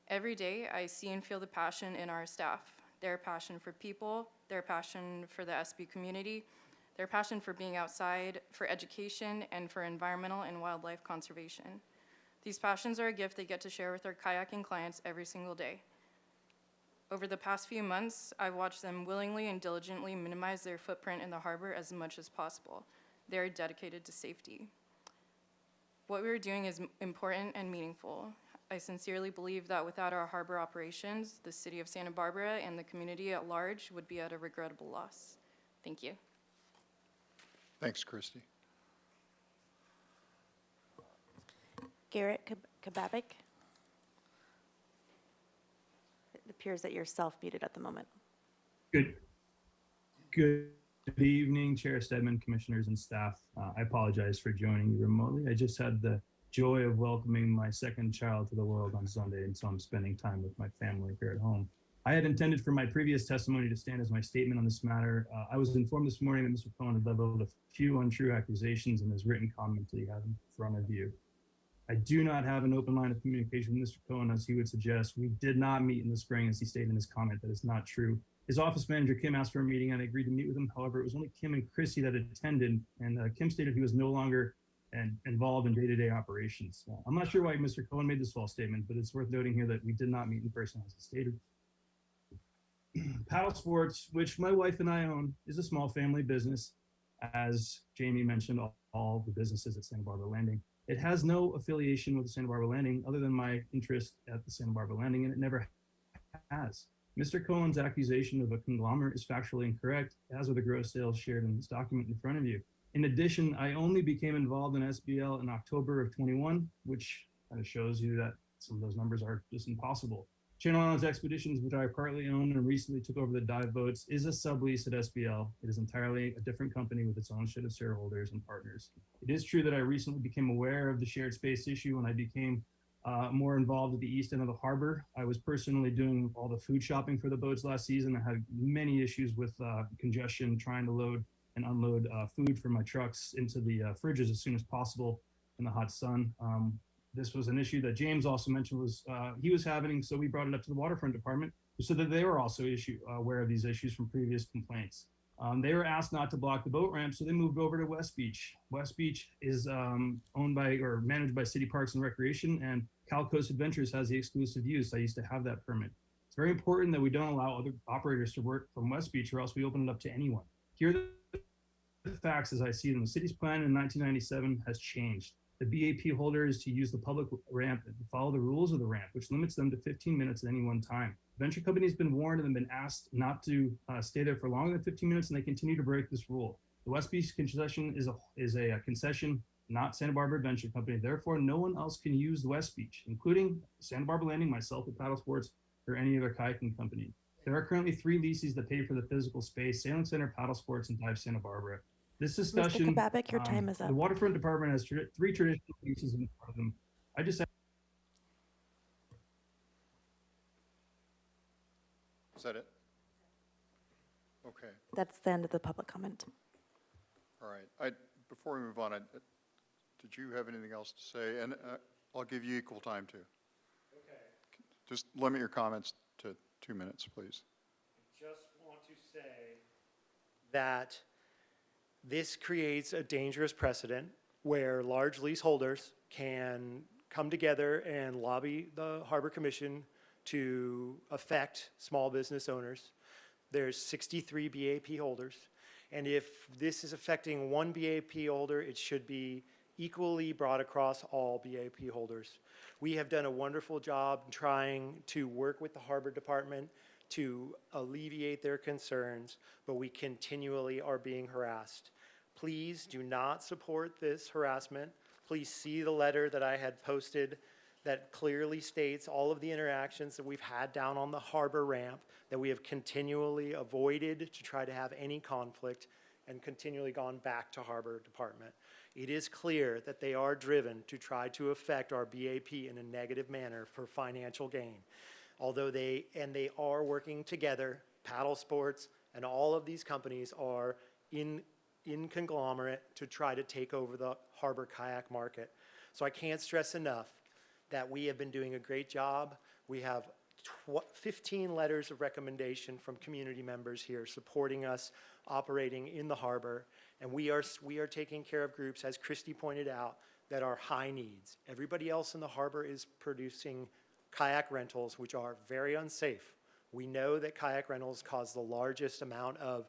Every day, I see and feel the passion in our staff, their passion for people, their passion for the SB community, their passion for being outside, for education, and for environmental and wildlife conservation. These passions are a gift they get to share with their kayaking clients every single day. Over the past few months, I've watched them willingly and diligently minimize their footprint in the harbor as much as possible. They are dedicated to safety. What we are doing is important and meaningful. I sincerely believe that without our harbor operations, the city of Santa Barbara and the community at large would be at a regrettable loss. Thank you. Thanks, Christy. Garrett Kababik. It appears that you're self-muted at the moment. Good evening, Chair Stedman, commissioners, and staff. I apologize for joining you remotely. I just had the joy of welcoming my second child to the world on Sunday, and so I'm spending time with my family here at home. I had intended for my previous testimony to stand as my statement on this matter. I was informed this morning that Mr. Cohen had leveled a few untrue accusations in his written comment that you have in front of you. I do not have an open line of communication with Mr. Cohen, as he would suggest. We did not meet in the spring, as he stated in his comment. That is not true. His office manager, Kim, asked for a meeting, and I agreed to meet with him. However, it was only Kim and Chrissy that attended, and Kim stated he was no longer involved in day-to-day operations. I'm not sure why Mr. Cohen made this false statement, but it's worth noting here that we did not meet in person, as he stated. Paddle Sports, which my wife and I own, is a small family business. As Jamie mentioned, all the businesses at Santa Barbara Landing. It has no affiliation with the Santa Barbara Landing other than my interest at the Santa Barbara Landing, and it never has. Mr. Cohen's accusation of a conglomerate is factually incorrect, as are the gross sales shared in this document in front of you. In addition, I only became involved in SBL in October of 21, which kind of shows you that some of those numbers are just impossible. Channel Islands Expeditions, which I partly own and recently took over the dive boats, is a sublease at SBL. It is entirely a different company with its own set of shareholders and partners. It is true that I recently became aware of the shared space issue when I became more involved at the east end of the harbor. I was personally doing all the food shopping for the boats last season. I had many issues with congestion trying to load and unload food from my trucks into the fridges as soon as possible in the hot sun. This was an issue that James also mentioned was he was having, so we brought it up to the waterfront department so that they were also aware of these issues from previous complaints. They were asked not to block the boat ramp, so they moved over to West Beach. West Beach is owned by or managed by City Parks and Recreation, and Cal Coast Adventures has the exclusive use. I used to have that permit. It's very important that we don't allow other operators to work from West Beach, or else we open it up to anyone. Here are the facts as I see them. The city's plan in 1997 has changed. The BAP holder is to use the public ramp and follow the rules of the ramp, which limits them to 15 minutes at any one time. Venture company has been warned and been asked not to stay there for longer than 15 minutes, and they continue to break this rule. The West Beach concession is a concession, not Santa Barbara Adventure Company. Therefore, no one else can use the West Beach, including Santa Barbara Landing, myself at Paddle Sports, or any other kayaking company. There are currently 3 leases that pay for the physical space: Sailing Center, Paddle Sports, and Dive Santa Barbara. This discussion, Mr. Kababik, your time is up. the waterfront department has 3 traditional leases in front of them. I just Is that it? Okay, That's the end of the public comment. all right. Before we move on, did you have anything else to say? And I'll give you equal time too. Okay. Just limit your comments to 2 minutes, please. Just want to say that this creates a dangerous precedent where large leaseholders can come together and lobby the Harbor Commission to affect small business owners. There's 63 BAP holders, and if this is affecting one BAP holder, it should be equally brought across all BAP holders. We have done a wonderful job trying to work with the Harbor Department to alleviate their concerns, but we continually are being harassed. Please do not support this harassment. Please see the letter that I had posted that clearly states all of the interactions that we've had down on the harbor ramp, that we have continually avoided to try to have any conflict and continually gone back to Harbor Department. It is clear that they are driven to try to affect our BAP in a negative manner for financial gain. Although they are working together, Paddle Sports and all of these companies are in conglomerate to try to take over the harbor kayak market. So I can't stress enough that we have been doing a great job. We have 15 letters of recommendation from community members here supporting us operating in the harbor, and we are taking care of groups, as Christy pointed out, that are high needs. Everybody else in the harbor is producing kayak rentals, which are very unsafe. We know that kayak rentals cause the largest amount of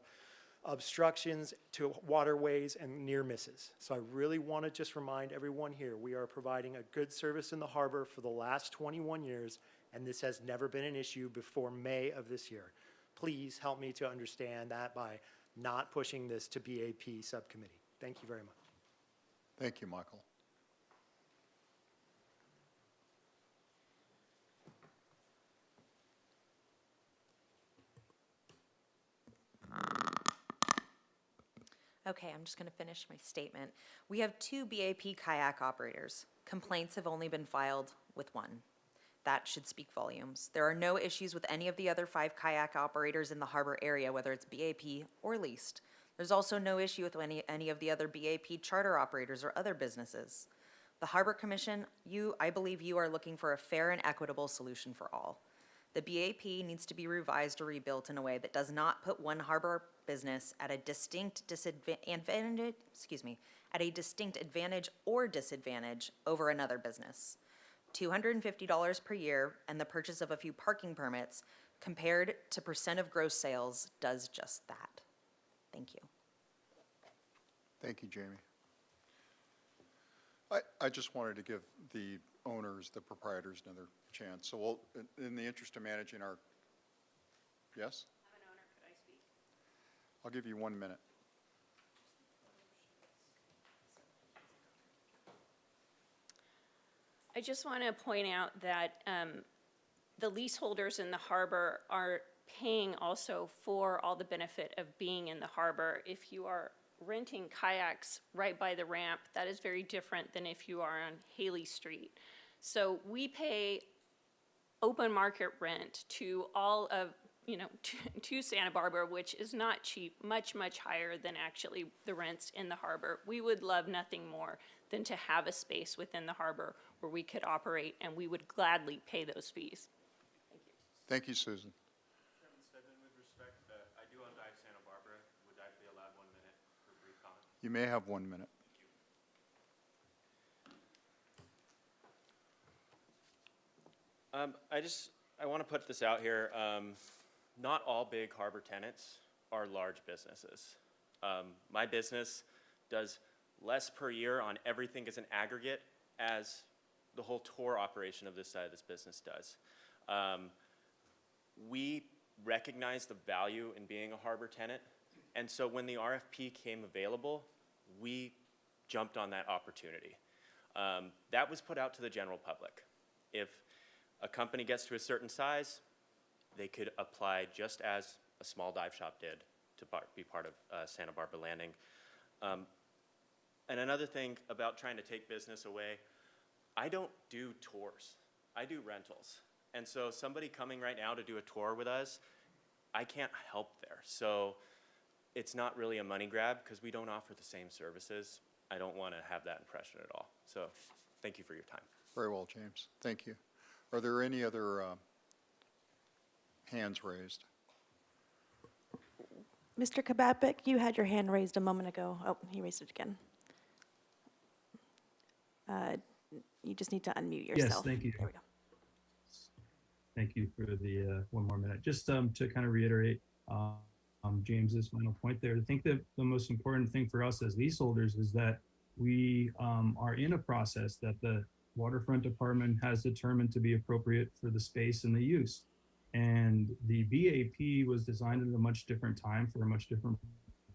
obstructions to waterways and near misses. So I really want to just remind everyone here, we are providing a good service in the harbor for the last 21 years, and this has never been an issue before May of this year. Please help me to understand that by not pushing this to BAP subcommittee. Thank you very much. Thank you, Michael. Okay, I'm just going to finish my statement. We have 2 BAP kayak operators. Complaints have only been filed with 1. That should speak volumes. There are no issues with any of the other 5 kayak operators in the harbor area, whether it's BAP or leased. There's also no issue with any of the other BAP charter operators or other businesses. The Harbor Commission, I believe you are looking for a fair and equitable solution for all. The BAP needs to be revised or rebuilt in a way that does not put one harbor business at a distinct advantage or disadvantage over another business. $250 per year and the purchase of a few parking permits compared to % of gross sales does just that. Thank you. Thank you, Jamie. I just wanted to give the owners, the proprietors, another chance. So we'll, in the interest of managing our, yes? I'm an owner, could I speak? I'll give you 1 minute. I just want to point out that the leaseholders in the harbor are paying also for all the benefit of being in the harbor. If you are renting kayaks right by the ramp, that is very different than if you are on Haley Street. So we pay open market rent to all of, to Santa Barbara, which is not cheap, much, much higher than actually the rents in the harbor. We would love nothing more than to have a space within the harbor where we could operate, and we would gladly pay those fees. Thank you, Susan. Chairman Stedman, with respect, I do own Dive Santa Barbara. Would I be allowed 1 minute for a brief comment? You may have 1 minute. I want to put this out here. Not all big harbor tenants are large businesses. My business does less per year on everything as an aggregate as the whole tour operation of this side of this business does. We recognize the value in being a harbor tenant, and so when the RFP came available, we jumped on that opportunity. That was put out to the general public. If a company gets to a certain size, they could apply just as a small dive shop did to be part of Santa Barbara Landing. And another thing about trying to take business away, I don't do tours, I do rentals. And so somebody coming right now to do a tour with us, I can't help there. So it's not really a money grab because we don't offer the same services. I don't want to have that impression at all. So thank you for your time. Very well, James. Thank you. Are there any other hands raised? Mr. Kababik, you had your hand raised a moment ago. Oh, he raised it again. You just need to unmute yourself. Yes, thank you. There we go. Thank you for the 1 more minute. Just to kind of reiterate James's final point there, I think that the most important thing for us as leaseholders is that we are in a process that the Waterfront Department has determined to be appropriate for the space and the use. And the BAP was designed at a much different time for a much different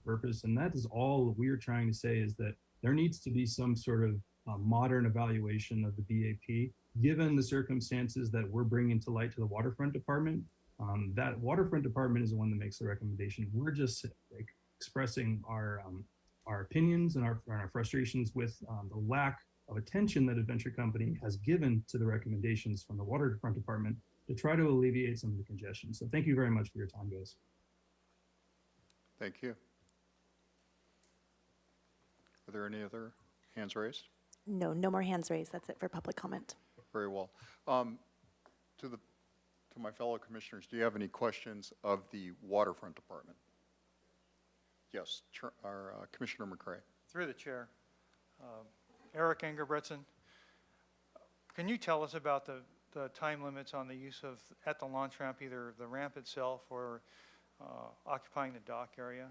purpose. And that is all we're trying to say, is that there needs to be some sort of modern evaluation of the BAP, given the circumstances that we're bringing to light to the Waterfront Department. That Waterfront Department is the one that makes the recommendation. We're just expressing our opinions and our frustrations with the lack of attention that Adventure Company has given to the recommendations from the Waterfront Department to try to alleviate some of the congestion. So thank you very much for your time, guys. Thank you. Are there any other hands raised? No, no more hands raised. That's it for public comment. Very well. To my fellow commissioners, do you have any questions of the Waterfront Department? Yes, our Commissioner McCray. Through the chair, Eric Engerbretson, can you tell us about the time limits on the use of, at the launch ramp, either the ramp itself or occupying the dock area?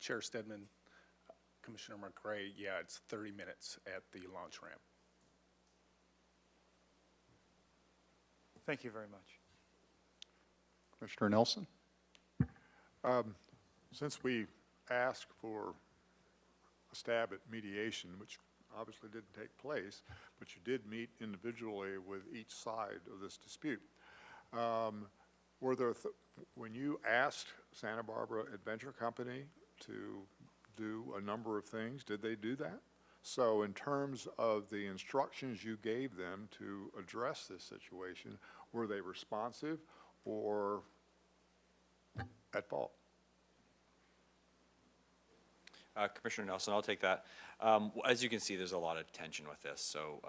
Chair Stedman, Commissioner McCray, yeah, it's 30 minutes at the launch ramp. Thank you very much. Commissioner Nelson? Since we asked for a stab at mediation, which obviously didn't take place, but you did meet individually with each side of this dispute, were there, when you asked Santa Barbara Adventure Company to do a number of things, did they do that? So in terms of the instructions you gave them to address this situation, were they responsive or at fault? Commissioner Nelson, I'll take that. As you can see, there's a lot of tension with this. So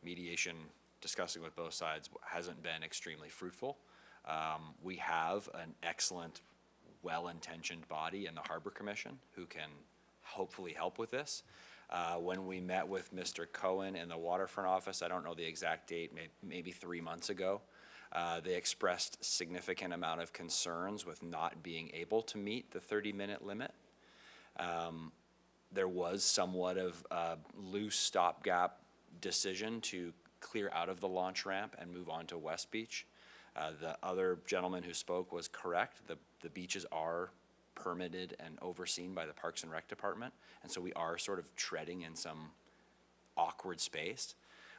mediation, discussing with both sides, hasn't been extremely fruitful. We have an excellent, well-intentioned body in the Harbor Commission who can hopefully help with this. When we met with Mr. Cohen in the Waterfront office, I don't know the exact date, maybe 3 months ago, they expressed significant amount of concerns with not being able to meet the 30-minute limit. There was somewhat of a loose stopgap decision to clear out of the launch ramp and move on to West Beach. The other gentleman who spoke was correct. The beaches are permitted and overseen by the Parks and Rec Department, and so we are sort of treading in some awkward space.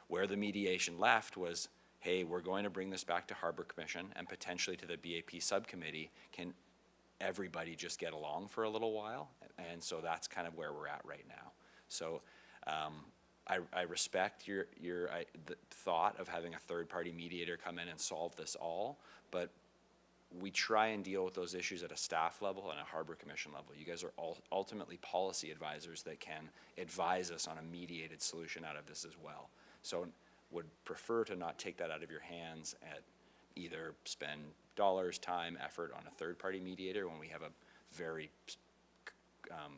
Where the mediation left was, hey, we're going to bring this back to Harbor Commission and potentially to the BAP subcommittee. Can everybody just get along for a little while. And so that's kind of where we're at right now. So I respect the thought of having a third-party mediator come in and solve this all, but we try and deal with those issues at a staff level and a Harbor Commission level. You guys are ultimately policy advisors that can advise us on a mediated solution out of this as well. So would prefer to not take that out of your hands at either spend dollars, time, effort on a third-party mediator when we have a very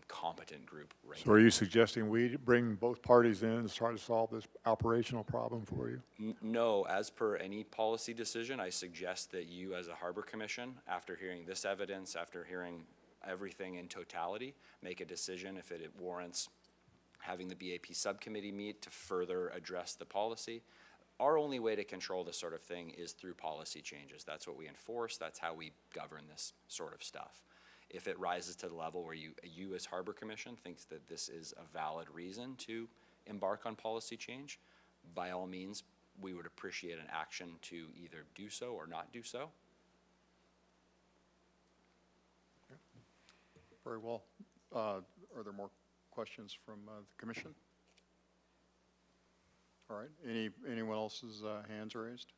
competent group right So are you suggesting we bring both parties in to try to solve this operational problem for you? No, as per any policy decision, I suggest that you as a Harbor Commission, after hearing this evidence, after hearing everything in totality, make a decision if it warrants having the BAP subcommittee meet to further address the policy. Our only way to control this sort of thing is through policy changes. That's what we enforce. That's how we govern this sort of stuff. If it rises to the level where you as Harbor Commission thinks that this is a valid reason to embark on policy change, by all means, we would appreciate an action to either do so or not do so. Very well. Are there more questions from the commission? All right. Anyone else's hands raised?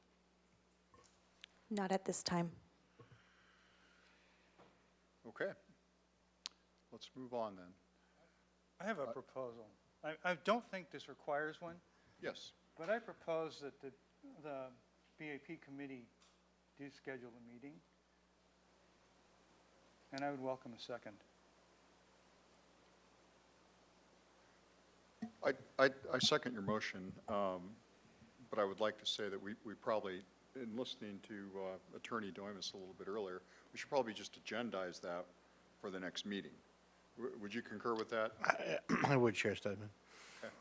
Not at this time. Okay. Let's move on then. I have a proposal. I don't think this requires one, Yes. but I propose that the BAP committee do schedule a meeting, and I would welcome a second. I second your motion, but I would like to say that we probably, in listening to Attorney Doimus a little bit earlier, we should probably just agendize that for the next meeting. Would you concur with that? I would, Chair Stedman. Okay.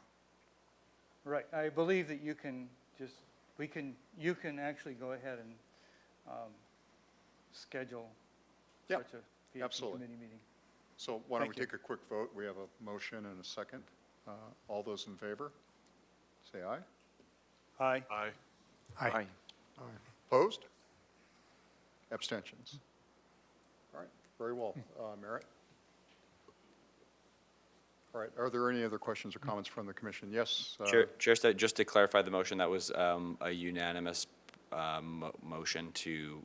Right, I believe that you can just, you can actually go ahead and schedule Yeah, such a BAP absolutely. committee meeting. So why don't we Thank you. take a quick vote? We have a motion and a second. All those in favor, say aye. Aye. Aye. Aye. Opposed? Abstentions? All right, very well. Merritt? All right, are there any other questions or comments from the commission? Yes? Chair, just to clarify the motion, that was a unanimous motion to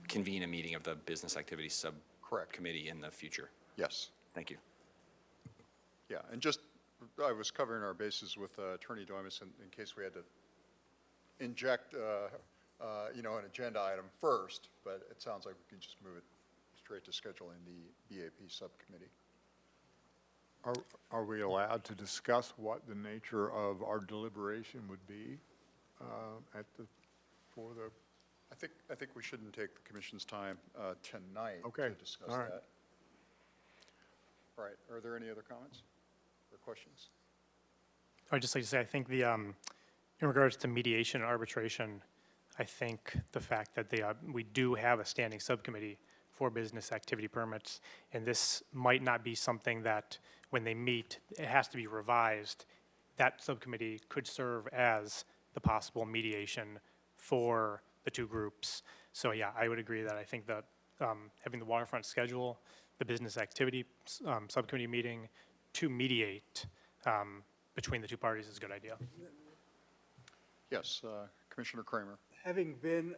convene a meeting of the Business Activities Subcommittee in the future. Yes. Thank you. Yeah, and just, I was covering our bases with Attorney Doimus in case we had to inject, an agenda item first, but it sounds like we can just move it straight to scheduling the BAP subcommittee. Are we allowed to discuss what the nature of our deliberation would be I think we shouldn't take the commission's time tonight Okay, to discuss all right. that. All right, are there any other comments or questions? I'd just like to say, I think in regards to mediation and arbitration, I think the fact that we do have a standing subcommittee for business activity permits, and this might not be something that when they meet, it has to be revised. That subcommittee could serve as the possible mediation for the two groups. So yeah, I would agree that I think that having the waterfront schedule, the business activity subcommittee meeting to mediate between the two parties is a good idea. Yes, Commissioner Kramer. Having been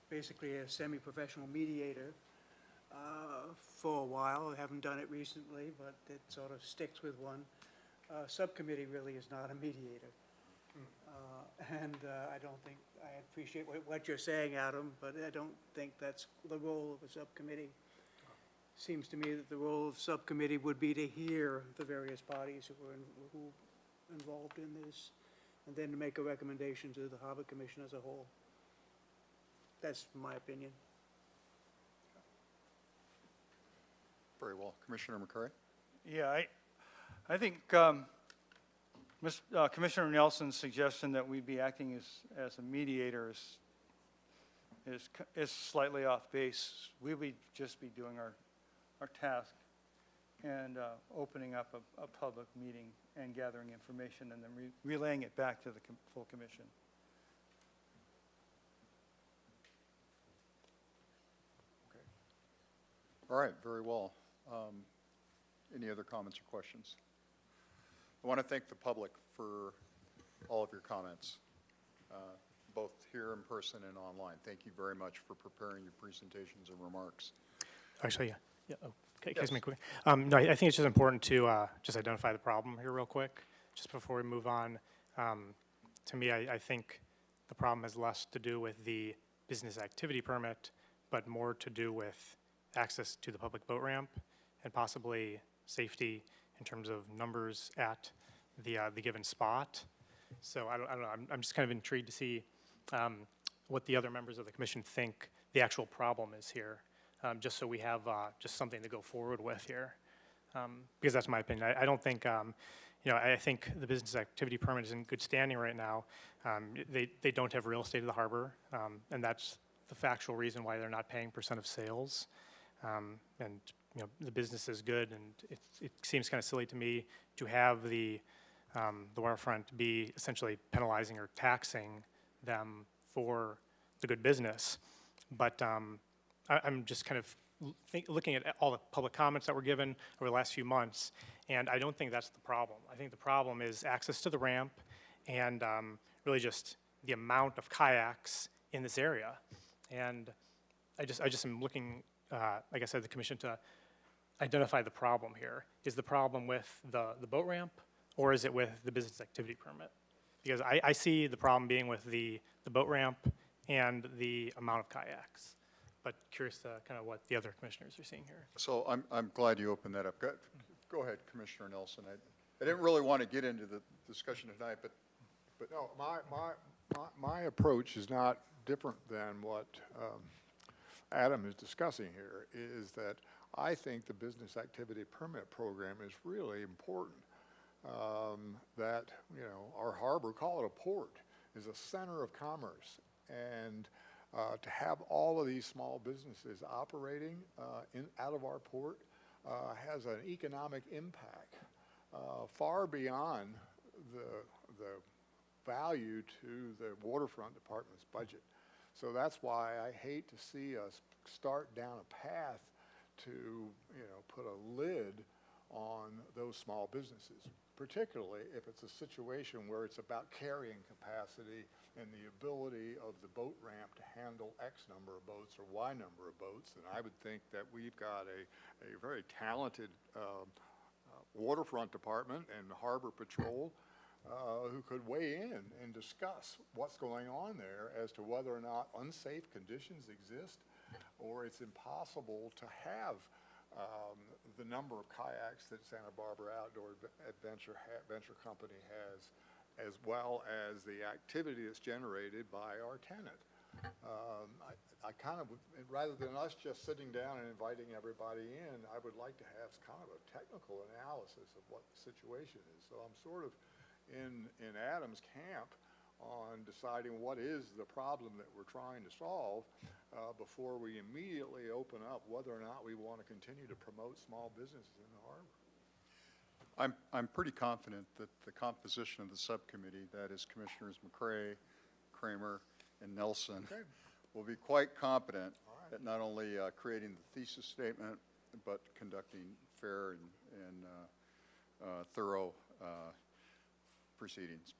basically a semi-professional mediator for a while, I haven't done it recently, but it sort of sticks with one. Subcommittee really is not a mediator. And I don't think, I appreciate what you're saying, Adam, but I don't think that's the role of a subcommittee. Seems to me that the role of subcommittee would be to hear the various parties who are involved in this, and then to make a recommendation to the Harbor Commission as a whole. That's my opinion. Very well. Commissioner McCurry? Yeah, I think Commissioner Nelson's suggestion that we be acting as a mediator is slightly off base. We would just be doing our task and opening up a public meeting and gathering information and then relaying it back to the full commission. All right, very well. Any other comments or questions? I want to thank the public for all of your comments, both here in person and online. Thank you very much for preparing your presentations and remarks. Actually, yeah. Oh, okay, Yes. can I make quick? No, I think it's just important to just identify the problem here real quick, just before we move on. To me, I think the problem has less to do with the business activity permit, but more to do with access to the public boat ramp and possibly safety in terms of numbers at the given spot. So I don't know. I'm just kind of intrigued to see what the other members of the commission think the actual problem is here, just so we have just something to go forward with here. Because that's my opinion. I don't think, you know, I think the business activity permit is in good standing right now. They don't have real estate of the harbor, and that's the factual reason why they're not paying % of sales. And you know, the business is good, and it seems kind of silly to me to have the waterfront be essentially penalizing or taxing them for the good business. But I'm just kind of looking at all the public comments that were given over the last few months, and I don't think that's the problem. I think the problem is access to the ramp and really just the amount of kayaks in this area. And I just am looking, like I said, the commission to identify the problem here. Is the problem with the boat ramp, or is it with the business activity permit? Because I see the problem being with the boat ramp and the amount of kayaks. But curious to kind of what the other commissioners are seeing here. So I'm glad you opened that up. Go ahead, Commissioner Nelson. I didn't really want to get into the discussion tonight, but No, my approach is not different than what Adam is discussing here, is that I think the business activity permit program is really important. That, you know, our harbor, call it a port, is a center of commerce. And to have all of these small businesses operating out of our port has an economic impact far beyond the value to the waterfront department's budget. So that's why I hate to see us start down a path to, you know, put a lid on those small businesses, particularly if it's a situation where it's about carrying capacity and the ability of the boat ramp to handle X number of boats or Y number of boats. And I would think that we've got a very talented waterfront department and harbor patrol who could weigh in and discuss what's going on there as to whether or not unsafe conditions exist, or it's impossible to have the number of kayaks that Santa Barbara Outdoor Adventure Company has, as well as the activity that's generated by our tenant. I kind of, rather than us just sitting down and inviting everybody in, I would like to have kind of a technical analysis of what the situation is. So I'm sort of in Adam's camp on deciding what is the problem that we're trying to solve before we immediately open up whether or not we want to continue to promote small businesses in the harbor. I'm pretty confident that the composition of the subcommittee, that is Commissioners McCray, Kramer, and Nelson, will be quite competent at not only creating the thesis statement, but conducting fair and thorough proceedings.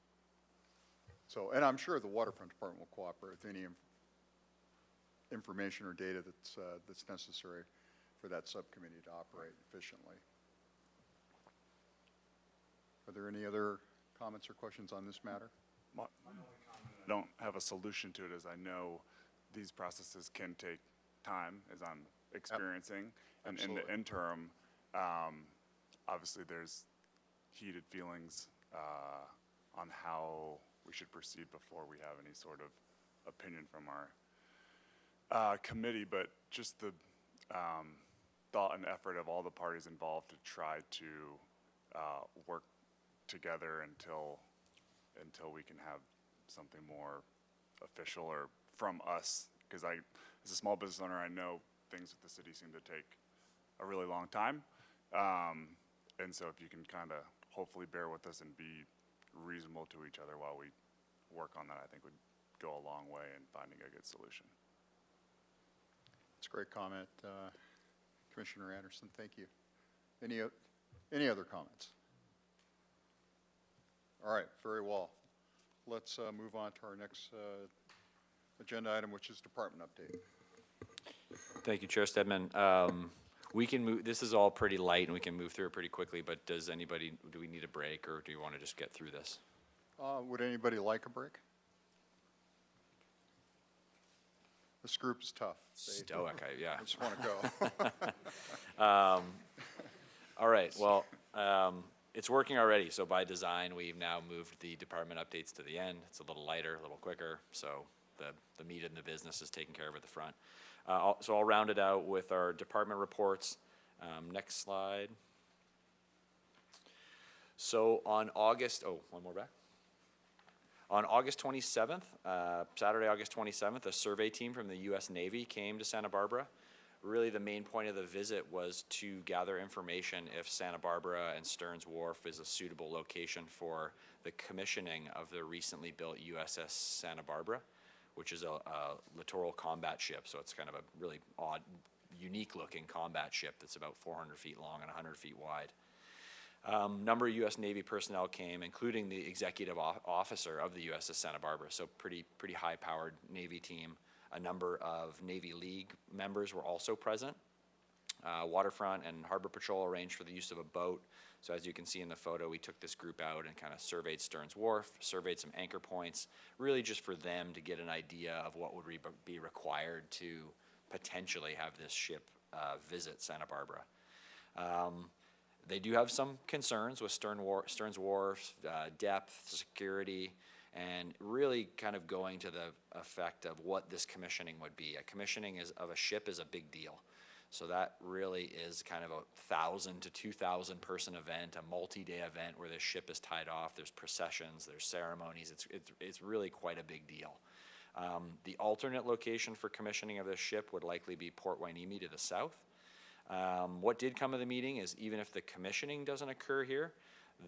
So, and I'm sure the waterfront department will cooperate with any information or data that's necessary for that subcommittee to operate efficiently. Are there any other comments or questions on this matter? I don't have a solution to it, as I know these processes can take time, as I'm experiencing. And in the interim, obviously there's heated feelings on how we should proceed before we have any sort of opinion from our committee, but just the thought and effort of all the parties involved to try to work together until we can have something more official or from us, because as a small business owner, I know things with the city seem to take a really long time, and so if you can kind of hopefully bear with us and be reasonable to each other while we work on that, I think would go a long way in finding a good solution. It's a great comment. Commissioner Anderson, thank you. Any other comments? All right, very well. Let's move on to our next agenda item, which is department update. Thank you, Chair Stedman. We can move, this is all pretty light and we can move through it pretty quickly, but do we need a break or do you want to just get through this? Would anybody like a break? This group is tough. Okay, yeah. I just want to go. All right, well, it's working already, so by design, we've now moved the department updates to the end. It's a little lighter, a little quicker, so the meat and the business is taken care of at the front. So I'll round it out with our department reports. Next slide. So on August, one more back. On August 27th, Saturday, August 27th, a survey team from the U.S. Navy came to Santa Barbara. Really, the main point of the visit was to gather information if Santa Barbara and Stearns Wharf is a suitable location for the commissioning of the recently built USS Santa Barbara, which is a littoral combat ship. So it's kind of a really odd, unique-looking combat ship that's about 400 feet long and 100 feet wide. Number of U.S. Navy personnel came, including the executive officer of the USS Santa Barbara, so pretty high-powered Navy team. A number of Navy League members were also present. Waterfront and Harbor Patrol arranged for the use of a boat. So as you can see in the photo, we took this group out and kind of surveyed Stearns Wharf, surveyed some anchor points, really just for them to get an idea of what would be required to potentially have this ship visit Santa Barbara. They do have some concerns with Stearns Wharf, depth, security, and really kind of going to the effect of what this commissioning would be. A commissioning of a ship is a big deal. So that really is kind of a 1,000 to 2,000 person event, a multi-day event where the ship is tied off. There's processions, there's ceremonies. It's really quite a big deal. The alternate location for commissioning of this ship would likely be Port Hueneme to the south. What did come of the meeting is even if the commissioning doesn't occur here,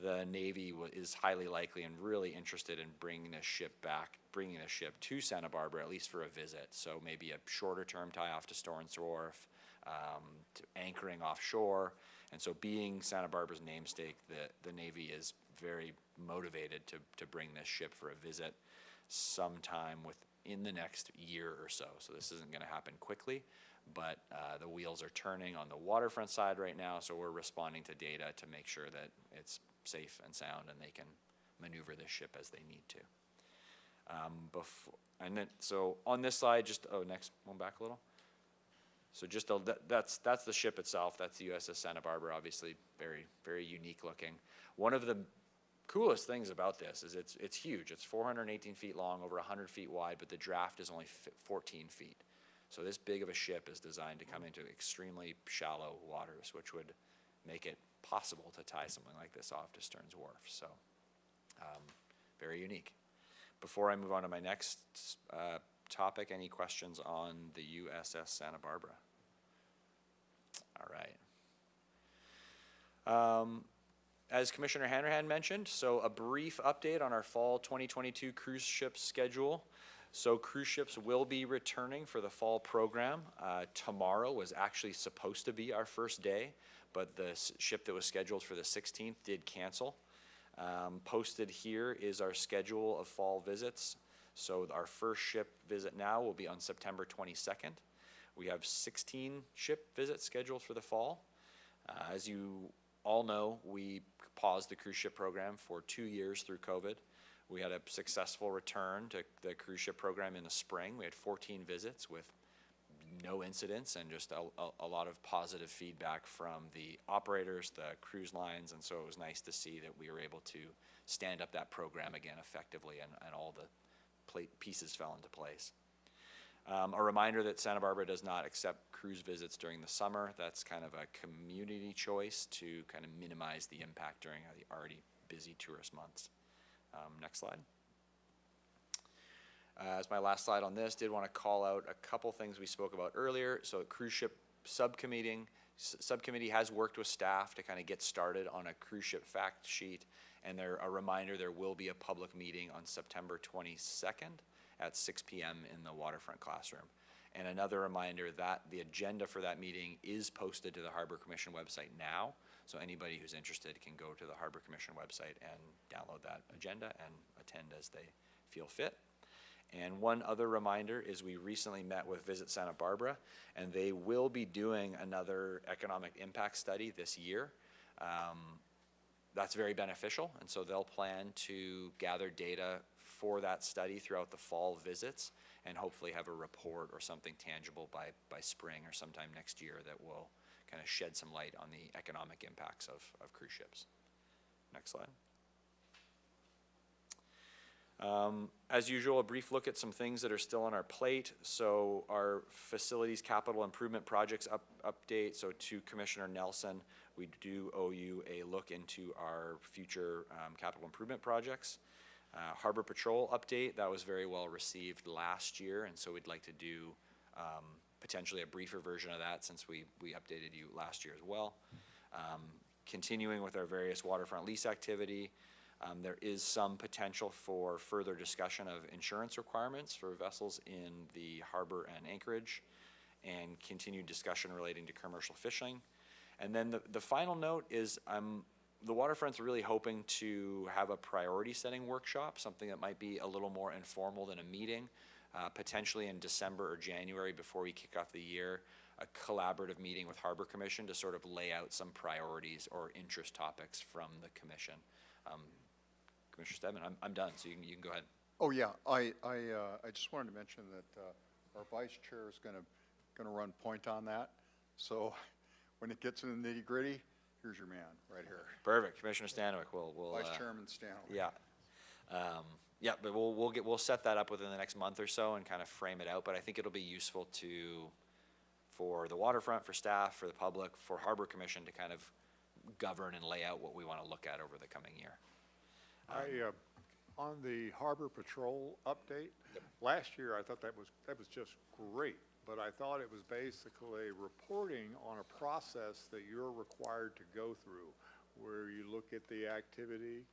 the Navy is highly likely and really interested in bringing the ship to Santa Barbara, at least for a visit. So maybe a shorter term tie off to Stearns Wharf, to anchoring offshore. And so being Santa Barbara's namesake, the Navy is very motivated to bring this ship for a visit sometime within the next year or so. So this isn't going to happen quickly, but the wheels are turning on the waterfront side right now, so we're responding to data to make sure that it's safe and sound and they can maneuver this ship as they need to. So on this slide, next one back a little. So that's the ship itself. That's the USS Santa Barbara, obviously very, very unique looking. One of the coolest things about this is it's huge. It's 418 feet long, over 100 feet wide, but the draft is only 14 feet. So this big of a ship is designed to come into extremely shallow waters, which would make it possible to tie something like this off to Stearns Wharf. So very unique. Before I move on to my next topic, any questions on the USS Santa Barbara? All right. As Commissioner Hanrahan mentioned, so a brief update on our fall 2022 cruise ship schedule. So cruise ships will be returning for the fall program. Tomorrow was actually supposed to be our first day, but the ship that was scheduled for the 16th did cancel. Posted here is our schedule of fall visits. So our first ship visit now will be on September 22nd. We have 16 ship visits scheduled for the fall. As you all know, we paused the cruise ship program for 2 years through COVID. We had a successful return to the cruise ship program in the spring. We had 14 visits with no incidents and just a lot of positive feedback from the operators, the cruise lines, and so it was nice to see that we were able to stand up that program again effectively and all the pieces fell into place. A reminder that Santa Barbara does not accept cruise visits during the summer. That's kind of a community choice to kind of minimize the impact during the already busy tourist months. Next slide. As my last slide on this, did want to call out a couple things we spoke about earlier. So cruise ship subcommittee has worked with staff to kind of get started on a cruise ship fact sheet. And a reminder, there will be a public meeting on September 22nd at 6 p.m. in the waterfront classroom. And another reminder that the agenda for that meeting is posted to the Harbor Commission website now. So anybody who's interested can go to the Harbor Commission website and download that agenda and attend as they feel fit. And one other reminder is we recently met with Visit Santa Barbara, and they will be doing another economic impact study this year. That's very beneficial, and so they'll plan to gather data for that study throughout the fall visits and hopefully have a report or something tangible by spring or sometime next year that will kind of shed some light on the economic impacts of cruise ships. Next slide. As usual, a brief look at some things that are still on our plate. So our facilities capital improvement projects update. So to Commissioner Nelson, we do owe you a look into our future capital improvement projects. Harbor Patrol update, that was very well received last year, and so we'd like to do potentially a briefer version of that since we updated you last year as well. Continuing with our various waterfront lease activity, there is some potential for further discussion of insurance requirements for vessels in the harbor and anchorage, and continued discussion relating to commercial fishing. And then the final note is the waterfront's really hoping to have a priority setting workshop, something that might be a little more informal than a meeting, potentially in December or January before we kick off the year, a collaborative meeting with Harbor Commission to sort of lay out some priorities or interest topics from the commission. Commissioner Stedman, I'm done, so you can go ahead. Oh, yeah, I just wanted to mention that our vice chair is gonna run point on that. So when it gets in the nitty gritty, here's your man, right here. Perfect, Commissioner Stanwyck, we'll Vice Chairman Stanwyck. Yeah. Yeah, but we'll set that up within the next month or so and kind of frame it out, but I think it'll be useful for the waterfront, for staff, for the public, for Harbor Commission to kind of govern and lay out what we want to look at over the coming year. On the Harbor Patrol update, last year I thought that was just great, but I thought it was basically reporting on a process that you're required to go through, where you look at the activity.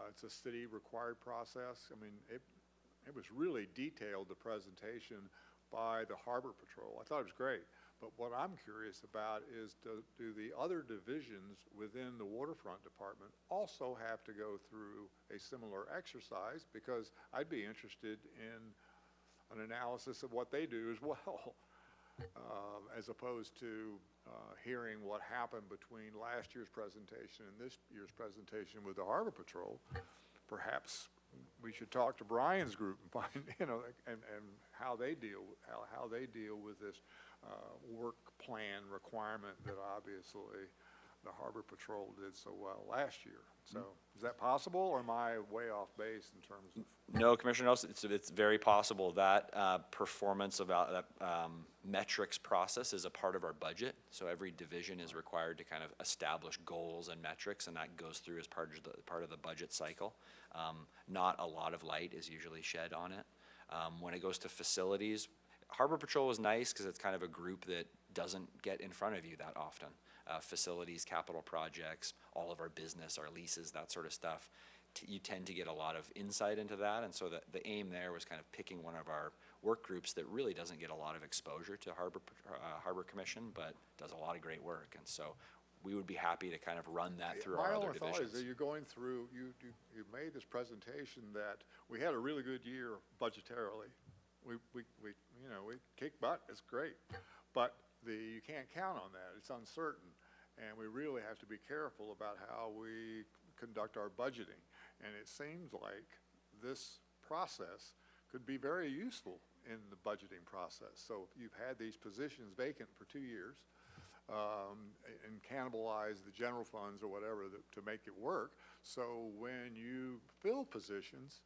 It's a city required process. I mean, it was really detailed, the presentation by the Harbor Patrol. I thought it was great. But what I'm curious about is do the other divisions within the waterfront department also have to go through a similar exercise? Because I'd be interested in an analysis of what they do as well, as opposed to hearing what happened between last year's presentation and this year's presentation with the Harbor Patrol. Perhaps we should talk to Brian's group and find, and how they deal with this work plan requirement that obviously the Harbor Patrol did so well last year. So is that possible, or am I way off base in terms of? No, Commissioner Nelson, it's very possible that performance of that metrics process is a part of our budget. So every division is required to kind of establish goals and metrics, and that goes through as part of the budget cycle. Not a lot of light is usually shed on it. When it goes to facilities, Harbor Patrol is nice because it's kind of a group that doesn't get in front of you that often. Facilities, capital projects, all of our business, our leases, that sort of stuff. You tend to get a lot of insight into that, and so the aim there was kind of picking one of our work groups that really doesn't get a lot of exposure to Harbor Commission, but does a lot of great work, and so we would be happy to kind of run that through our other divisions. My only thought is that you're going through, you made this presentation that we had a really good year budgetarily. We kicked butt, it's great, but you can't count on that, it's uncertain, and we really have to be careful about how we conduct our budgeting. And it seems like this process could be very useful in the budgeting process. So you've had these positions vacant for 2 years, and cannibalize the general funds or whatever to make it work. So when you fill positions,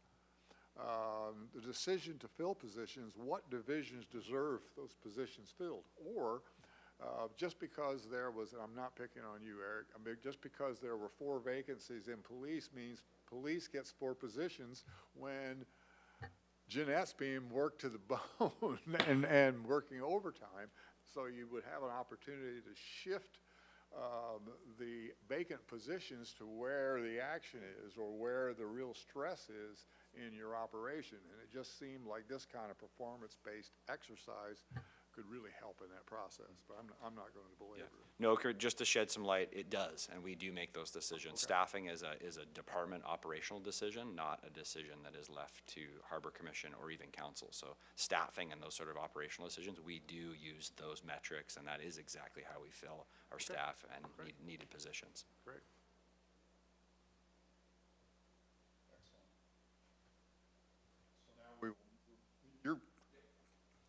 the decision to fill positions, what divisions deserve those positions filled? Or just because there was, and I'm not picking on you, Eric, I mean, just because there were 4 vacancies in police means police gets 4 positions when Jeanette's being worked to the bone and working overtime. So you would have an opportunity to shift the vacant positions to where the action is or where the real stress is in your operation. And it just seemed like this kind of performance-based exercise could really help in that process, but I'm not going to belabor it. No, just to shed some light, it does, and we do make those decisions. Staffing is a department operational decision, not a decision that is left to Harbor Commission or even council. So staffing and those sort of operational decisions, we do use those metrics, and that is exactly how we fill our staff and needed positions. Great.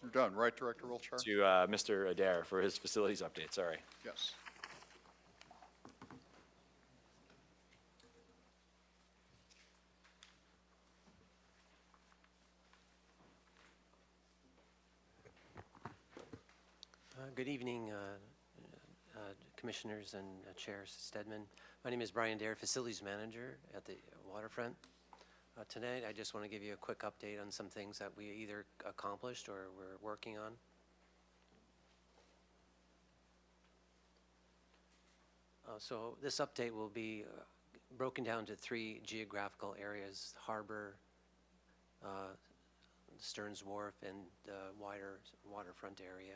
You're done, right, Director Wiltshire? To Mr. Adair for his facilities update, sorry. Yes. Good evening, Commissioners and Chair Stedman. My name is Brian Dare, Facilities Manager at the Waterfront. Tonight, I just want to give you a quick update on some things that we either accomplished or we're working on. So this update will be broken down to 3 geographical areas: Harbor, Stearns Wharf, and the wider waterfront area.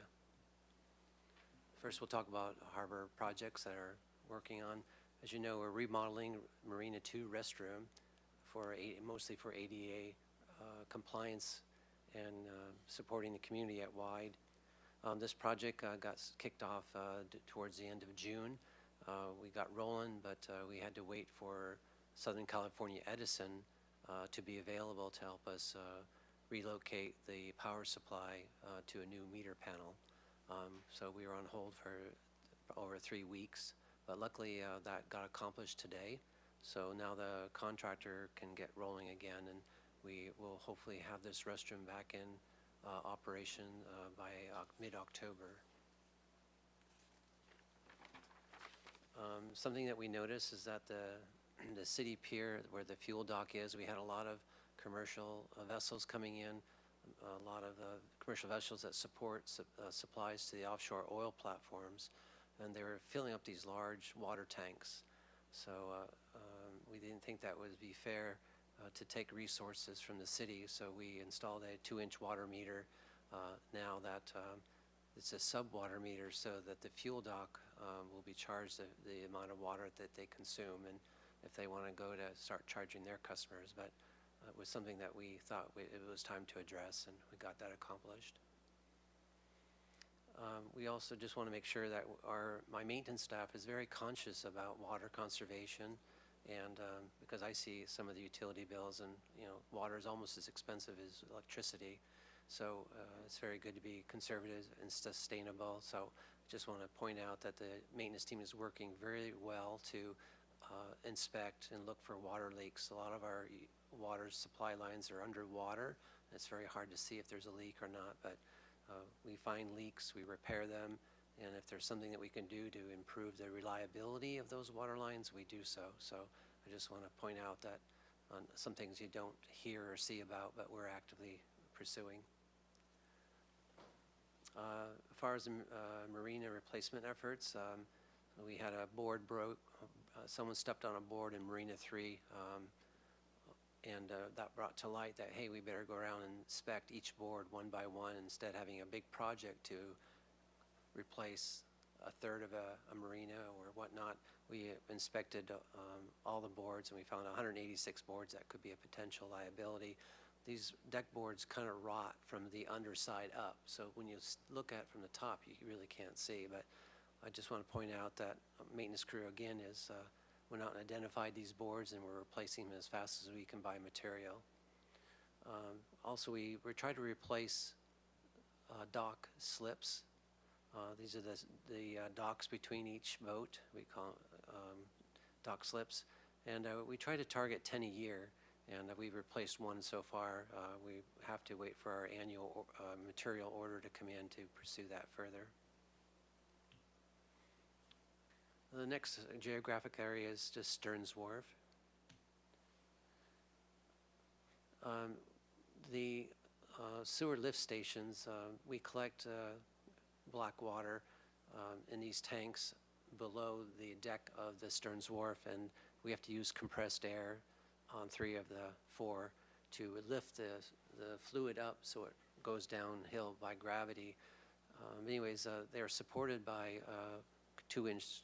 First, we'll talk about harbor projects that are working on. As you know, we're remodeling Marina 2 restroom mostly for ADA compliance and supporting the community at wide. This project got kicked off towards the end of June. We got rolling, but we had to wait for Southern California Edison to be available to help us relocate the power supply to a new meter panel. So we were on hold for over 3 weeks, but luckily that got accomplished today. So now the contractor can get rolling again, and we will hopefully have this restroom back in operation by mid-October. Something that we noticed is that the city pier where the fuel dock is, we had a lot of commercial vessels coming in, a lot of commercial vessels that support supplies to the offshore oil platforms, and they were filling up these large water tanks. So we didn't think that would be fair to take resources from the city, so we installed a 2-inch water meter now that it's a sub-water meter, so that the fuel dock will be charged the amount of water that they consume, and if they want to go to start charging their customers. But it was something that we thought it was time to address, and we got that accomplished. We also just want to make sure that my maintenance staff is very conscious about water conservation, and because I see some of the utility bills, and water is almost as expensive as electricity, so it's very good to be conservative and sustainable. So I just want to point out that the maintenance team is working very well to inspect and look for water leaks. A lot of our water supply lines are underwater. It's very hard to see if there's a leak or not, but we find leaks, we repair them, and if there's something that we can do to improve the reliability of those water lines, we do so. So I just want to point out that on some things you don't hear or see about, but we're actively pursuing. As far as marina replacement efforts, we had a board broke. Someone stepped on a board in Marina 3, and that brought to light that, hey, we better go around and inspect each board one by one instead of having a big project to replace a third of a marina or whatnot. We inspected all the boards, and we found 186 boards that could be a potential liability. These deck boards kind of rot from the underside up, so when you look at it from the top, you really can't see. But I just want to point out that maintenance crew, again, went out and identified these boards, and we're replacing them as fast as we can buy material. Also, we tried to replace dock slips. These are the docks between each boat. We call dock slips. And we try to target 10 a year, and we've replaced one so far. We have to wait for our annual material order to come in to pursue that further. The next geographic area is just Stearns Wharf. The sewer lift stations, we collect black water in these tanks below the deck of the Stearns Wharf, and we have to use compressed air on 3 of the 4 to lift the fluid up so it goes downhill by gravity. Anyways, they are supported by 2-inch,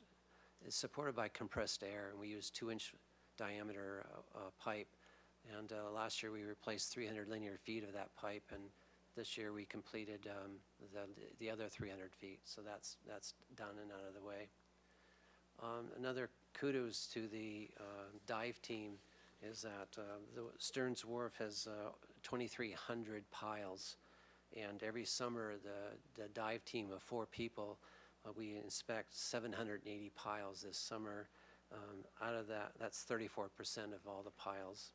it's supported by compressed air, and we use 2-inch diameter pipe. And last year we replaced 300 linear feet of that pipe, and this year we completed the other 300 feet. So that's done and out of the way. Another kudos to the dive team is that the Stearns Wharf has 2,300 piles, and every summer the dive team of 4 people, we inspect 780 piles this summer. Out of that, that's 34% of all the piles.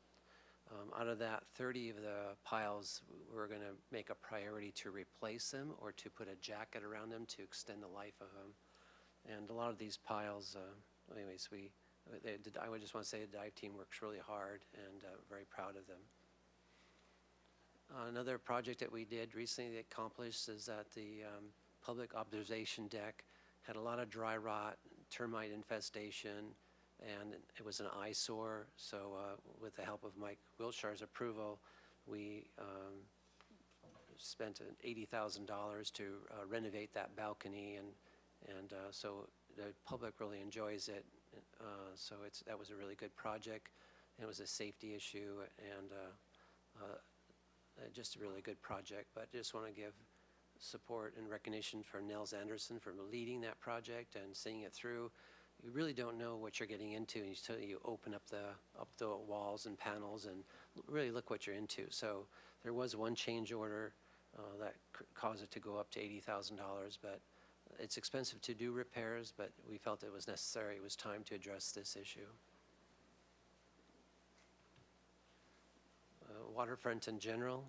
Out of that, 30 of the piles, we're going to make a priority to replace them or to put a jacket around them to extend the life of them. And a lot of these piles, anyways, I would just want to say the dive team works really hard, and very proud of them. Another project that we did recently accomplished is that the public observation deck had a lot of dry rot, termite infestation, and it was an eyesore. So with the help of Mike Wiltshire's approval, we spent $80,000 to renovate that balcony, and so the public really enjoys it. So that was a really good project. It was a safety issue, and just a really good project. But just want to give support and recognition for Nels Anderson for leading that project and seeing it through. You really don't know what you're getting into until you open up the walls and panels and really look what you're into. So there was one change order that caused it to go up to $80,000, but it's expensive to do repairs, but we felt it was necessary. It was time to address this issue. Waterfront in general.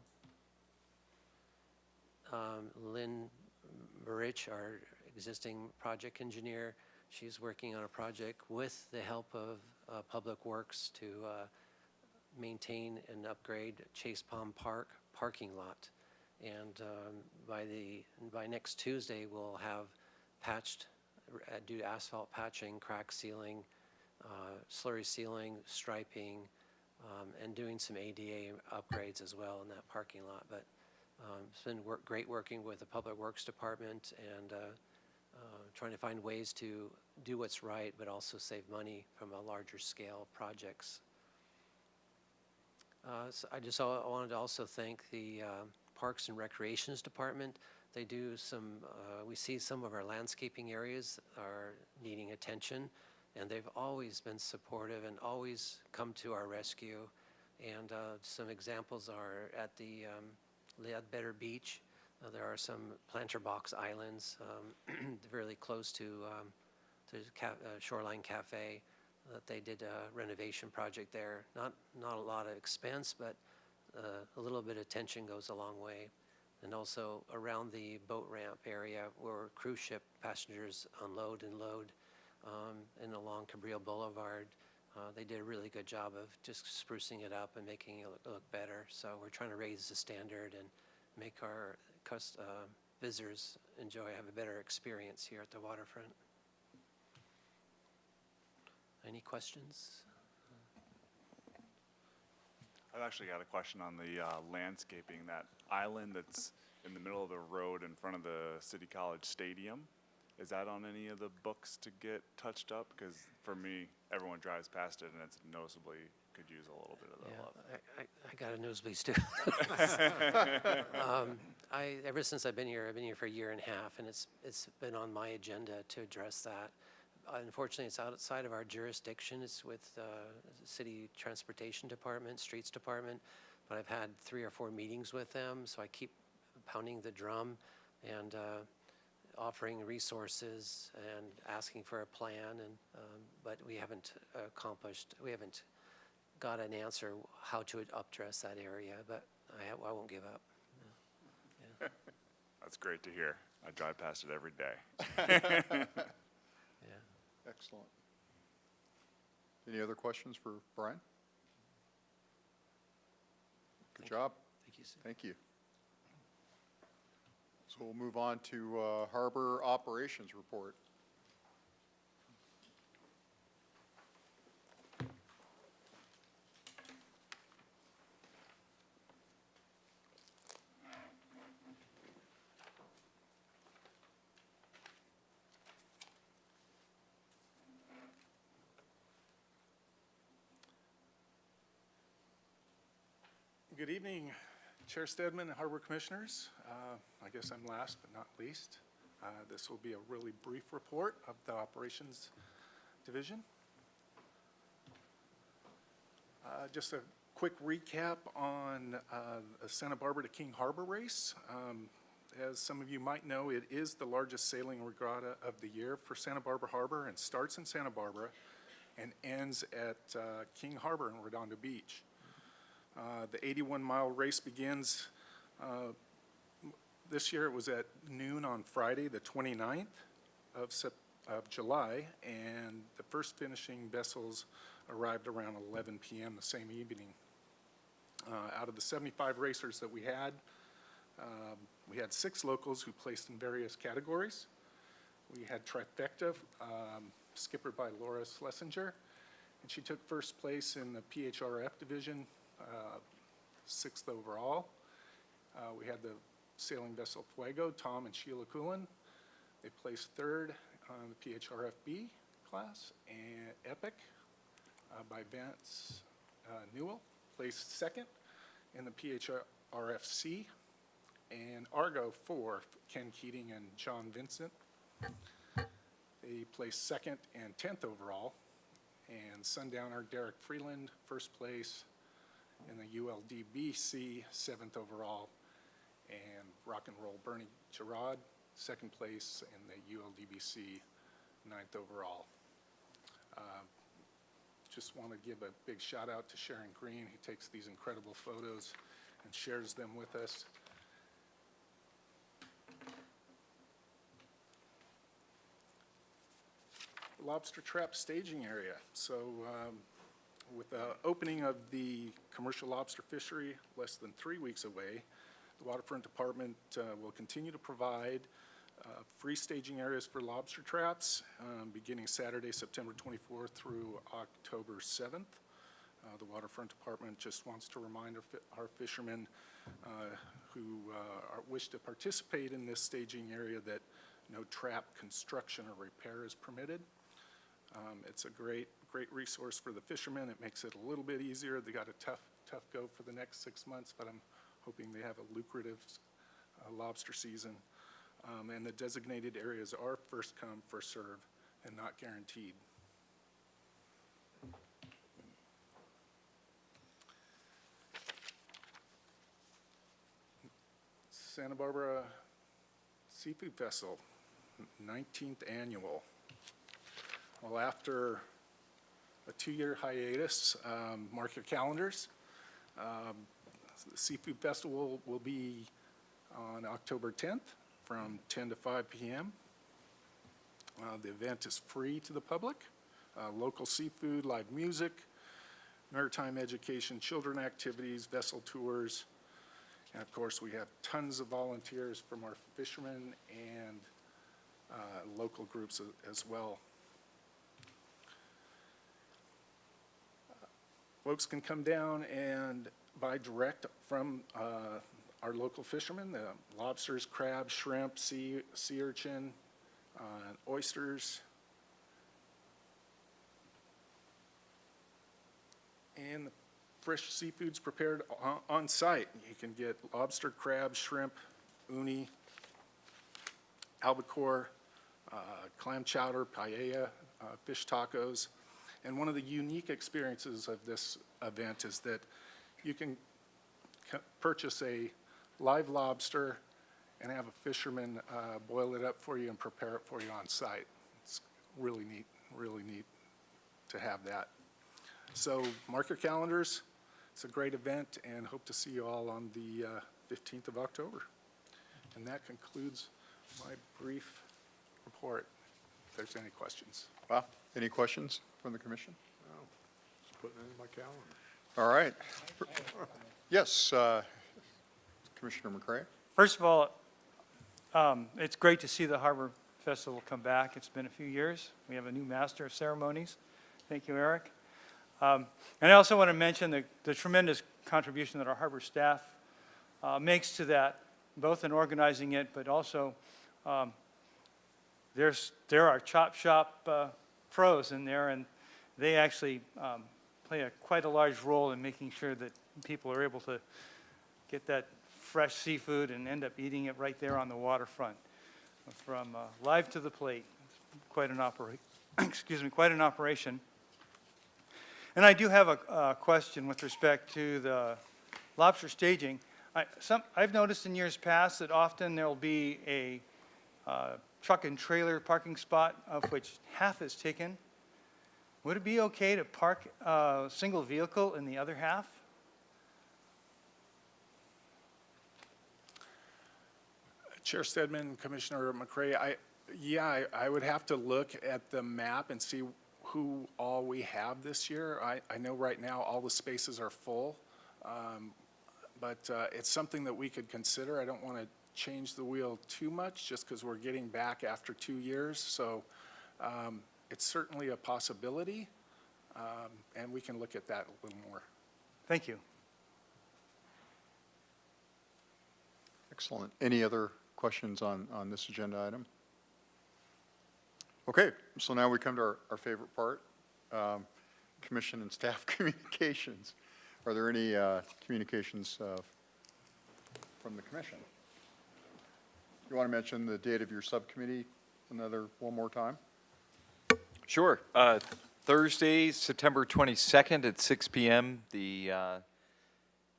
Lynn Marich, our existing project engineer, she's working on a project with the help of Public Works to maintain and upgrade Chase Palm Park parking lot. And by next Tuesday, we'll have patched, do asphalt patching, crack sealing, slurry sealing, striping, and doing some ADA upgrades as well in that parking lot. But it's been great working with the Public Works Department and trying to find ways to do what's right, but also save money from a larger scale projects. So I wanted to also thank the Parks and Recreations Department. They do some, we see some of our landscaping areas are needing attention, and they've always been supportive and always come to our rescue. And some examples are at the Ledbetter Beach. There are some planter box islands really close to Shoreline Cafe that they did a renovation project there. Not a lot of expense, but a little bit of attention goes a long way. And also around the boat ramp area where cruise ship passengers unload and load, and along Cabrillo Boulevard, they did a really good job of just sprucing it up and making it look better. So we're trying to raise the standard and make our visitors have a better experience here at the waterfront. Any questions? I've actually got a question on the landscaping, that island that's in the middle of the road in front of the City College Stadium. Is that on any of the books to get touched up? Because for me, everyone drives past it and it's noticeably could use a little bit of the love. I got a nosebleeds too. Ever since I've been here for a year and a half, and it's been on my agenda to address that. Unfortunately, it's outside of our jurisdiction. It's with the City Transportation Department, Streets Department, but I've had 3 or 4 meetings with them, so I keep pounding the drum and offering resources and asking for a plan, and but we haven't got an answer how to address that area, but I won't give up. Yeah. That's great to hear. I drive past it every day. Yeah. Excellent. Any other questions for Brian? Good job. Thank you, sir. Thank you. So we'll move on to Harbor Operations Report. Good evening, Chair Stedman and Harbor Commissioners. I guess I'm last but not least. This will be a really brief report of the Operations Division. Just a quick recap on the Santa Barbara to King Harbor race. As some of you might know, it is the largest sailing regatta of the year for Santa Barbara Harbor and starts in Santa Barbara and ends at King Harbor in Redondo Beach. The 81-mile race begins this year. It was at noon on Friday, the 29th of July, and the first finishing vessels arrived around 11 p.m. the same evening. Out of the 75 racers that we had 6 locals who placed in various categories. We had trifecta, skippered by Laura Schlesinger, and she took first place in the PHRF division, 6th overall. We had the sailing vessel Fuego, Tom and Sheila Coolin. They placed 3rd on the PHRF-B class, and Epic by Vance Newell placed 2nd in the PHRF-C, and Argo 4, Ken Keating and John Vincent. They placed 2nd and 10th overall, and Sundowner Derek Freeland, first place in the ULDBC, 7th overall, and Rock and Roll Bernie Gerard, 2nd place in the ULDBC, 9th overall. Just want to give a big shout out to Sharon Green, who takes these incredible photos and shares them with us. Lobster trap staging area. So with the opening of the commercial lobster fishery less than 3 weeks away, the Waterfront Department will continue to provide free staging areas for lobster traps beginning Saturday, September 24th through October 7th. The Waterfront Department just wants to remind our fishermen who wish to participate in this staging area that no trap construction or repair is permitted. It's a great resource for the fishermen. It makes it a little bit easier. They got a tough go for the next 6 months, but I'm hoping they have a lucrative lobster season. And the designated areas are first come, first serve, and not guaranteed. Santa Barbara Seafood Festival, 19th annual. Well, after a 2-year hiatus, mark your calendars. The Seafood Festival will be on October 10th from 10 to 5 p.m. The event is free to the public. Local seafood, live music, maritime education, children activities, vessel tours, and of course we have tons of volunteers from our fishermen and local groups as well. Folks can come down and buy direct from our local fishermen, the lobsters, crabs, shrimp, sea urchin, oysters, and the fresh seafoods prepared on site. You can get lobster, crab, shrimp, uni, albacore, clam chowder, paella, fish tacos. And one of the unique experiences of this event is that you can purchase a live lobster and have a fisherman boil it up for you and prepare it for you on site. It's really neat to have that. So mark your calendars. It's a great event, and hope to see you all on the 15th of October. And that concludes my brief report, if there's any questions. Wow, any questions from the commission? No, just putting it in my calendar. All right. Yes, Commissioner McCray. First of all, it's great to see the Harbor Festival come back. It's been a few years. We have a new master of ceremonies. Thank you, Eric. And I also want to mention the tremendous contribution that our harbor staff makes to that, both in organizing it, but also there are chop shop pros in there, and they actually play quite a large role in making sure that people are able to get that fresh seafood and end up eating it right there on the waterfront. From live to the plate, quite an excuse me, quite an operation. And I do have a question with respect to the lobster staging. I've noticed in years past that often there'll be a truck and trailer parking spot of which half is taken. Would it be okay to park a single vehicle in the other half? Chair Stedman, Commissioner McCray, I would have to look at the map and see who all we have this year. I know right now all the spaces are full, but it's something that we could consider. I don't want to change the wheel too much just because we're getting back after 2 years. So it's certainly a possibility, and we can look at that a little more. Thank you. Excellent. Any other questions on this agenda item? Okay, so now we come to our favorite part, commission and staff communications. Are there any communications from the commission? You want to mention the date of your subcommittee one more time? Sure. Thursday, September 22nd at 6 p.m., the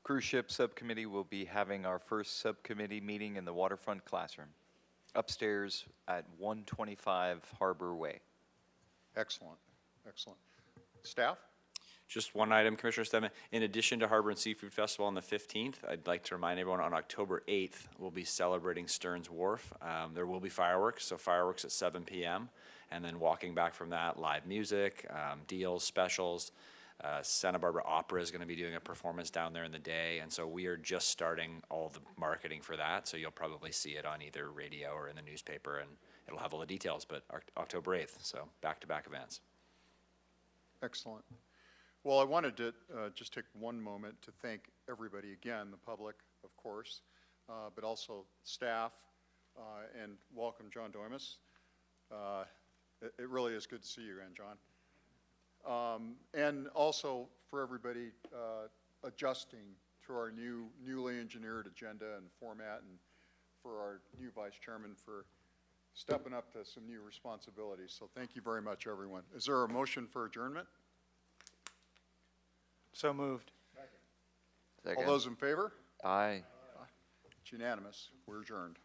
cruise ship subcommittee will be having our first subcommittee meeting in the waterfront classroom, upstairs at 125 Harbor Way. Excellent, excellent. Staff? Just one item, Commissioner Stedman. In addition to Harbor and Seafood Festival on the 15th, I'd like to remind everyone on October 8th, we'll be celebrating Stearns Wharf. There will be fireworks, so fireworks at 7 p.m. And then walking back from that, live music, deals, specials. Santa Barbara Opera is going to be doing a performance down there in the day. And so we are just starting all the marketing for that. So you'll probably see it on either radio or in the newspaper, and it'll have all the details, but October 8th, so back-to-back events. Excellent. Well, I wanted to just take one moment to thank everybody again, the public, of course, but also staff, and welcome John Doimus. It really is good to see you again, John. And also for everybody adjusting to our newly engineered agenda and format, and for our new vice chairman for stepping up to some new responsibilities. So thank you very much, everyone. Is there a motion for adjournment? So moved. All those in favor? Aye. It's unanimous. We're adjourned.